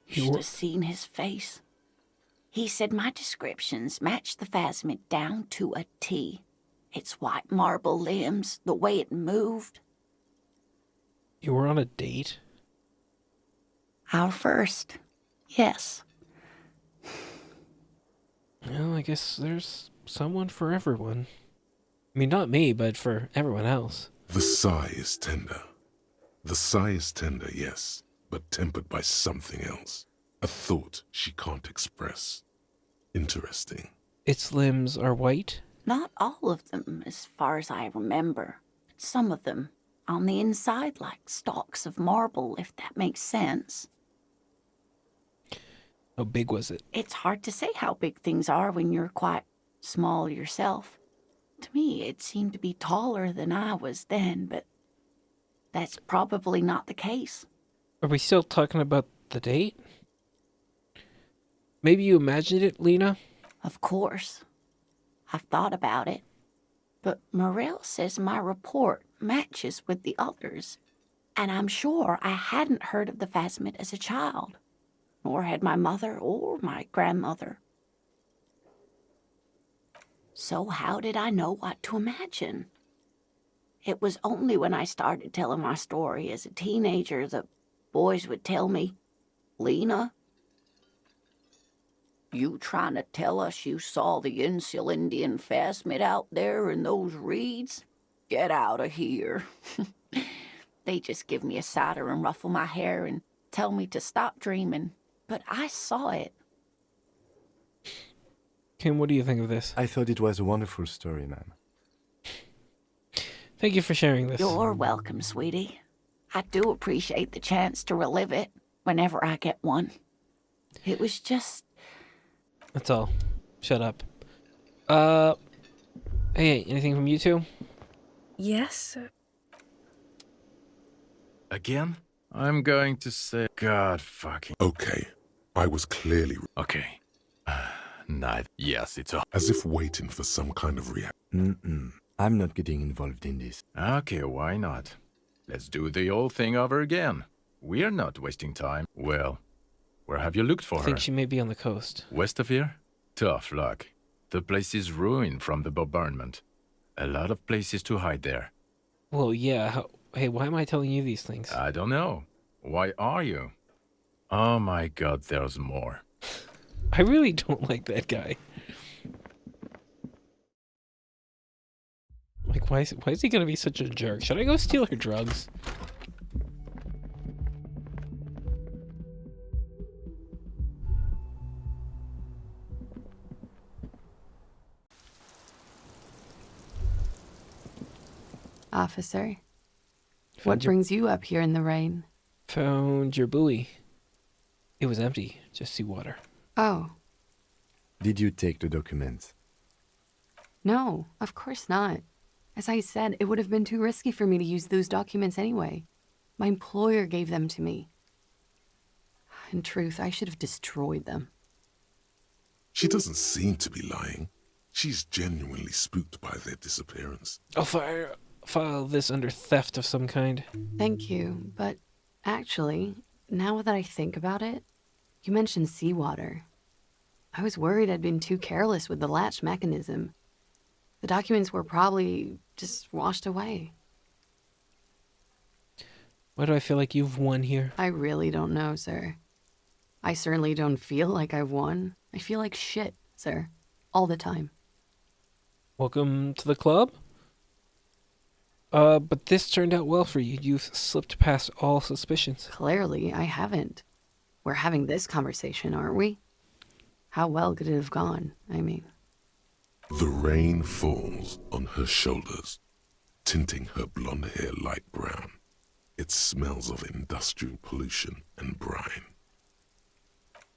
You should have seen his face. He said my descriptions matched the Phasmid down to a T. Its white marble limbs, the way it moved. You were on a date? Our first. Yes. Well, I guess there's someone for everyone. I mean, not me, but for everyone else. The sigh is tender. The sigh is tender, yes, but tempered by something else. A thought she can't express. Interesting. Its limbs are white? Not all of them, as far as I remember. Some of them. On the inside, like stalks of marble, if that makes sense. How big was it? It's hard to say how big things are when you're quite small yourself. To me, it seemed to be taller than I was then, but that's probably not the case. Are we still talking about the date? Maybe you imagined it, Lena? Of course. I've thought about it. But Morel says my report matches with the others. And I'm sure I hadn't heard of the Phasmid as a child. Nor had my mother or my grandmother. So how did I know what to imagine? It was only when I started telling my story as a teenager that boys would tell me, Lena, you trying to tell us you saw the Insulindian Phasmid out there in those reeds? Get out of here. They just give me a cider and ruffle my hair and tell me to stop dreaming. But I saw it. Kim, what do you think of this? I thought it was a wonderful story, ma'am. Thank you for sharing this. You're welcome, sweetie. I do appreciate the chance to relive it whenever I get one. It was just... That's all. Shut up. Hey, anything from you two? Yes. Again? I'm going to say... God fucking... Okay, I was clearly... Okay. Neither. Yes, it's a... As if waiting for some kind of reaction. I'm not getting involved in this. Okay, why not? Let's do the old thing over again. We're not wasting time. Well, where have you looked for I her? think she may be on the coast. West of here? Tough luck. The place is ruined from the bombardment. A lot of places to hide there. Well, yeah. Hey, why am I telling you these things? I don't know. Why are you? Oh my god, there's more. I really don't like that guy. Like, why is he gonna be such a jerk? Should I go steal her drugs? Officer, what brings you up here in the rain? Found your buoy. It was empty, just seawater. Oh, Did you take the documents? no, of course not. As I said, it would have been too risky for me to use those documents anyway. My employer gave them to me. In truth, I should have destroyed them. She doesn't seem to be lying. She's genuinely spooked by their disappearance. I'll file this under theft of some kind. Thank you, but actually, now that I think about it, you mentioned seawater. I was worried I'd been too careless with the latch mechanism. The documents were probably just washed away. Why do I feel like you've won here? I really don't know, sir. I certainly don't feel like I've won. I feel like shit, sir. All the time. Welcome to the club? But this turned out well for you. You've slipped past all suspicions. Clearly, I haven't. We're having this conversation, aren't we? How well could it have gone, I mean? The rain falls on her shoulders, tinting her blonde hair light brown. It smells of industrial pollution and brine.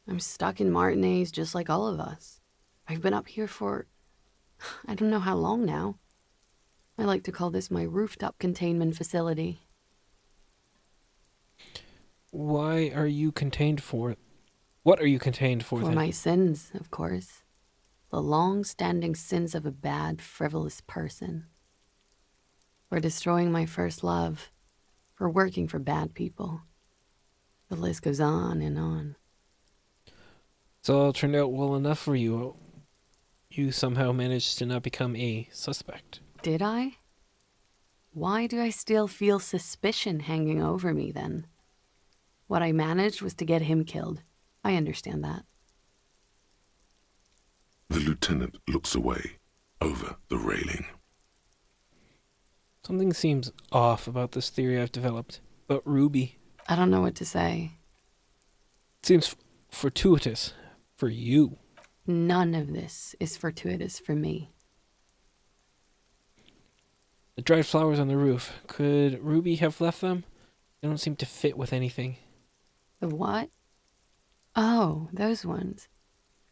I'm stuck in Martinez just like all of us. I've been up here for... I don't know how long now. I like to call this my rooftop containment facility. Why are you contained for? What are you contained for, For then? my sins, of course. The long-standing sins of a bad, frivolous person. For destroying my first love. For working for bad people. The list goes on and on. So it all turned out well enough for you. You somehow managed to not become a suspect. Did I? Why do I still feel suspicion hanging over me, then? What I managed was to get him killed. I understand that. The lieutenant looks away, over the railing. Something seems off about this theory I've developed. About Ruby. I don't know what to say. It seems fortuitous for you. None of this is fortuitous for me. The dried flowers on the roof. Could Ruby have left them? They don't seem to fit with anything. The what? Oh, those ones.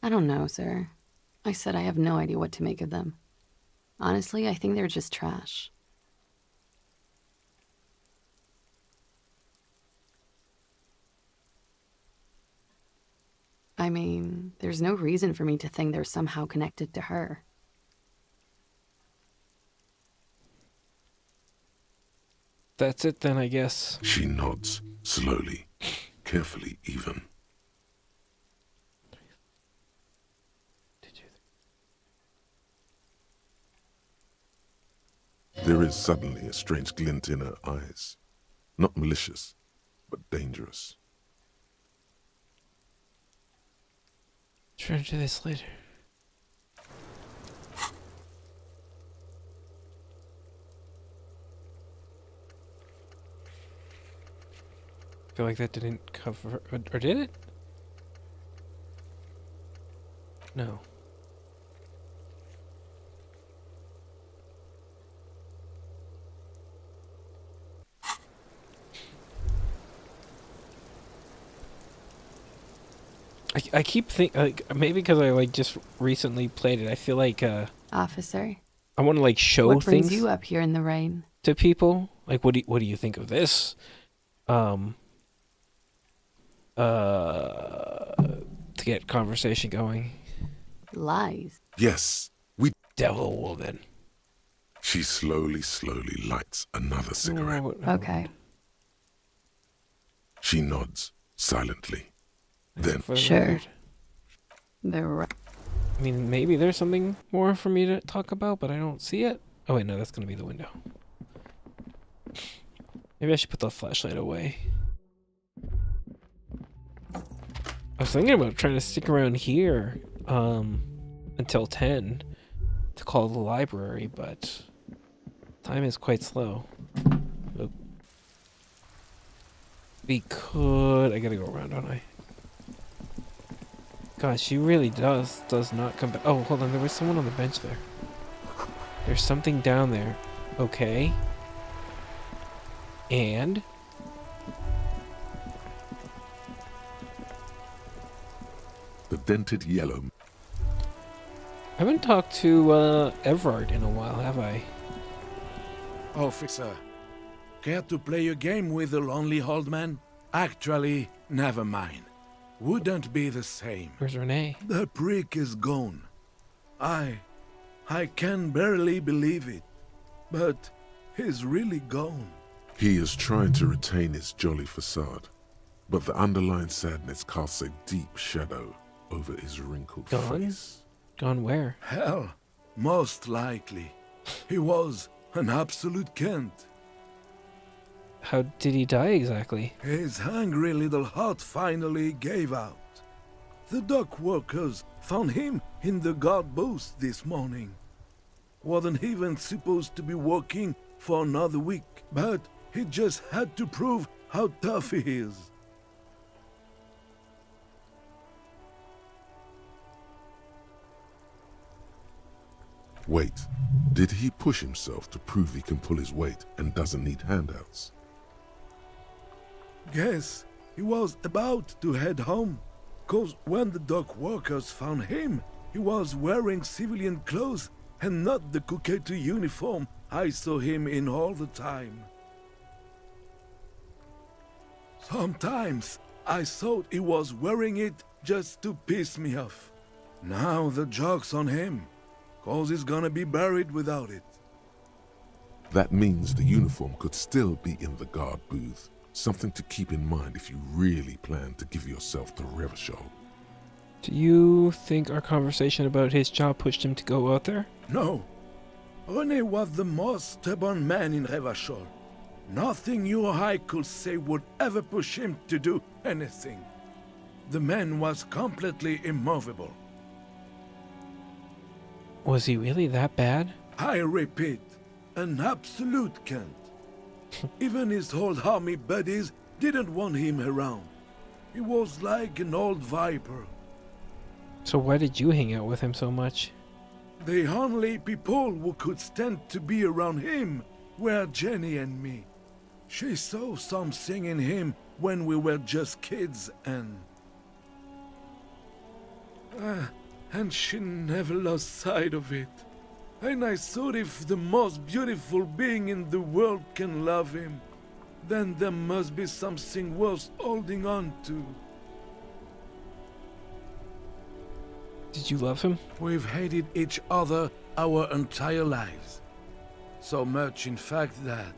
I don't know, sir. I said I have no idea what to make of them. Honestly, I think they're just trash. I mean, there's no reason for me to think they're somehow connected to her. That's it then, I guess. She nods, slowly, carefully even. There is suddenly a strange glint in her eyes. Not malicious, but dangerous. Turn to this later. I feel like that didn't cover... Or did it? No. I keep maybe because I like just recently played it. I feel like Officer, I want to like show what brings things you up here in the rain? to people. Like, what do you think of this? To get conversation going. Lies. Yes, we... Devil woman. She slowly lights another cigarette. Okay. She nods silently. Then... Sure. They're right. I mean, maybe there's something more for me to talk about, but I don't see it. Oh wait, no, that's gonna be the window. Maybe I should put the flashlight away. I was thinking about trying to stick around here until 10 to call the library, but time is quite slow. Oh. We could... I gotta go around, don't I? Gosh, she really does not come back. Oh, hold on, there was someone on the bench there. There's something down there. Okay. And... the dented yellow... I haven't talked to Everard in a while, have I? Officer, care to play a game with the lonely old man? Actually, never mind. Wouldn't be the same. Where's Renee? The prick is gone. I can barely believe it, but he's really gone. He is trying to retain his jolly facade, but the underlying sadness casts a deep shadow over his wrinkled face. Gone where? Hell, most likely. He was an absolute Kent. How did he die exactly? His hungry little heart finally gave out. The dock workers found him in the guard booth this morning. Wasn't even supposed to be working for another week, but he just had to prove how tough he is. Wait, did he push himself to prove he can pull his weight and doesn't need handouts? Guess he was about to head home, 'cause when the dock workers found him, he was wearing civilian clothes and not the Kuketu uniform I saw him in all the time. Sometimes I thought he was wearing it just to piss me off. Now the joke's on him, 'cause he's gonna be buried without it. That means the uniform could still be in the guard booth. Something to keep in mind if you really plan to give yourself to Revachol. Do you think our conversation about his job pushed him to go out there? No. René was the most stubborn man in Revachol. Nothing you or I could say would ever push him to do anything. The man was completely immovable. Was he really that bad? I repeat, an absolute Kent. Even his old army buddies didn't want him around. He was like an old viper. So why did you hang out with him so much? The only people who could stand to be around him were Jenny and me. She saw something in him when we were just kids and she never lost sight of it. And I thought if the most beautiful being in the world can love him, then there must be something worth holding on to. Did you love him? We've hated each other our entire lives. So much, in fact, that...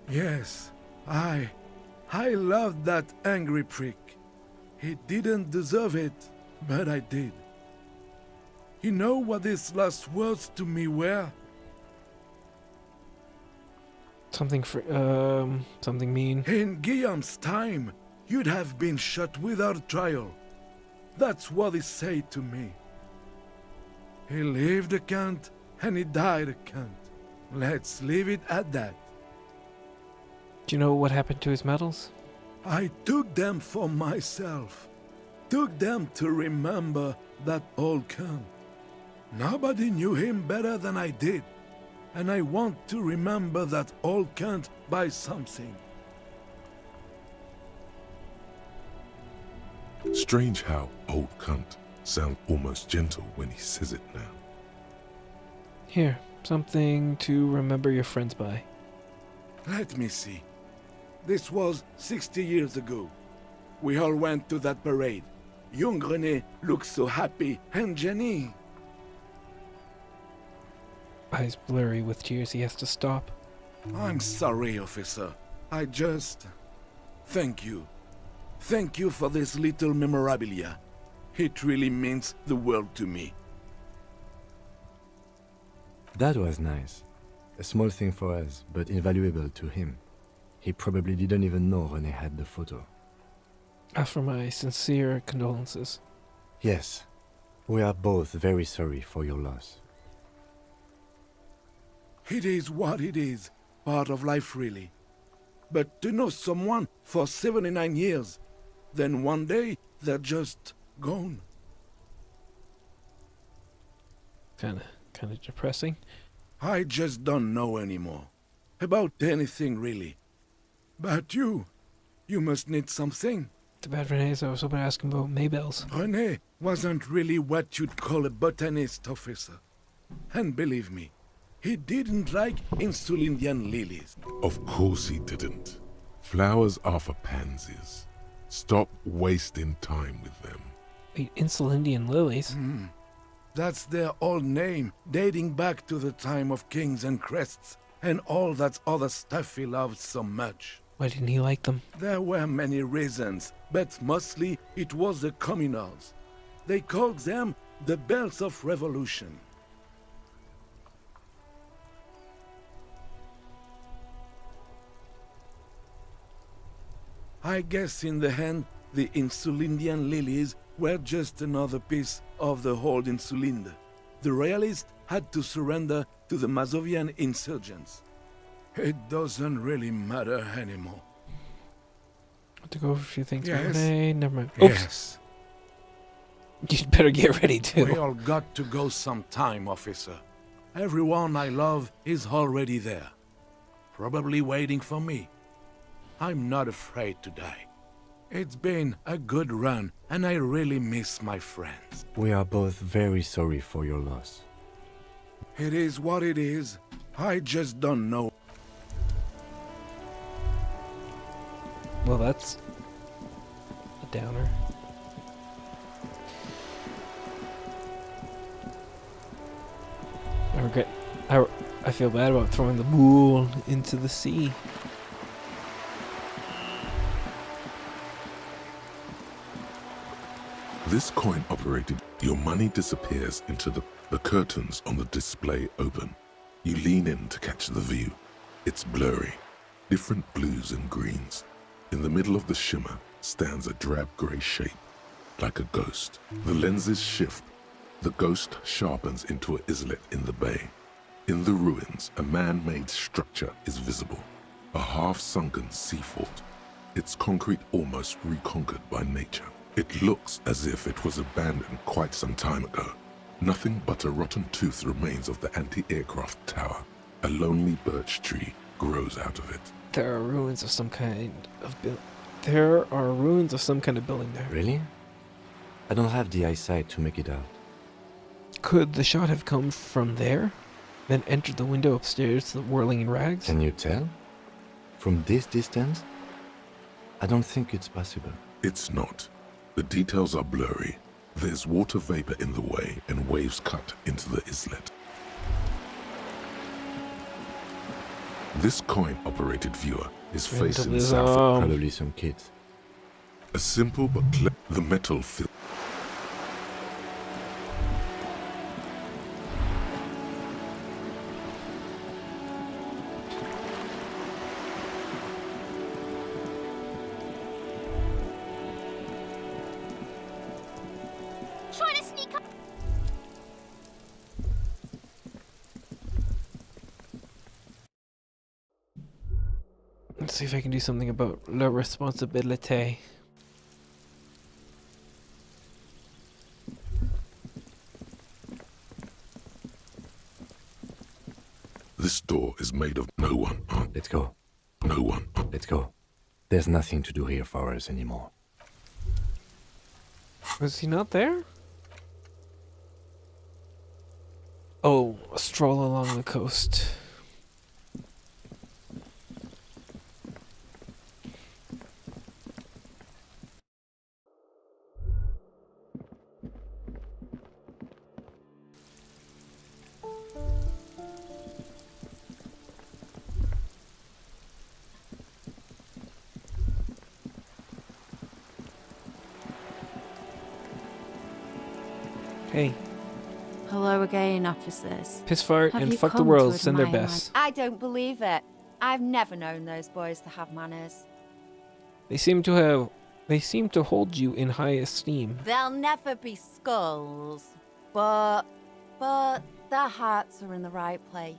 Yes, I loved that angry prick. He didn't deserve it, but I did. You know what his last words to me were? Something mean. In Guillaume's time, you'd have been shot without trial. That's what he said to me. He lived a cunt, and he died a cunt. Let's leave it at that. Do you know what happened to his medals? I took them for myself. Took them to remember that old cunt. Nobody knew him better than I did, and I want to remember that old cunt by something. Strange how old cunt sounds almost gentle when he says it now. Here, something to remember your friends by. Let me see. This was 60 years ago. We all went to that parade. Young René looked so happy, and Jenny. Eyes blurry with tears, he has to stop. I'm sorry, officer. I just... Thank you. Thank you for this little memorabilia. It really means the world to me. That was nice. A small thing for us, but invaluable to him. He probably didn't even know René had the photo. Offer my sincere condolences. Yes, we are both very sorry for your loss. It is what it is. Part of life, really. But to know someone for 79 years, then one day they're just gone. Kinda depressing. I just don't know anymore. About anything, really. But you must need something. Too bad, René, I was hoping to ask him about Maybells. René wasn't really what you'd call a botanist, officer. And believe me, he didn't like Insulindian lilies. Of course he didn't. Flowers are for pansies. Stop wasting time with them. Wait, Insulindian lilies? That's their old name, dating back to the time of kings and crests, and all that other stuff he loved so much. Why didn't he like them? There were many reasons, but mostly it was the communals. They called them the bells of revolution. I guess in the end, the Insulindian lilies were just another piece of the whole Insulinde. The royalists had to surrender to the Mazovian insurgents. It doesn't really matter anymore. I have to go over a few things. Yes. René, never mind. Oops. Yes. You'd better get ready too. We all got to go sometime, officer. Everyone I love is already there. Probably waiting for me. I'm not afraid to die. It's been a good run, and I really miss my friends. We are both very sorry for your loss. It is what it is. I just don't know. Well, that's a downer. I regret. I feel bad about throwing the boule into the sea. This coin operated, your money disappears into the curtains on the display open. You lean in to catch the view. It's blurry, different blues and greens. In the middle of the shimmer stands a drab grey shape, like a ghost. The lenses shift. The ghost sharpens into an islet in the bay. In the ruins, a man-made structure is visible, a half-sunken sea fort. Its concrete almost reconquered by nature. It looks as if it was abandoned quite some time ago. Nothing but a rotten tooth remains of the anti-aircraft tower. A lonely birch tree grows out of it. There are ruins of some kind of building there. Really? I don't have the eyesight to make it out. Could the shot have come from there, then entered the window upstairs, whirling in rags? Can you tell? From this distance? I don't think it's possible. It's not. The details are blurry. There's water vapor in the way and waves cut into the islet. This coin-operated viewer is facing south of probably some kids. a simple but the metal fill. Trying to sneak up. Let's see if I can do something about la responsabilité. This door is made of no one. Let's go. No one. Let's go. There's nothing to do here for us anymore. Was he not there? Oh, a stroll along the coast. Hey, Hello again, officers. piss fart Have and you fuck the come world, to send their admire my- best. I don't believe it. I've never known those boys to have manners. They seem to hold you in high esteem. They'll never be skulls, but their hearts are in the right place.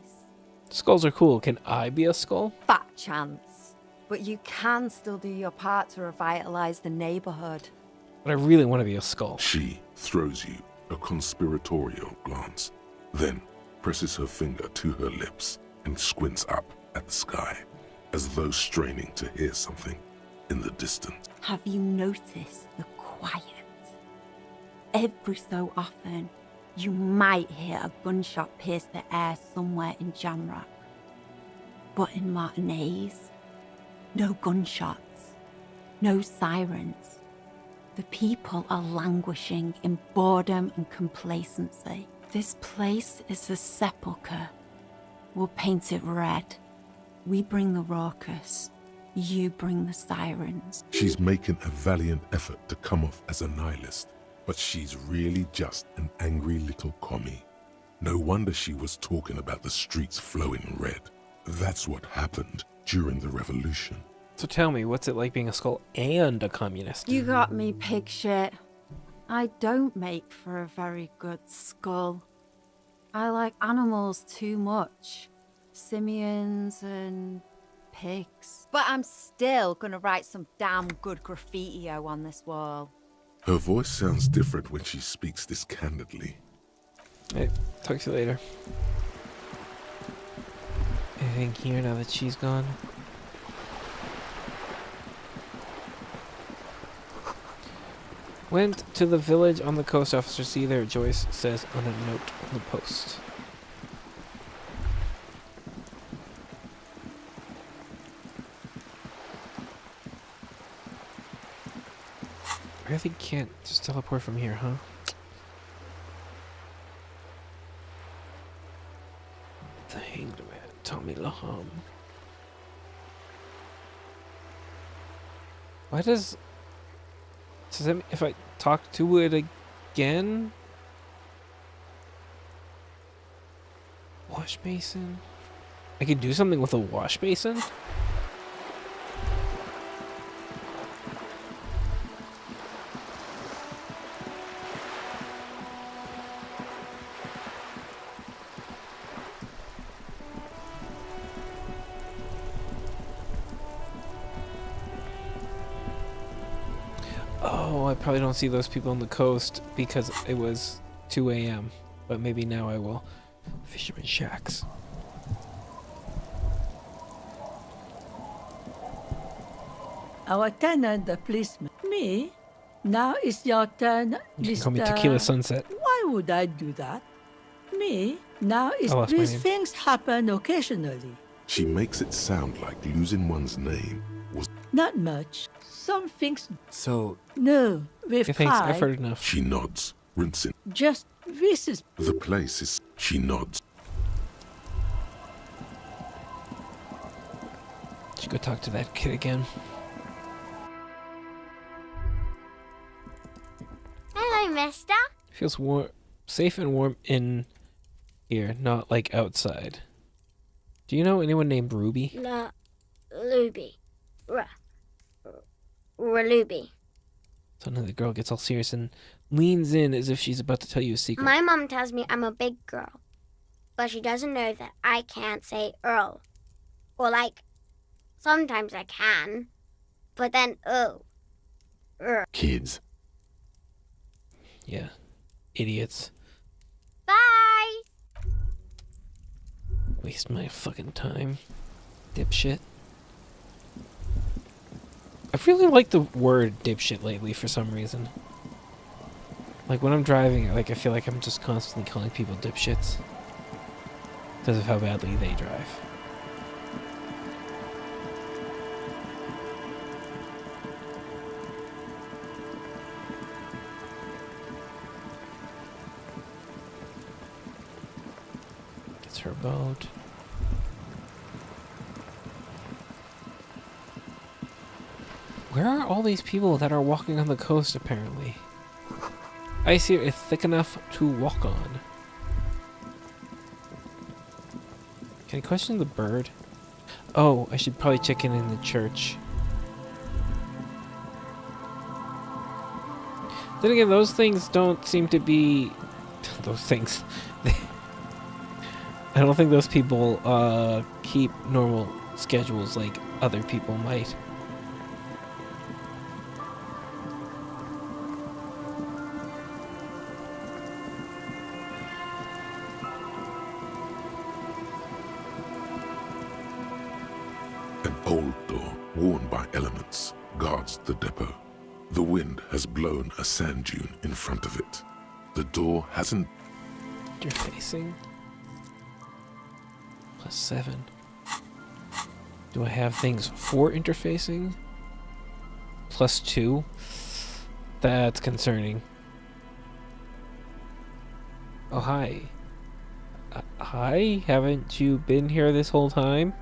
Skulls are cool. Can I be a skull? Fat chance. But you can still do your part to revitalize the neighborhood. But I really want to be a skull. She throws you a conspiratorial glance, then presses her finger to her lips and squints up at the sky, as though straining to hear something in the distance. Have you noticed the quiet? Every so often, you might hear a gunshot pierce the air somewhere in Jamrock. But in Martinez, no gunshots, no sirens. The people are languishing in boredom and complacency. This place is a sepulchre. We'll paint it red. We bring the raucous. You bring the sirens. She's making a valiant effort to come off as a nihilist, but she's really just an angry little commie. No wonder she was talking about the streets flowing red. That's what happened during the revolution. So tell me, what's it like being a skull and a communist? You got me, pig shit. I don't make for a very good skull. I like animals too much. Simians and pigs. But I'm still gonna write some damn good graffiti-o on this wall. Her voice sounds different when she speaks this candidly. Hey, talk to you later. Anything here now that she's gone? Went to the village on the coast. Officer see there, Joyce says on a note on the post. I really can't just teleport from here, huh? The Hanged Man, Tommy Laham. Why does that mean if I talk to it again? Wash basin? I could do something with a wash basin? Oh, I probably don't see those people on the coast because it was 2 a.m. But maybe now I will. Fisherman shacks. Our tenant, the policeman. Me? Now it's your turn, You can Mr. call me Tequila Sunset. Why would I do that? Me? Now it's I lost my these name. things happen occasionally. She makes it sound like losing one's name was... Not much. Some things. So, No, we've Okay, thanks. I've tried. heard enough. She nods, rinsing. Just this is. The place is... She nods. Should go talk to that kid again. Hello, mister. Feels warm, safe and warm in here, not like outside. Do you know anyone named Ruby? La Luby. Raluby. Suddenly the girl gets all serious and leans in as if she's about to tell you a secret. My mom tells me I'm a big girl, but she doesn't know that I can't say Earl. Or sometimes I can, but then kids. Yeah. Idiots. Bye! Waste my fucking time. Dipshit. I've really liked the word dipshit lately for some reason. Like, when I'm driving, like, I feel like I'm just constantly calling people dipshits. Because of how badly they drive. It's her boat. Where are all these people that are walking on the coast, apparently? Ice here is thick enough to walk on. Can I question the bird? Oh, I should probably check in the church. Then again, those things don't seem to be... Those things... I don't think those people keep normal schedules like other people might. An old door, worn by elements, guards the depot. The wind has blown a sand dune in front of it. The door hasn't... Interfacing. +7. Do I have things for interfacing? +2. That's concerning. Oh, hi. Hi? Haven't you been here this whole time?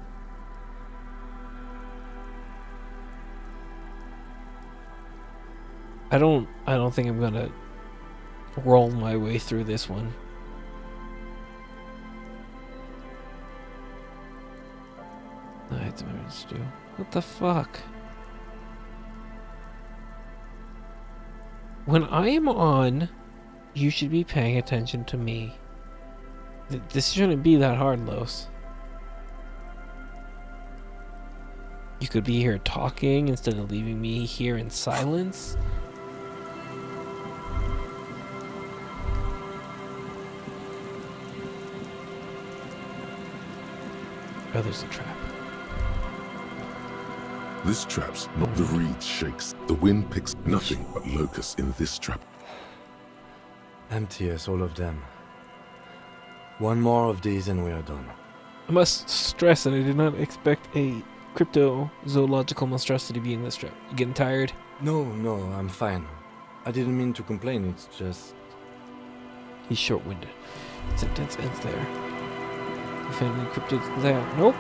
I don't think I'm gonna roll my way through this one. Nightmares do. What the fuck? When I am on, you should be paying attention to me. This shouldn't be that hard, Los. You could be here talking instead of leaving me here in silence. Oh, there's a trap. This trap's not the reed shakes. The wind picks nothing but locusts in this trap. Empty as all of them. One more of these and we are done. I must stress that I did not expect a cryptozoological monstrosity to be in this trap. You getting tired? No, I'm fine. I didn't mean to complain, it's just... He's short-winded. Sentence ends there. You found any cryptids there? Nope.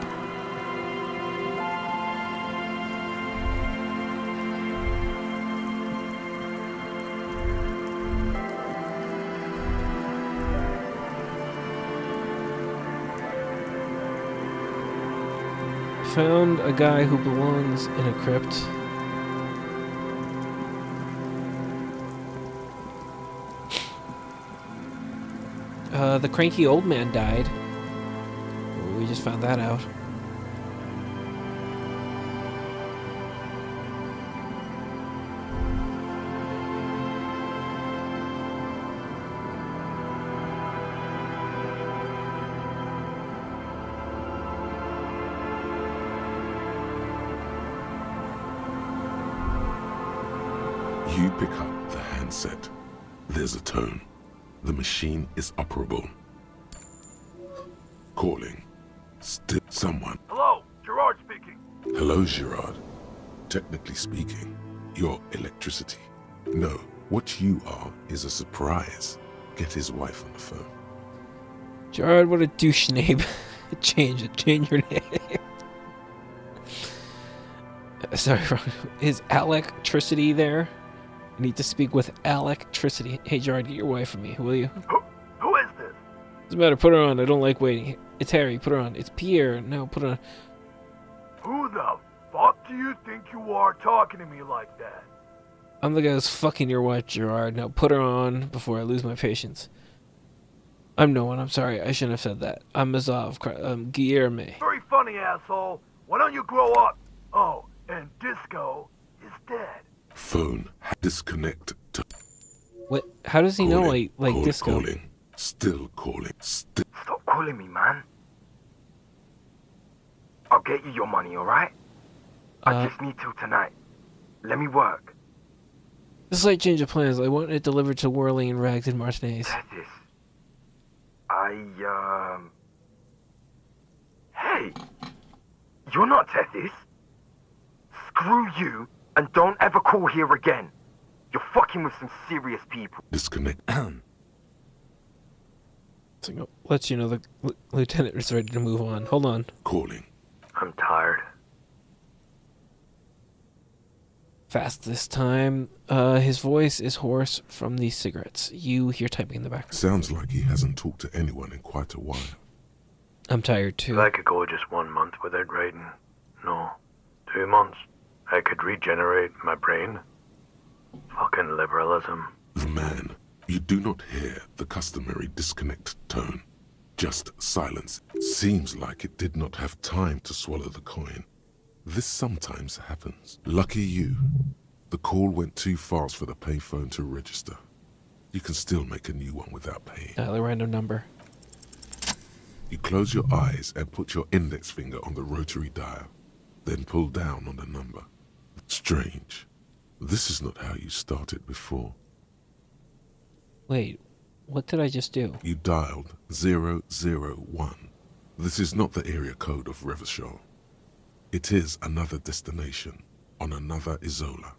Found a guy who belongs in a crypt. The cranky old man died. We just found that out. You pick up the handset. There's a tone. The machine is operable. Calling. Still someone. Hello, Gerard speaking. Hello, Gerard. Technically speaking, you're electricity. No, what you are is a surprise. Get his wife on the phone. Gerard, what a douche name. Change your name. Sorry, Ron. Is electricity there? I need to speak with electricity. Hey, Gerard, get your wife for me, will you? Who is this? Doesn't matter, put her on. I don't like waiting. It's Harry, put her on. It's Pierre. No, put her on. Who the fuck do you think you are talking to me like that? I'm the guy who's fucking your wife, Gerard. Now put her on before I lose my patience. I'm no one. I'm sorry. I shouldn't have said that. I'm Mazov. Guillerme. Very funny, asshole. Why don't you grow up? Oh, and Disco is dead. Phone disconnect to... What? How does he know, like Call, Disco? Calling. Still calling. Still... Stop calling me, man. I'll get you your money, alright? I just need till tonight. Let me work. Slight change of plans. I want it delivered to Whirling and Rags and Martinez. Tethys. Hey! You're not Tethys. Screw you, and don't ever call here again. You're fucking with some serious people. Disconnect. So lets you know the lieutenant is ready to move on. Hold on. Calling. I'm tired. Fast this time. His voice is hoarse from these cigarettes. You hear typing in the background. Sounds like he hasn't talked to anyone in quite a while. I'm tired too. I could go just 1 month without writing. No, 2 months. I could regenerate my brain. Fucking liberalism. The man. You do not hear the customary disconnect tone. Just silence. Seems like it did not have time to swallow the coin. This sometimes happens. Lucky you. The call went too fast for the payphone to register. You can still make a new one without paying. Dial a random number. You close your eyes and put your index finger on the rotary dial. Then pull down on the number. Strange. This is not how you started before. Wait, what did I just do? You dialed 001. This is not the area code of Revachol. It is another destination on another Isola.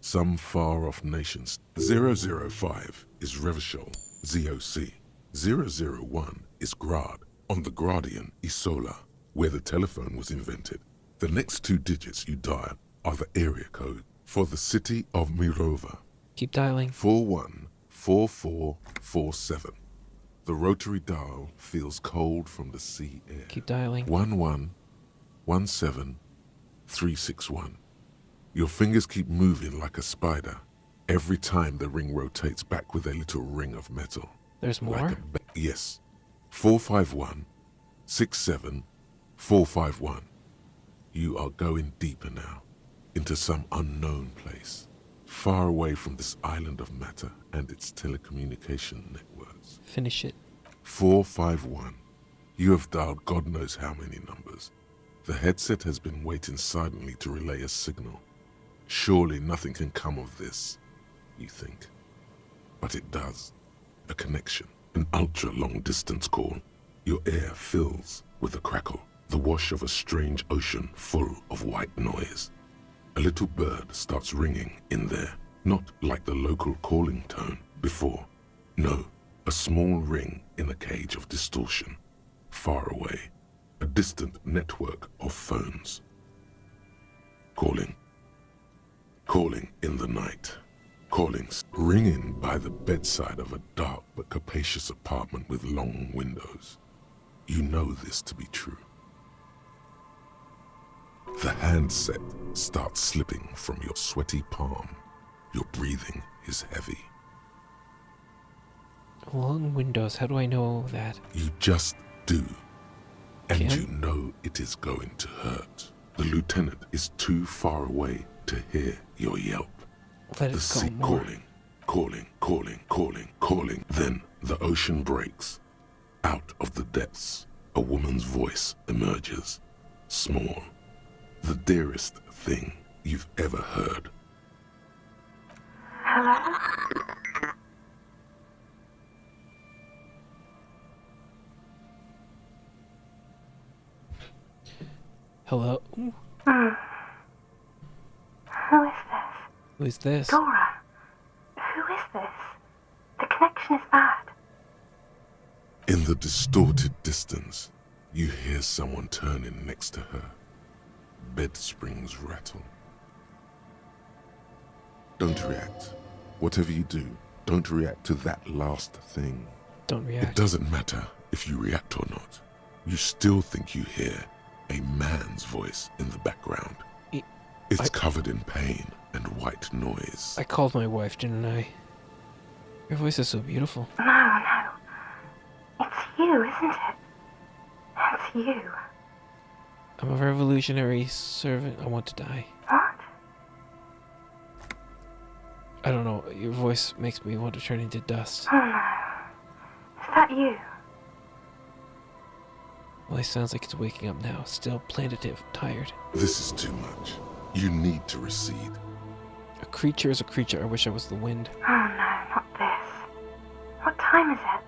Some far-off nations. 005 is Revachol, ZOC. 001 is Grad, on the Gradian Isola, where the telephone was invented. The next 2 digits you dial are the area code for the city of Mirova. Keep dialing. 414447. The rotary dial feels cold from the sea air. Keep dialing. 1117361. Your fingers keep moving like a spider every time the ring rotates back with a little ring of metal. There's more? Yes. 451-67451. You are going deeper now, into some unknown place, far away from this island of matter and its telecommunication networks. Finish it. 451. You have dialed God knows how many numbers. The headset has been waiting silently to relay a signal. Surely nothing can come of this, you think. But it does. A connection. An ultra-long distance call. Your air fills with a crackle, the wash of a strange ocean full of white noise. A little bird starts ringing in there, not like the local calling tone before. No, a small ring in a cage of distortion, far away. A distant network of phones. Calling. Calling in the night. Callings ringing by the bedside of a dark but capacious apartment with long windows. You know this to be true. The handset starts slipping from your sweaty palm. Your breathing is heavy. Long windows, how do I know that? You just do. And you know it is going to hurt. The lieutenant is too far away to hear your yelp. Let The it sea go more. calling. Then the ocean breaks. Out of the depths, a woman's voice emerges. Small. The dearest thing you've ever heard. Hello? Hello? Ooh, Who is this? who is this? Dora. Who is this? The connection is bad. In the distorted distance, you hear someone turning next to her. Bed springs rattle. Don't react. Whatever you do, don't react to that last thing. Don't It react. doesn't matter if you react or not. You still think you hear a man's voice in the background. It's covered in pain and white noise. I called my wife, didn't I? Your voice is so beautiful. No. It's you, isn't it? It's you. I'm a revolutionary servant. I want to die. What? I don't know. Your voice makes me want to turn into dust. Oh no. Is that you? Well, it sounds like it's waking up now. Still plaintive, tired. This is too much. You need to recede. A creature is a creature. I wish I was the wind. Oh no, not this. What time is it?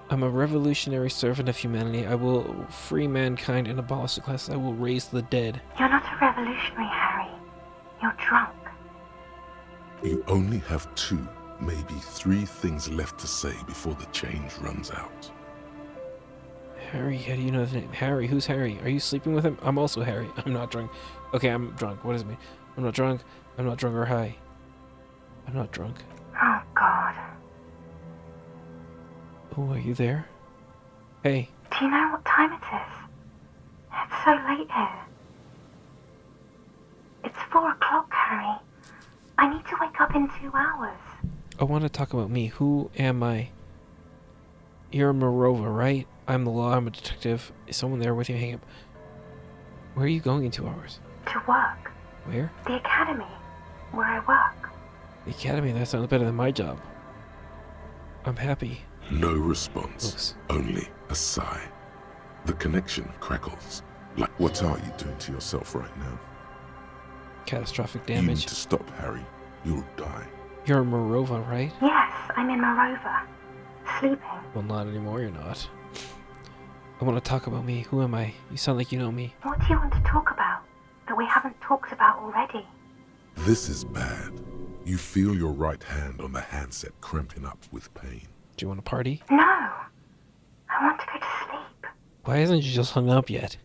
I'm a revolutionary servant of humanity. I will free mankind and abolish the classes. I will raise the dead. You're not a revolutionary, Harry. You're drunk. You only have 2, maybe 3 things left to say before the change runs out. Harry, how do you know the name? Harry, who's Harry? Are you sleeping with him? I'm also Harry. I'm not drunk. Okay, I'm drunk. What does it mean? I'm not drunk. I'm not drunk or high. I'm not drunk. Oh, God. Oh, are you there? Hey. Do you know what time it is? It's so late here. It's 4 o'clock, Harry. I need to wake up in 2 hours. I want to talk about me. Who am I? You're a Morova, right? I'm the law. I'm a detective. Is someone there with you? Hang up. Where are you going in 2 hours? To work. Where? The academy, where I work. The academy? That sounds better than my job. I'm happy. No response. Only a sigh. The connection crackles. Like, what are you doing to yourself right now? Catastrophic You need damage. to stop, Harry. You'll die. You're a Morova, right? Yes, I'm in Morova. Sleeping. Well, not anymore, you're not. I want to talk about me. Who am I? You sound like you know me. What do you want to talk about that we haven't talked about already? This is bad. You feel your right hand on the handset cramping up with pain. Do you want to party? No. I want to go to sleep. Why hasn't you just hung up yet?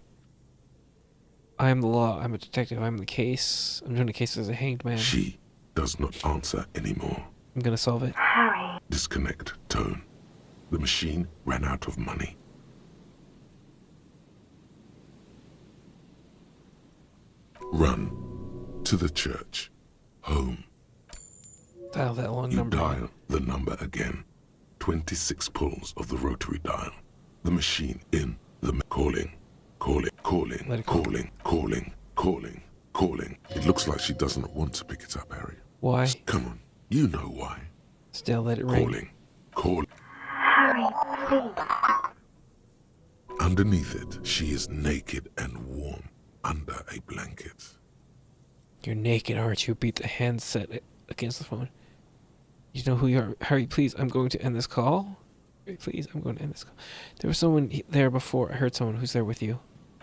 I am the law. I'm a detective. I'm the case. I'm doing the case as a hanged man. She does not answer anymore. I'm gonna solve it. Harry. Disconnect tone. The machine ran out of money. Run to the church. Home. Dial that long You number. dial the number again. 26 pulls of the rotary dial. The machine in the calling. Calling, calling, calling, calling, calling, calling. It looks like she doesn't want to pick it up, Harry. Why? Just come on. You know why. Still let it ring. Calling. Calling. Harry, please. Underneath it, she is naked and warm under a blanket. You're naked, aren't you? Beat the handset against the phone. You know who you are. Harry, please, I'm going to end this call. Harry, please, I'm going to end this call. There was someone there before. I heard someone. Who's there with you?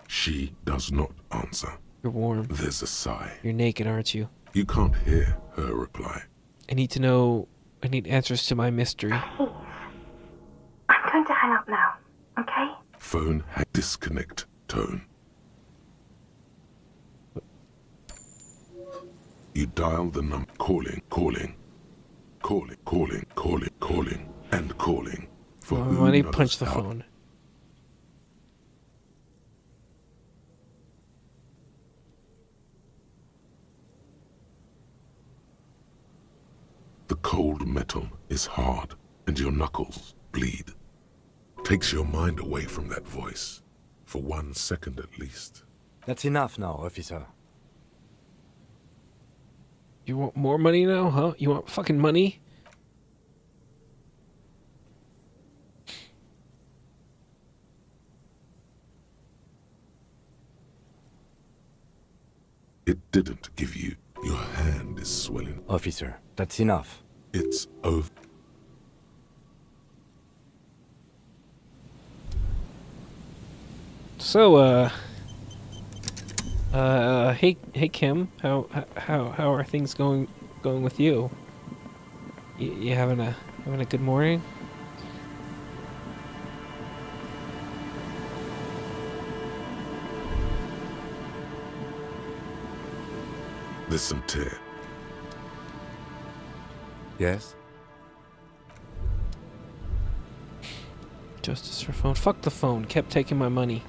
She does not answer. You're warm. There's a sigh. You're naked, aren't you? You can't hear her reply. I need to know. I need answers to my mystery. Please. I'm going to hang up now, okay? Phone disconnect tone. You dial the number. Calling, calling, calling, calling, calling, calling, and calling. For who Money knows punch the how. phone. The cold metal is hard, and your knuckles bleed. Takes your mind away from that voice, for 1 second at least. That's enough now, officer. You want more money now, huh? You want fucking money? It didn't give you. Your hand is swelling. Officer, that's enough. It's over. So, hey Kim, how are things going with you? You having a good morning? Listen, Ted. Yes? Justice for phone. Fuck the phone. Kept taking my money.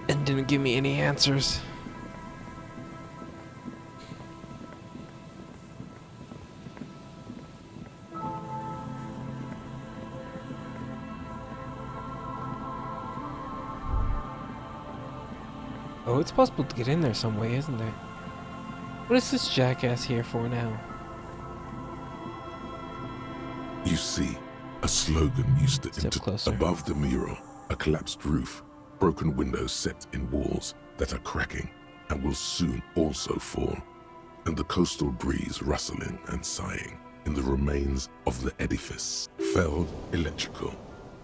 And didn't give me any answers. Oh, it's possible to get in there some way, isn't there? What is this jackass here for now? You see, a slogan used to Step closer. above the mural, a collapsed roof. broken windows set in walls that are cracking and will soon also fall, and the coastal breeze rustling and sighing in the remains of the edifice. Feld Electrical.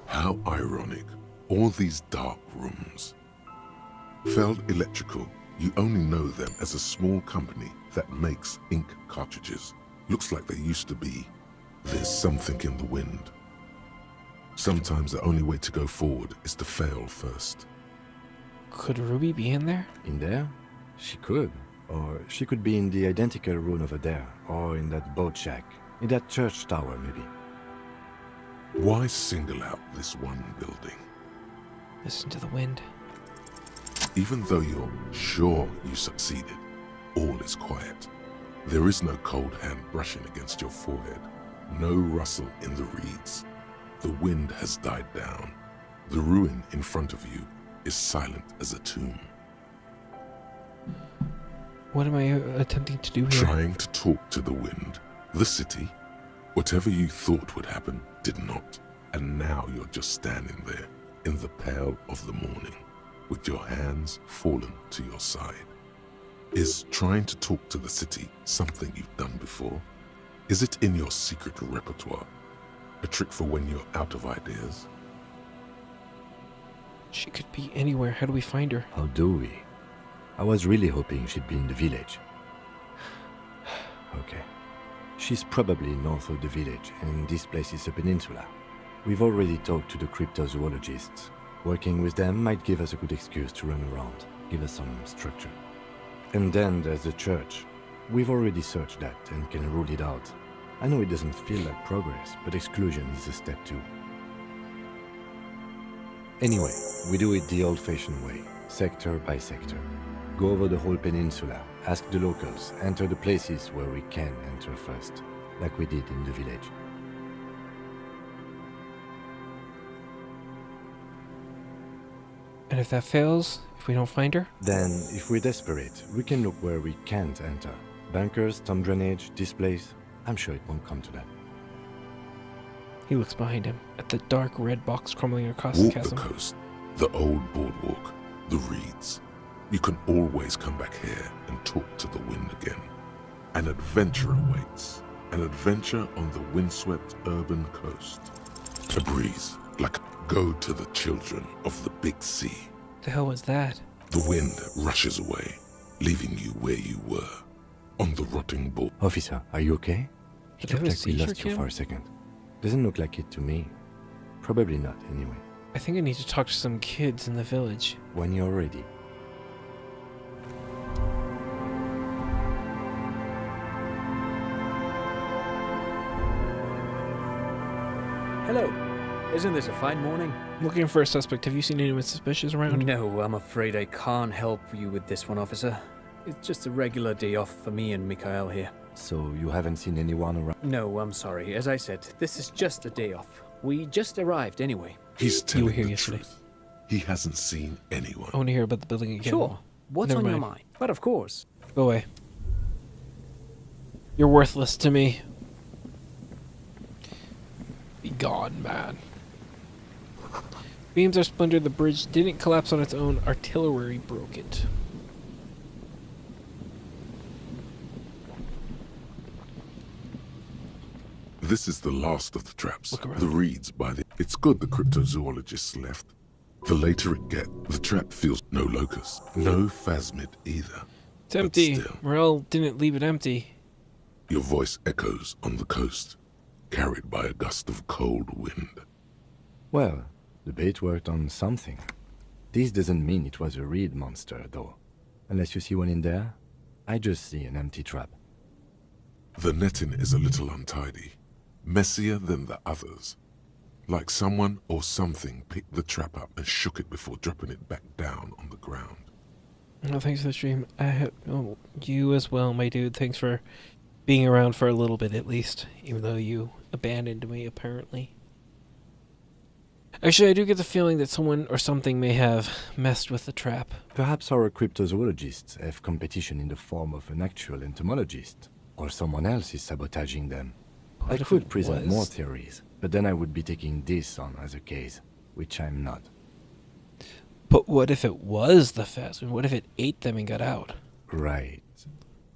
How ironic, all these dark rooms. Feld Electrical, you only know them as a small company that makes ink cartridges. Looks like they used to be. There's something in the wind. Sometimes the only way to go forward is to fail first. Could Ruby be in there? In there? She could. Or she could be in the identical room over there, or in that boat shack, in that church tower maybe. Why single out this one building? Listen to the wind. Even though you're sure you succeeded, all is quiet. There is no cold hand brushing against your forehead, no rustle in the reeds. The wind has died down. The ruin in front of you is silent as a tomb. What am I attempting to do here? Trying to talk to the wind, the city. Whatever you thought would happen did not. And now you're just standing there in the pale of the morning, with your hands fallen to your side. Is trying to talk to the city something you've done before? Is it in your secret repertoire? A trick for when you're out of ideas? She could be anywhere. How do we find her? How do we? I was really hoping she'd be in the village. Okay. She's probably north of the village, and this place is a peninsula. We've already talked to the cryptozoologists. Working with them might give us a good excuse to run around, give us some structure. And then there's the church. We've already searched that and can rule it out. I know it doesn't feel like progress, but exclusion is a step too. Anyway, we do it the old-fashioned way, sector by sector. Go over the whole peninsula, ask the locals, enter the places where we can enter first, like we did in the village. And if that fails, if we don't find her? Then, if we're desperate, we can look where we can't enter. Bunkers, storm drainage, displays. I'm sure it won't come to that. He looks behind him at the dark red box crumbling across Walk the chasm. the coast, the old boardwalk, the reeds. You can always come back here and talk to the wind again. An adventure awaits. An adventure on the windswept urban coast. A breeze, like go to the children of the big sea. The hell was that? The wind rushes away, leaving you where you were, on the rotting board. Officer, are you okay? It Did looked you have a like we seizure, lost you Kim? for a second. Doesn't look like it to me. Probably not, anyway. I think I need to talk to some kids in the village. When you're ready. Hello. Isn't this a fine morning? Looking for a suspect. Have you seen anyone suspicious around? No, I'm afraid I can't help you with this one, officer. It's just a regular day off for me and Mikhail here. So you haven't seen anyone around? No, I'm sorry. As I said, this is just a day off. We just arrived anyway. He's telling here the yesterday. truth. He hasn't seen anyone. I want to hear about the building again. Sure. What's Never on your mind. mind? But of course. Go away. You're worthless to me. Be gone, man. Beams are splintered. The bridge didn't collapse on its own. Artillery broke it. This is the last of the traps. Look around. The reeds by the... It's good the cryptozoologists left. The later it gets, the trap feels no locust, no phasmid either. It's empty. still. Morel didn't leave it empty. Your voice echoes on the coast, carried by a gust of cold wind. Well, the bait worked on something. This doesn't mean it was a reed monster, though. Unless you see one in there, I just see an empty trap. The netting is a little untidy, messier than the others. Like someone or something picked the trap up and shook it before dropping it back down on the ground. Oh, thanks for the stream. Oh, you as well, my dude. Thanks for being around for a little bit at least, even though you abandoned me, apparently. Actually, I do get the feeling that someone or something may have messed with the trap. Perhaps our cryptozoologists have competition in the form of an actual entomologist, or someone else is sabotaging them. What I if could it present was? more theories, but then I would be taking this on as a case, which I'm not. But what if it was the Phasm? What if it ate them and got out? Right.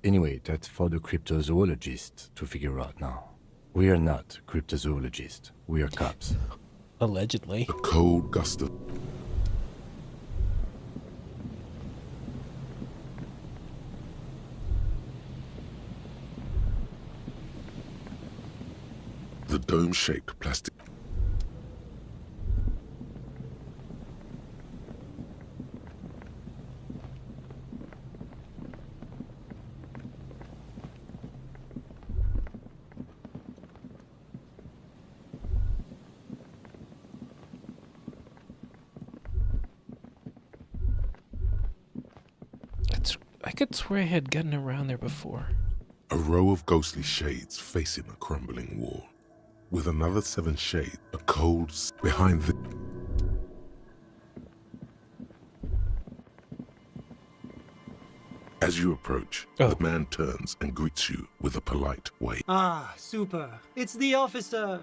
Anyway, that's for the cryptozoologists to figure out now. We are not cryptozoologists. We are cops. Allegedly. A cold gust of... The dome-shaped plastic... I could swear I had gotten around there before. A row of ghostly shades facing a crumbling wall. With another 7 shades, a cold behind the... As you approach, the man turns and greets you with a polite wave. Ah, super. It's the officer.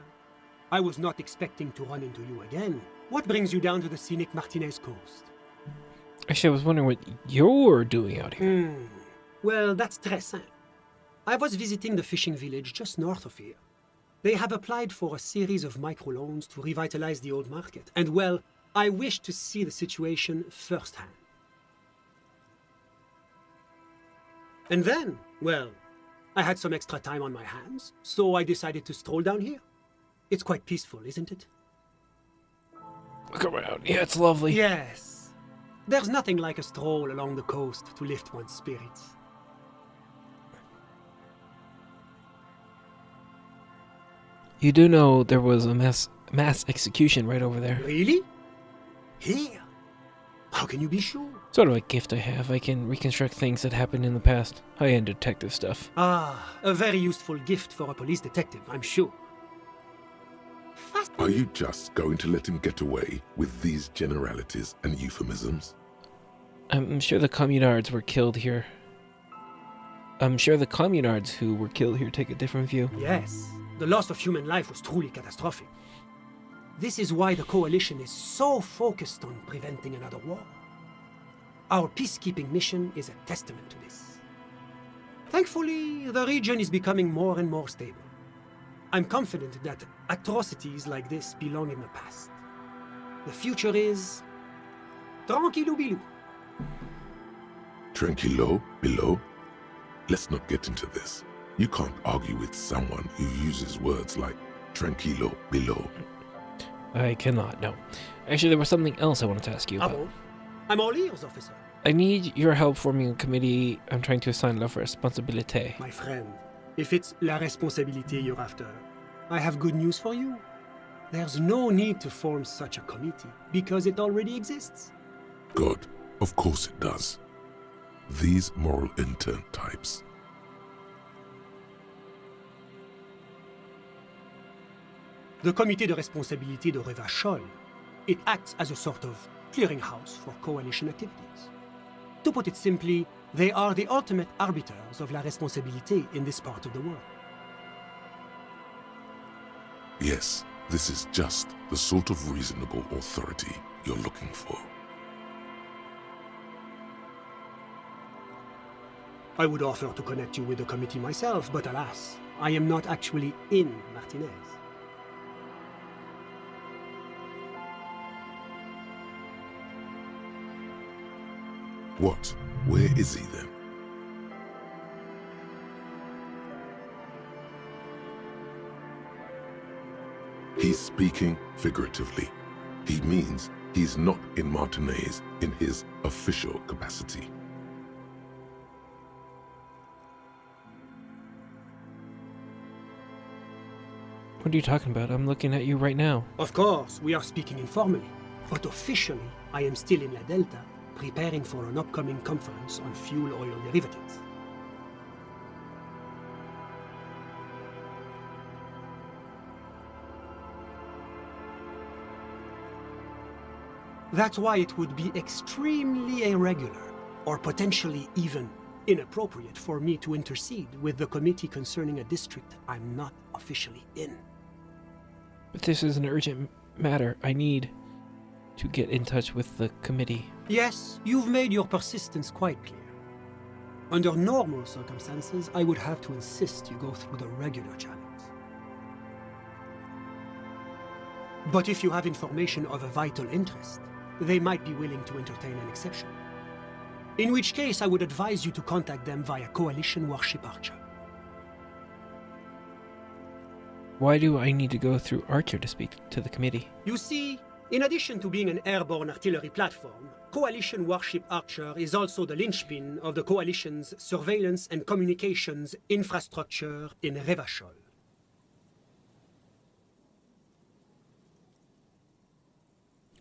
I was not expecting to run into you again. What brings you down to the scenic Martinez coast? Actually, I was wondering what you're doing out here. Well, that's très simple. I was visiting the fishing village just north of here. They have applied for a series of microloans to revitalize the old market. And well, I wish to see the situation firsthand. And then, well, I had some extra time on my hands, so I decided to stroll down here. It's quite peaceful, isn't it? Look around. Yeah, it's lovely. Yes. There's nothing like a stroll along the coast to lift one's spirits. You do know there was a mass execution right over there. Really? Here? How can you be sure? Sort of a gift I have. I can reconstruct things that happened in the past. High-end detective stuff. Ah, a very useful gift for a police detective, I'm sure. Are you just going to let him get away with these generalities and euphemisms? I'm sure the communards were killed here. I'm sure the communards who were killed here take a different view. Yes, the loss of human life was truly catastrophic. This is why the Coalition is so focused on preventing another war. Our peacekeeping mission is a testament to this. Thankfully, the region is becoming more and more stable. I'm confident that atrocities like this belong in the past. The future is... tranquilo bilou. Tranquilo, below? Let's not get into this. You can't argue with someone who uses words like tranquilo, below. I cannot, no. Actually, there was something else I wanted to ask you about. bon? I'm all ears, officer. I need your help forming a committee I'm trying to assign of responsibility. My friend, if it's la responsabilité you're after, I have good news for you. There's no need to form such a committee, because it already exists. God, of course it does. These moral intern types. The Comité de Responsabilité de Revachol, it acts as a sort of clearinghouse for coalition activities. To put it simply, they are the ultimate arbiters of la responsabilité in this part of the world. Yes, this is just the sort of reasonable authority you're looking for. I would offer to connect you with the committee myself, but alas, I am not actually in Martinez. What? Where is he then? He's speaking figuratively. He means he's not in Martinez in his official capacity. What are you talking about? I'm looking at you right now. Of course, we are speaking informally, but officially, I am still in La Delta, preparing for an upcoming conference on fuel oil derivatives. That's why it would be extremely irregular, or potentially even inappropriate for me to intercede with the committee concerning a district I'm not officially in. But this is an urgent matter. I need to get in touch with the committee. Yes, you've made your persistence quite clear. Under normal circumstances, I would have to insist you go through the regular channels. But if you have information of a vital interest, they might be willing to entertain an exception. In which case, I would advise you to contact them via Coalition Warship Archer. Why do I need to go through Archer to speak to the committee? You see, in addition to being an airborne artillery platform, Coalition Warship Archer is also the linchpin of the Coalition's surveillance and communications infrastructure in Revachol.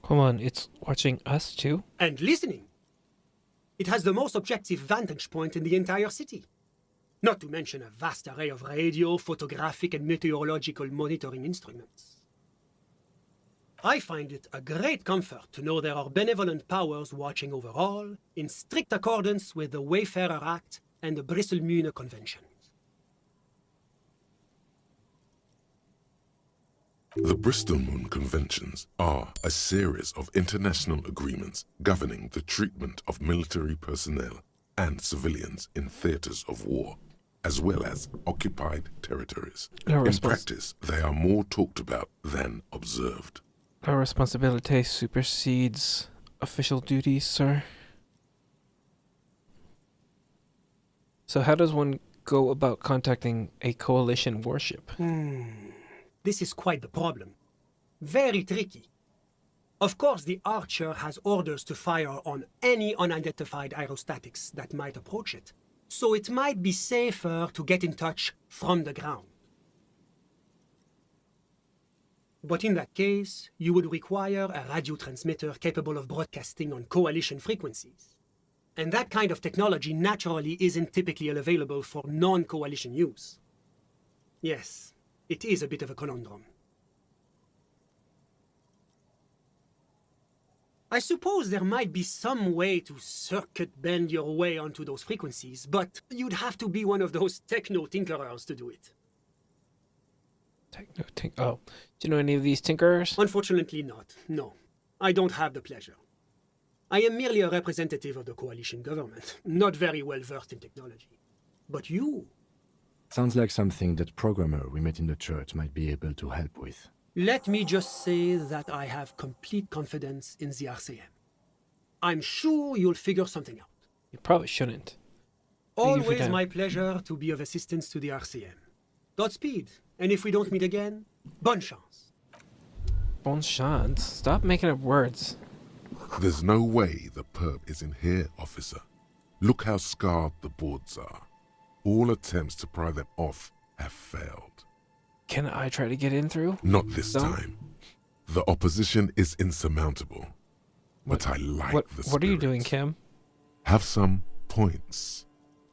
Hold on, it's watching us too? And listening. It has the most objective vantage point in the entire city. Not to mention a vast array of radio, photographic, and meteorological monitoring instruments. I find it a great comfort to know there are benevolent powers watching over all, in strict accordance with the Wayfarer Act and the Bristol-Mune Convention. The Bristol-Mune Conventions are a series of international agreements governing the treatment of military personnel and civilians in theaters of war, as well as occupied territories. In practice, they are more talked about than observed. Our responsibility supersedes official duties, sir. So how does one go about contacting a coalition warship? This is quite the problem. Very tricky. Of course, the Archer has orders to fire on any unidentified aerostatics that might approach it, so it might be safer to get in touch from the ground. But in that case, you would require a radio transmitter capable of broadcasting on coalition frequencies. And that kind of technology naturally isn't typically available for non-coalition use. Yes, it is a bit of a conundrum. I suppose there might be some way to circuit bend your way onto those frequencies, but you'd have to be one of those techno-tinkerers to do it. Oh, do you know any of these tinkerers? Unfortunately not, no. I don't have the pleasure. I am merely a representative of the coalition government, not very well versed in technology. But you? Sounds like something that programmer we met in the church might be able to help with. Let me just say that I have complete confidence in the RCM. I'm sure you'll figure something out. You probably shouldn't. Always my pleasure to be of assistance to the RCM. Godspeed, and if we don't meet again, bonne chance. Bonne chance? Stop making up words. There's no way the perp is in here, officer. Look how scarred the boards are. All attempts to pry them off have failed. Can I try to get in through? Not this time. The opposition is insurmountable. But I like the spirit. What are you doing, Kim? Have some points.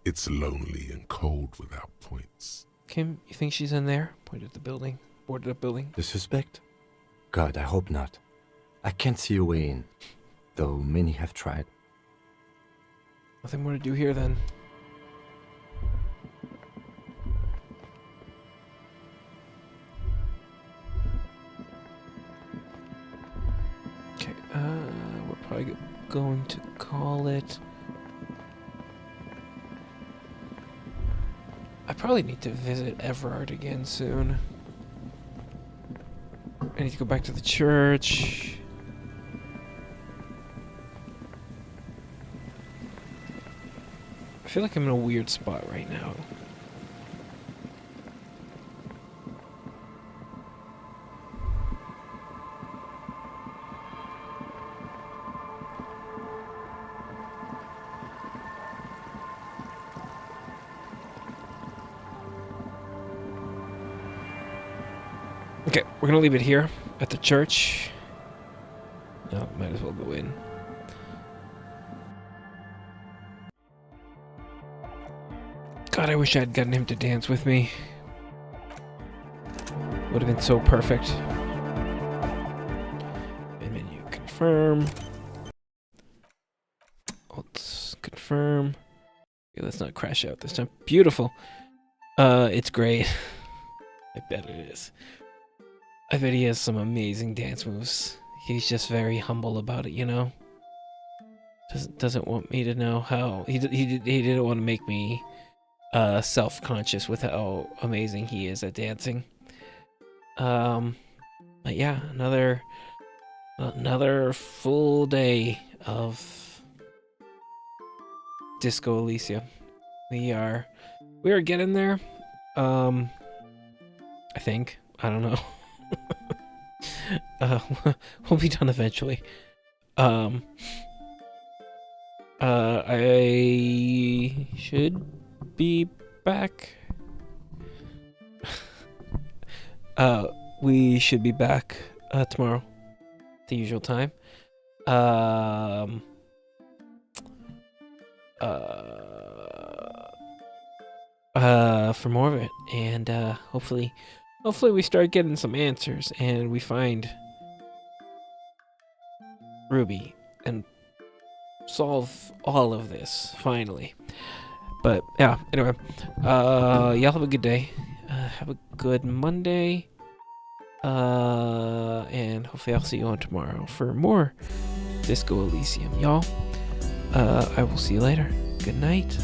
It's lonely and cold without points. Kim, you think she's in there? Point at the building. Boarded up building. The suspect? God, I hope not. I can't see a way in, though many have tried. Nothing more to do here then. Okay, we're probably going to call it... I probably need to visit Everard again soon. I need to go back to the church. I feel like I'm in a weird spot right now. Okay, we're gonna leave it here at the church. No, might as well go in. God, I wish I'd gotten him to dance with me. Would have been so perfect. And menu confirm. Let's confirm. Okay, let's not crash out this time. Beautiful. It's great. I bet it is. I bet he has some amazing dance moves. he's just very humble about it, you know. Doesn't want me to know how he didn't want to make me self-conscious with how amazing he is at dancing. But yeah, another full day of Disco Elysium. We are getting there. I think. I don't know. We'll be done eventually. I should be back. We should be back tomorrow, the usual time. For more of it, and hopefully we start getting some answers and we find Ruby and solve all of this finally. But yeah, anyway, y'all have a good day. Have a good Monday. And hopefully I'll see you on tomorrow for more Disco Elysium, y'all. I will see you later. Good night.